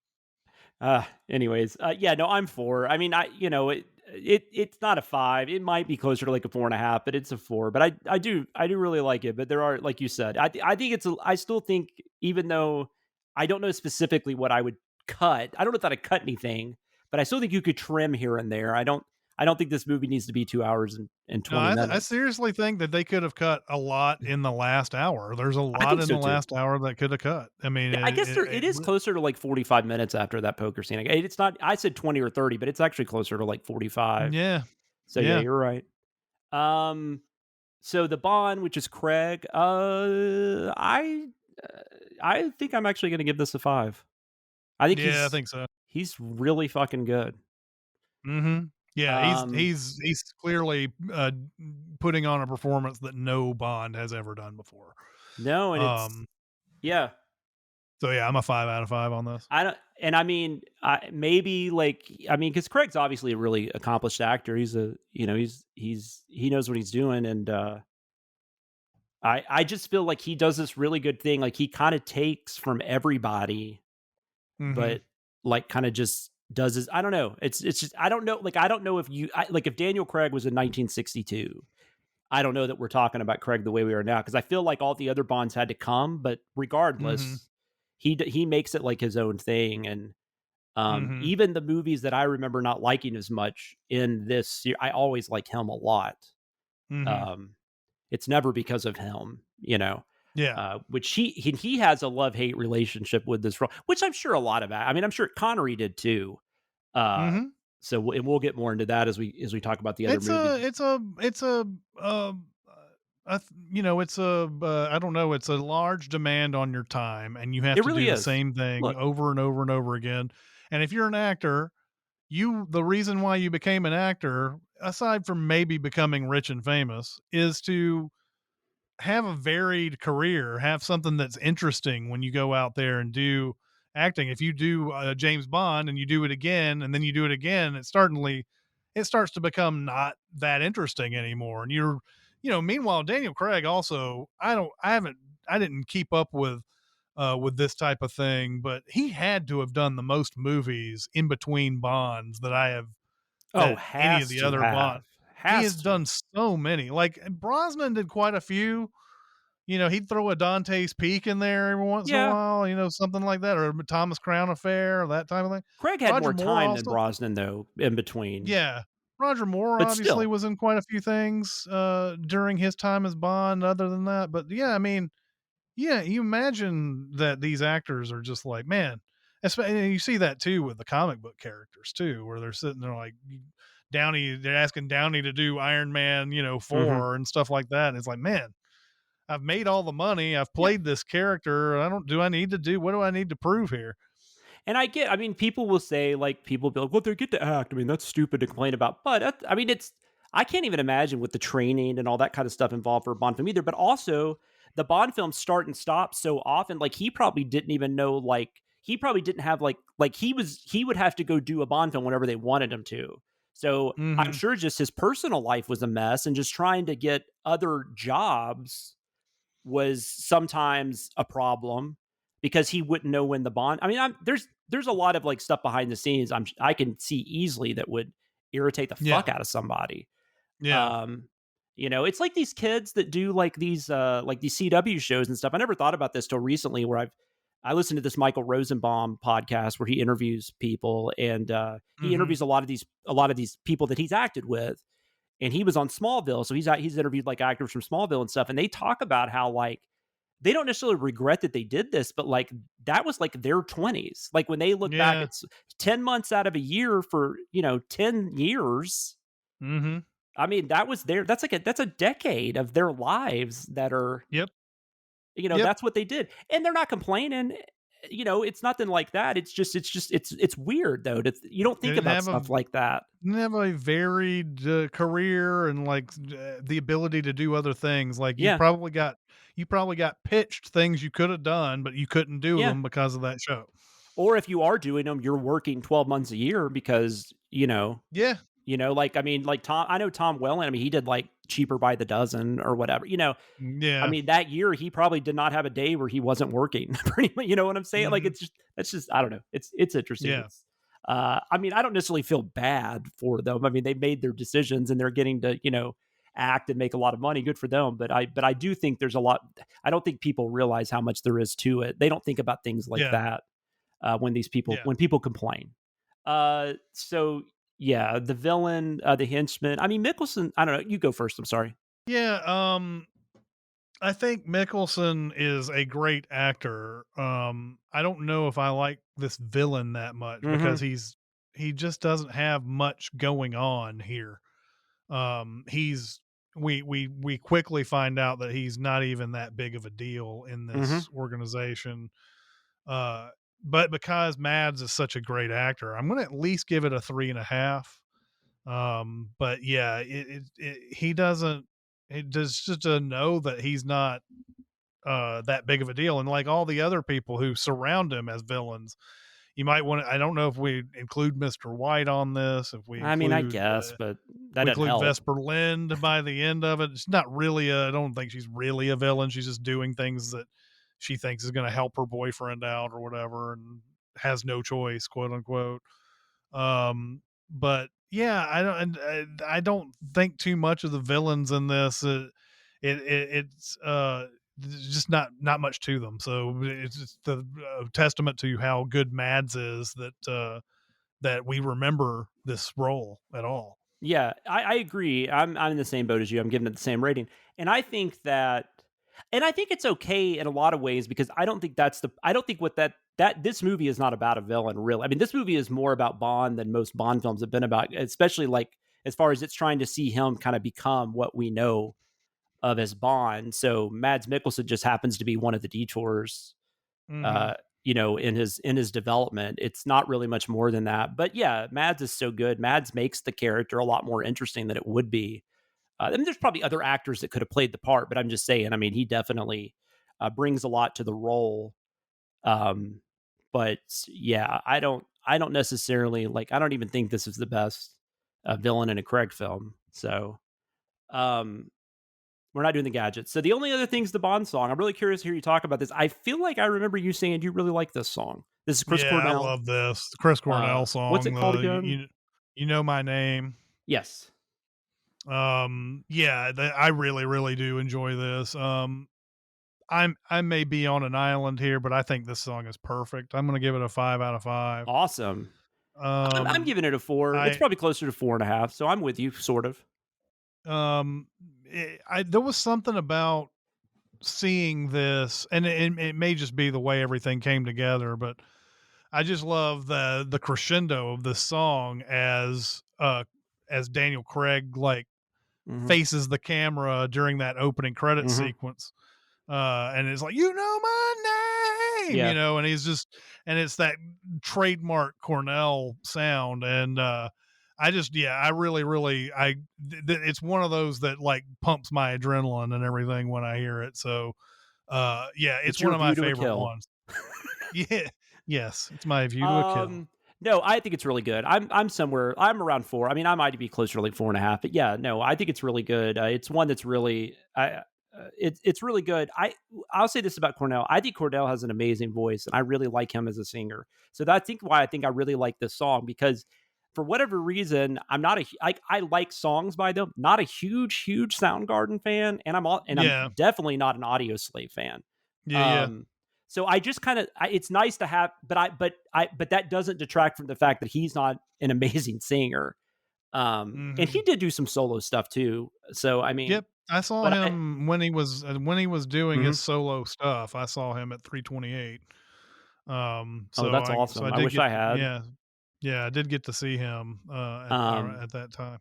anyways, I'm 4. I mean, it's not a 5. It might be closer to like a 4.5, but it's a 4. But I do really like it. But there are, like you said, I still think, even though I don't know specifically what I would cut, I don't know if I'd cut anything, but I still think you could trim here and there. I I don't think this movie needs to be 2 hours and 20 minutes. I seriously think that they could have cut a lot in the last hour. There's a lot in the last hour that could have cut. I mean, I guess it is closer to like 45 minutes after that poker scene. It's not, I said 20 or 30, but it's actually closer to like 45. Yeah. So yeah, you're right. So the Bond, which is Craig, I think I'm actually going to give this a 5. I think so. He's really fucking good. Mm-hmm. Yeah, he's clearly putting on a performance that no Bond has ever done before. No, and it's yeah. So yeah, I'm a 5 out of 5 on this. Because Craig's obviously a really accomplished actor. He's he knows what he's doing, and I just feel like he does this really good thing. Like he kind of takes from everybody, but like kind of just does his. I don't know. It's just I don't know. Like I don't know if if Daniel Craig was in 1962. I don't know that we're talking about Craig the way we are now, because I feel like all the other Bonds had to come, but regardless, he makes it like his own thing. And even the movies that I remember not liking as much in this, I always like him a lot. It's never because of him, which he has a love-hate relationship with this role, which I'm sure a lot of, I'm sure Connery did too. So we'll get more into that as we talk about the other movies. I don't know. It's a large demand on your time, and you have to do the same thing over and over and over again. And if you're an actor, the reason why you became an actor, aside from maybe becoming rich and famous, is to have a varied career, have something that's interesting when you go out there and do acting. If you do James Bond and you do it again and then you do it again, it starts to become not that interesting anymore. And meanwhile, Daniel Craig also, I didn't keep up with this type of thing, but he had to have done the most movies in between Bonds that I have. Any of the other Bonds. He has done so many. Like Brosnan did quite a few. He'd throw a Dante's Peak in there every once in a while, something like that, or Thomas Crown Affair, or that type of thing. Craig had more time than Brosnan, though, in between. Yeah. Roger Moore obviously was in quite a few things during his time as Bond, other than that. But yeah, you imagine that these actors are just like, man, and you see that too with the comic book characters too, where they're sitting there like Downey, they're asking Downey to do Iron Man, 4 and stuff like that. And it's like, man, I've made all the money. I've played this character. what do I need to prove here? And people will say, like, people be like, well, they get to act. That's stupid to complain about. But I can't even imagine with the training and all that kind of stuff involved for a Bond film either. But also the Bond films start and stop so often. Like he probably didn't even know, he probably didn't have he would have to go do a Bond film whenever they wanted him to. So I'm sure just his personal life was a mess, and just trying to get other jobs was sometimes a problem because he wouldn't know when the Bond. There's a lot of stuff behind the scenes I can see easily that would irritate the fuck out of somebody. Yeah. It's like these kids that do these CW shows and stuff. I never thought about this till recently, where I listened to this Michael Rosenbaum podcast where he interviews people, and he interviews a lot of these people that he's acted with. And he was on Smallville, so he's interviewed actors from Smallville and stuff, and they talk about how they don't necessarily regret that they did this, but that was their 20s. When they look back, it's 10 months out of a year for 10 years. That was that's a decade of their lives that are that's what they did, and they're not complaining. It's nothing like that. It's weird though. You don't think about stuff like that. You have a varied career and the ability to do other things. You probably got pitched things you could have done, but you couldn't do them because of that show. Or if you are doing them, you're working 12 months a year because Tom. I know Tom Welling. he did Cheaper by the Dozen or whatever. That year he probably did not have a day where he wasn't working. Pretty much, you know what I'm saying? That's just I don't know. It's interesting. Yeah. I don't necessarily feel bad for them. They made their decisions and they're getting to act and make a lot of money. Good for them. But I do think there's a lot. I don't think people realize how much there is to it. They don't think about things like that when people complain. So Yeah, the villain, the henchman. I mean, Mickelson. I don't know. You go first. I'm sorry. Yeah, I think Mickelson is a great actor. I don't know if I like this villain that much Mm-hmm. because he just doesn't have much going on here. He's we quickly find out that he's not even that big of a deal in Mm-hmm. this organization. Uh, but because Mads is such a great actor, I'm going to at least give it a 3.5. But yeah, he doesn't. It just to know that he's not that big of a deal, and like all the other people who surround him as villains, you might want to. I don't know if we include Mr. White on this, if I mean, I guess, but that we doesn't include help. Vesper Lind by the end of it. It's not really I don't think she's really a villain. She's just doing things that she thinks is going to help her boyfriend out or whatever, and has no choice, quote unquote. But yeah, I don't think too much of the villains in this. It's just not much to them. So it's just the testament to how good Mads is that we remember this role at all. Yeah, I agree. I'm in the same boat as you. I'm giving it the same rating, and I think that, and I think it's okay in a lot of ways because I don't think I don't think what that this movie is not about a villain really. I mean, this movie is more about Bond than most Bond films have been about, especially like as far as it's trying to see him kind of become what we know of as Bond. So Mads Mikkelsen just happens to be one of the detours, Mm-hmm. uh, in his development. It's not really much more than that. But yeah, Mads is so good. Mads makes the character a lot more interesting than it would be. I mean, there's probably other actors that could have played the part, but I'm just saying. I mean, he definitely brings a lot to the role. Um, but yeah, I don't necessarily like. I don't even think this is the best villain in a Craig film. So um, we're not doing the gadgets. So the only other thing's the Bond song. I'm really curious to hear you talk about this. I feel like I remember you saying you really like this song. This is Chris Yeah, I Cornell. love this Chris Cornell What's song. it called again? You know my name. Yes. Yeah, I really do enjoy this. I may be on an island here, but I think this song is perfect. I'm going to give it a 5 out of 5. Awesome. I'm Um, giving it a 4. It's I probably closer to 4.5. So I'm with you, sort of. there was something about seeing this, and it may just be the way everything came together, but I just love the crescendo of this song as Daniel Craig like Hmm. faces the camera during that opening credit Hmm. sequence. And it's like, you know my name, Yeah. and he's just, and it's that trademark Cornell sound. And I just, yeah, I really, it's one of those that like pumps my adrenaline and everything when I hear it. So, yeah, it's It's one your of my view to a favorite kill. ones. Yeah, yes, it's my view to a kill. Um, no, I think it's really good. I'm around 4. I mean, I might be closer to like 4.5, but yeah, no, I think it's really good. It's one that's really, it's really good. I'll say this about Cornell. I think Cornell has an amazing voice, and I really like him as a singer. So that's why I think I really like this song because for whatever reason, I'm not I like songs by them. Not a huge Soundgarden fan, and I'm Yeah, definitely not an Audio Slave fan. yeah. Um, so I just kind of, it's nice to have, but that doesn't detract from the fact that he's not an amazing singer. And Hmm. he did do some solo stuff too. So I mean, Yep, I saw but him when he was doing mhm. his solo stuff. I saw him at 328. Oh, that's So I awesome. I did wish get I had. yeah, I did get to see him Um, at that time.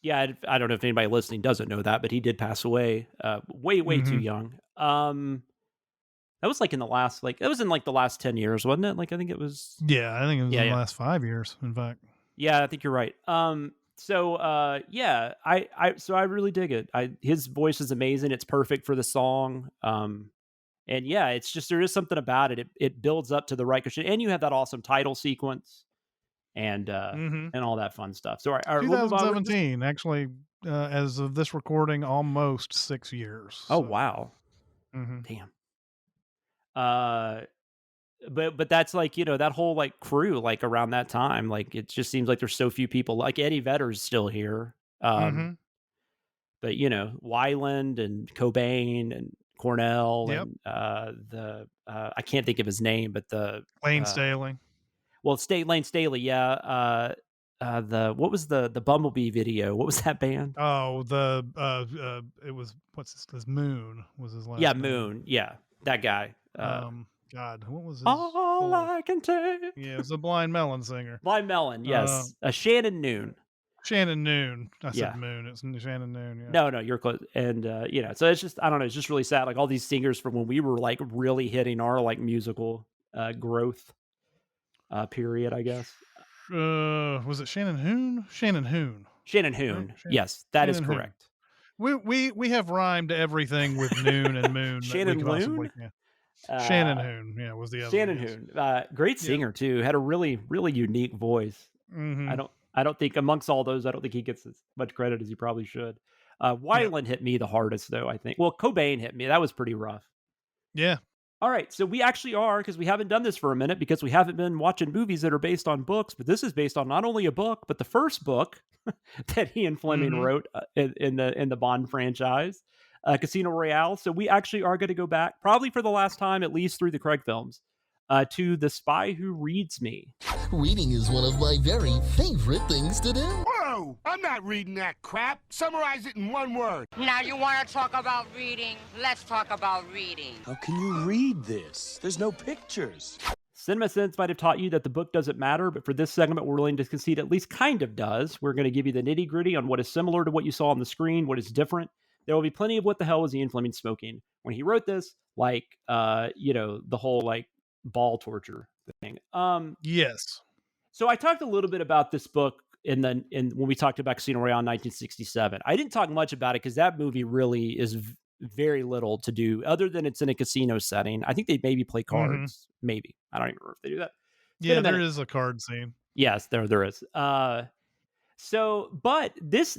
yeah, I don't know if anybody listening doesn't know that, but he did pass away, way too Hmm. young. That was like in the last, like, it was in like the last 10 years, wasn't it? Like, I think it was, Yeah, I think it was yeah, in the yeah. last 5 years. In fact, Yeah, I think you're right. Yeah, so I really dig it. His voice is amazing. It's perfect for the song. And yeah, it's just there is something about it. It builds up to the right question, and you have that awesome title sequence hmm and all that fun stuff. So all right, we'll move on with this. 2017, actually, as of this recording, almost 6 years. Oh So, wow, hmm damn. Uh, but that's like that whole like crew like around that time. Like it just seems like there's so few people. Like Eddie Vedder's still here. Um, hmm but Weiland and Cobain and Cornell yep, and the I can't think of his name, but the Lane uh, Staley. Lane Staley, yeah. what was the Bumblebee video? What was that band? Oh, it was this Moon was his last name. Moon. Yeah, that guy. God, what was his All I can take. Yeah, it was a Blind Melon singer. Blind Melon, yes. Shannon Noon. Shannon Noon. I said Moon. It's Shannon Noon. Yeah. No, you're close. And so it's just, I don't know, it's just really sad. Like all these singers from when we were like really hitting our like musical growth period, I guess. Was it Shannon Hoon? Shannon Hoon. Shannon Hoon. Yes, that is correct. We have rhymed everything with noon and moon. Shannon Loon? Shannon Hoon, was the other Shannon Hoon. Great singer too. Had a really, really unique voice. Mm-hmm. I don't think amongst all those, I don't think he gets as much credit as he probably should. Weiland hit me the hardest though, I think. Well, Cobain hit me. That was pretty rough. Yeah. All right, so we actually are, because we haven't done this for a minute, because we haven't been watching movies that are based on books, but this is based on not only a book, but the first book that he and Fleming wrote in the Bond franchise, Casino Royale. So we actually are going to go back, probably for the last time, at least through the Craig films, to The Spy Who Reads Me. Reading is one of my very favorite things to do. Whoa! I'm not reading that crap. Summarize it in one word. Now you want to talk about reading? Let's talk about reading. How can you read this? There's no pictures. Cinemasins might have taught you that the book doesn't matter, but for this segment, we're willing to concede at least kind of does. We're going to give you the nitty gritty on what is similar to what you saw on the screen, what is different. There will be plenty of what the hell was Ian Fleming smoking when he wrote this, like, the whole like ball torture thing. Yes. So I talked a little bit about this book when we talked about Casino Royale in 1967. I didn't talk much about it because that movie really is very little to do other than it's in a casino setting. I think they maybe play cards. Maybe. I don't even remember if they do that. Yeah, there is a card scene. Yes, there is. But this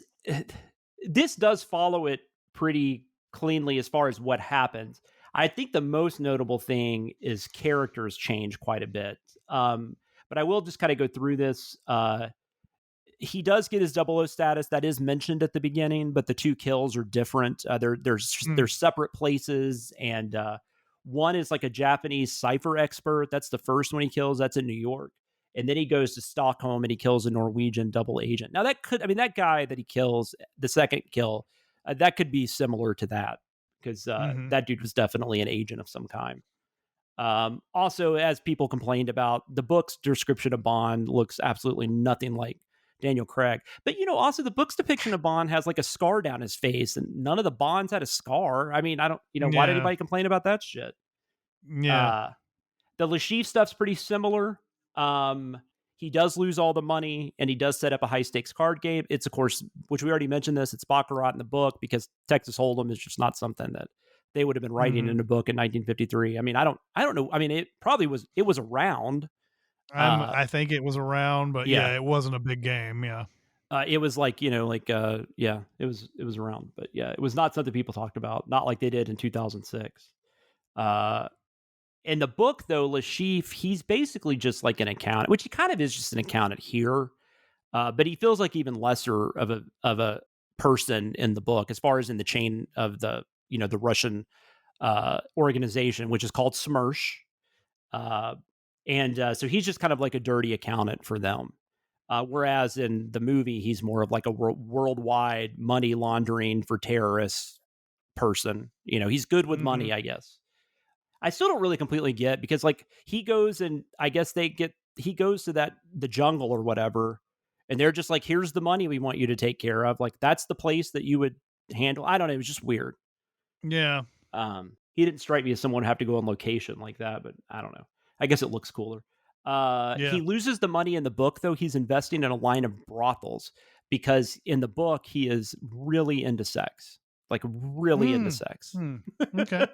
does follow it pretty cleanly as far as what happens. I think the most notable thing is characters change quite a bit. But I will just kind of go through this. He does get his 00 status. That is mentioned at the beginning, but the two kills are different. They're separate places, and one is like a Japanese cipher expert. That's the first one he kills. That's in New York. And then he goes to Stockholm and he kills a Norwegian double agent. Now that guy that he kills, the second kill, that could be similar to that, because that dude was definitely an agent of some kind. Also, as people complained about, the book's description of Bond looks absolutely nothing like Daniel Craig. But, also the book's depiction of Bond has like a scar down his face, and none of the Bonds had a scar. I mean, why did anybody complain about that shit? Yeah. The Lashif stuff's pretty similar. He does lose all the money, and he does set up a high stakes card game. It's, of course, which we already mentioned this, it's Baccarat in the book, because Texas Hold'em is just not something that they would have been writing in a book in 1953. I mean, I don't know. I mean, it was around. I think it was around, but it wasn't a big game. Yeah. It was like, it was around, but it was not something people talked about. Not like they did in 2006. In the book though, Lashif, he's basically just like an accountant, which he kind of is just an accountant here. But he feels like even lesser of a person in the book, as far as in the chain of the Russian organization, which is called Smersh. So he's just kind of like a dirty accountant for them. Whereas in the movie, he's more of like a worldwide money laundering for terrorists person. He's good with money, I guess. I still don't really completely get, because like he goes and I guess he goes to the jungle or whatever, and they're just like, here's the money we want you to take care of. Like, that's the place that you would handle. I don't know. It was just weird. Yeah. He didn't strike me as someone who have to go on location like that, but I don't know. I guess it looks cooler. He loses the money in the book, though. He's investing in a line of brothels, because in the book, he is really into sex, like really into sex. Okay.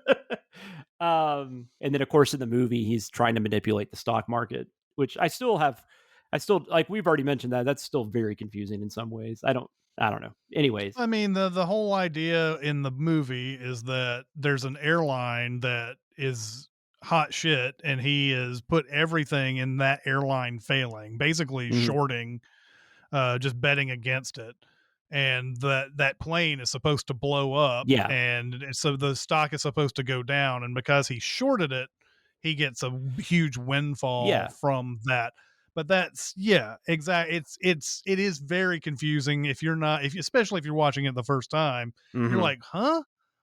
And then, of course, in the movie, he's trying to manipulate the stock market, which I still like, we've already mentioned that's still very confusing in some ways. I don't know. Anyways. I mean, the whole idea in the movie is that there's an airline that is hot shit, and he has put everything in that airline failing, basically shorting, just betting against it. And that plane is supposed to blow up. Yeah. And so the stock is supposed to go down. And because he shorted it, he gets a huge windfall from that. But that's exactly. It is very confusing if you're not, especially if you're watching it the first time. You're like, huh?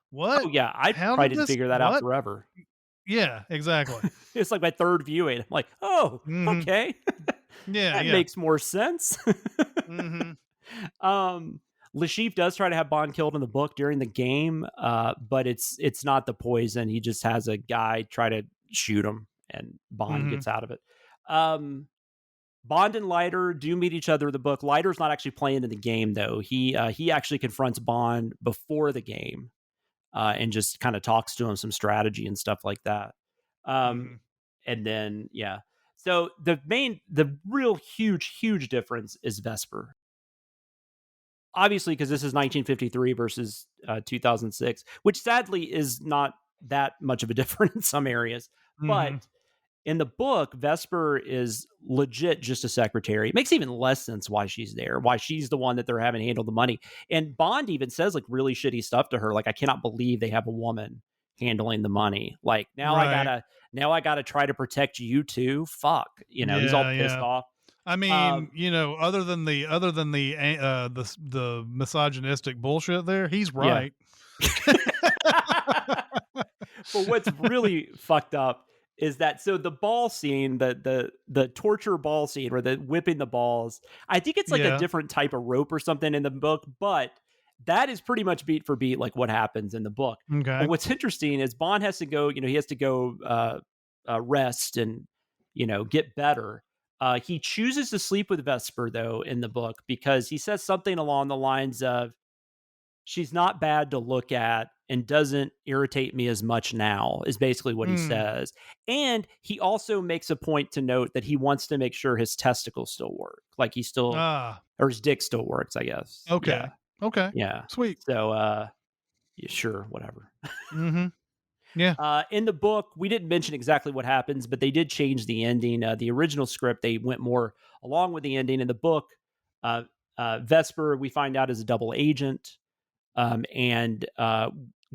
What? Oh yeah, I How probably did didn't this? figure that out What? forever. Yeah, exactly. It's like my third viewing. I'm like, oh, okay. Yeah, That makes more sense. Lashif does try to have Bond killed in the book during the game, but it's not the poison. He just has a guy try to shoot him, and Bond gets out of it. Bond and Leiter do meet each other in the book. Leiter's not actually playing in the game, though. He actually confronts Bond before the game and just kind of talks to him some strategy and stuff like that. And then, so the real huge difference is Vesper. Obviously, because this is 1953 versus 2006, which sadly is not that much of a difference in some areas. But in the book, Vesper is legit just a secretary. It makes even less sense why she's there, why she's the one that they're having handle the money. And Bond even says like really shitty stuff to her. Like, I cannot believe they have a woman handling the money. Like, now I gotta try to protect you too. Fuck. He's all pissed off. I mean, other than the misogynistic bullshit there, he's right. But what's really fucked up is that, so the ball scene, the torture ball scene where the whipping the balls, I think it's like a different type of rope or something in the book, but that is pretty much beat for beat like what happens in the book. Okay. But what's interesting is Bond has to go, he has to go rest and, get better. He chooses to sleep with Vesper, though, in the book, because he says something along the lines of, she's not bad to look at and doesn't irritate me as much now, is basically what he says. And he also makes a point to note that he wants to make sure his testicles still work. Like he still, or his dick still works, I guess. Okay. Yeah. Okay. Yeah. Sweet. So, sure, whatever. Yeah. In the book, we didn't mention exactly what happens, but they did change the ending. The original script, they went more along with the ending. In the book, Vesper, we find out, is a double agent. And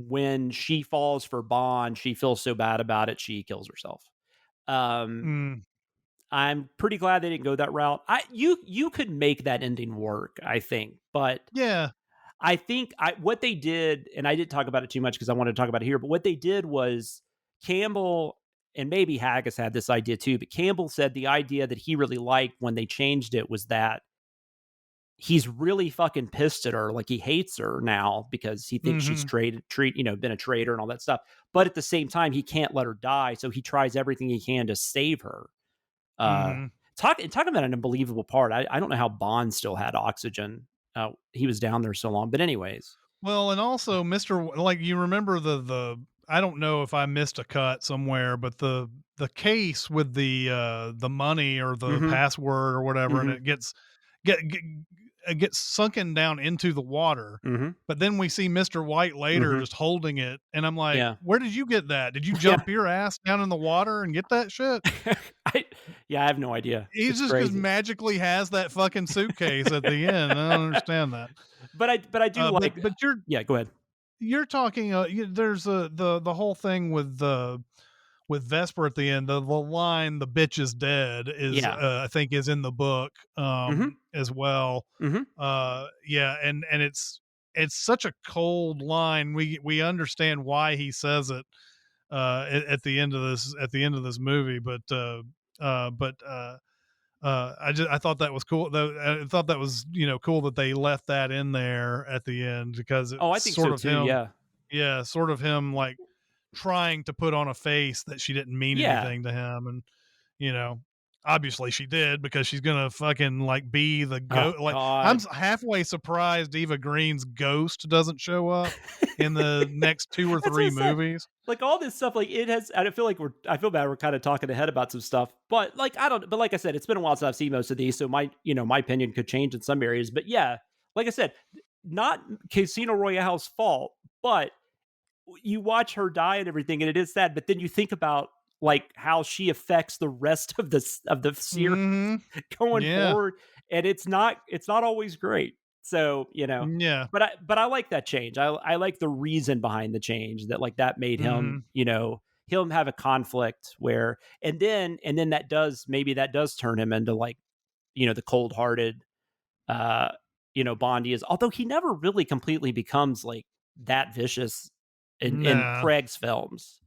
when she falls for Bond, she feels so bad about it, she kills herself. I'm pretty glad they didn't go that route. You could make that ending work, I think, but yeah. I think what they did, and I didn't talk about it too much because I wanted to talk about it here, but what they did was Campbell, and maybe Haggis had this idea too, but Campbell said the idea that he really liked when they changed it was that he's really fucking pissed at her. Like, he hates her now because he thinks she's been a traitor and all that stuff. But at the same time, he can't let her die. So he tries everything he can to save her. Talking about an unbelievable part. I don't know how Bond still had oxygen. He was down there so long, but anyways. Well, and also like, you remember the I don't know if I missed a cut somewhere, but the case with the money or the password or whatever, and it gets sunken down into the water. But then we see Mr. White later just holding it, and I'm like, where did you get that? Did you jump your ass down in the water and get that shit? I have no idea. He just magically has that fucking suitcase at the end. I don't understand that. But I do like. But you're go ahead. You're talking. There's the whole thing with Vesper at the end. The line, "The bitch is dead," is I think is in the book as well. And it's such a cold line. We understand why he says it at the end of this movie, but I thought that was cool, though. I thought that was cool that they left that in there at the end, because it's I think sort so of too. him, sort of him like trying to put on a face that she didn't mean anything to him, and obviously she did, because she's gonna fucking like be the ghost. I'm halfway surprised Eva Green's ghost doesn't show up in the next 2 or 3 movies. Like, all this stuff, like, it has. I feel bad. We're kind of talking ahead about some stuff, but like, but like I said, it's been a while since I've seen most of these, so my opinion could change in some areas. But yeah, like I said, not Casino Royale's fault, but you watch her die and everything, and it is sad. But then you think about like how she affects the rest of the series going forward, and it's not always great. So but I like that change. I like the reason behind the change, that like that made him him have a conflict where, and then that does turn him into like, the cold-hearted, Bond is, although he never really completely becomes like that vicious in Craig's films.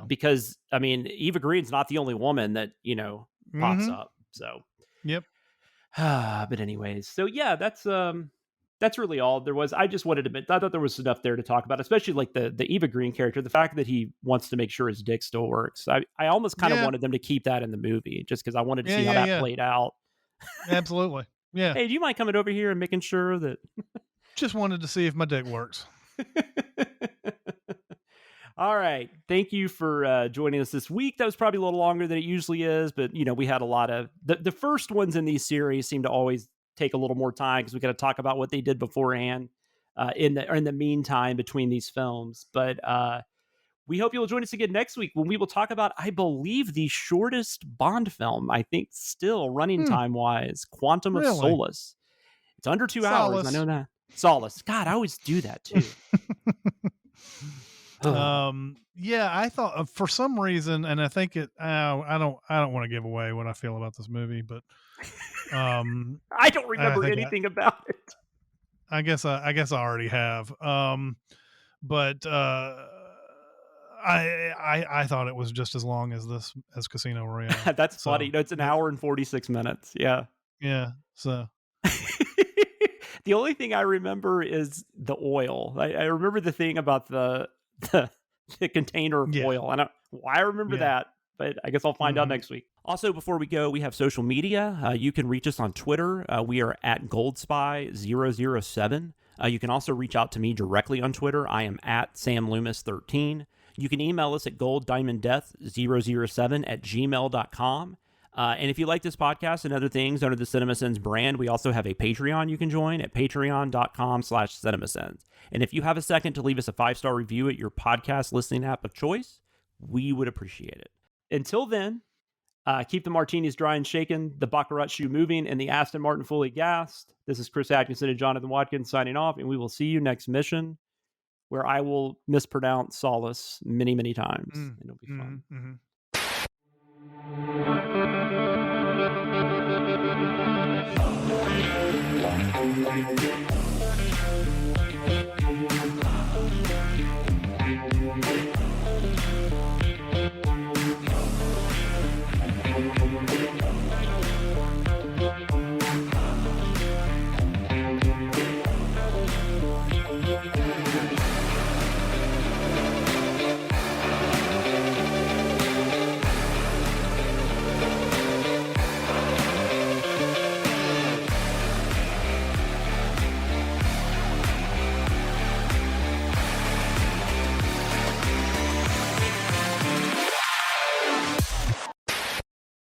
Because I mean, Eva Green's not the only woman that, pops up. So, yep. But anyways, so yeah, that's really all there was. I just wanted to I thought there was enough there to talk about, especially like the Eva Green character, the fact that he wants to make sure his dick still works. I almost kind of wanted them to keep that in the movie just because I wanted to see how that played out. Absolutely. Yeah. Hey, do you mind coming over here and making sure that? Just wanted to see if my dick works. All right. Thank you for joining us this week. That was probably a little longer than it usually is, but we had a lot of the first ones in these series seem to always take a little more time because we got to talk about what they did beforehand in the meantime between these films. But we hope you'll join us again next week when we will talk about, I believe, the shortest Bond film, I think, still running time wise, Quantum of Solace. It's under 2 hours. I know that. Solace. God, I always do that too. I thought for some reason, and I think I don't want to give away what I feel about this movie, but I don't remember anything about it. I guess I already have. But I thought it was just as long as Casino Royale. That's funny. It's an hour and 46 minutes. Yeah. Yeah. So the only thing I remember is the oil. I remember the thing about the container of oil. I remember that, but I guess I'll find out next week. Also, before we go, we have social media. You can reach us on Twitter. We are at GoldSpy007. You can also reach out to me directly on Twitter. I am at SamLoomis13. You can email us at golddiamonddeath007@gmail.com. And if you like this podcast and other things under the Cinemasins brand, we also have a Patreon you can join at patreon.com/Cinemasins. And if you have a second to leave us a 5-star review at your podcast listening app of choice, we would appreciate it. Until then, keep the martinis dry and shaken, the Baccarat shoe moving, and the Aston Martin fully gassed. This is Chris Atkinson and Jonathan Watkins signing off, and we will see you next mission, where I will mispronounce Solace many, many times. And it'll be fun. Mm-hmm.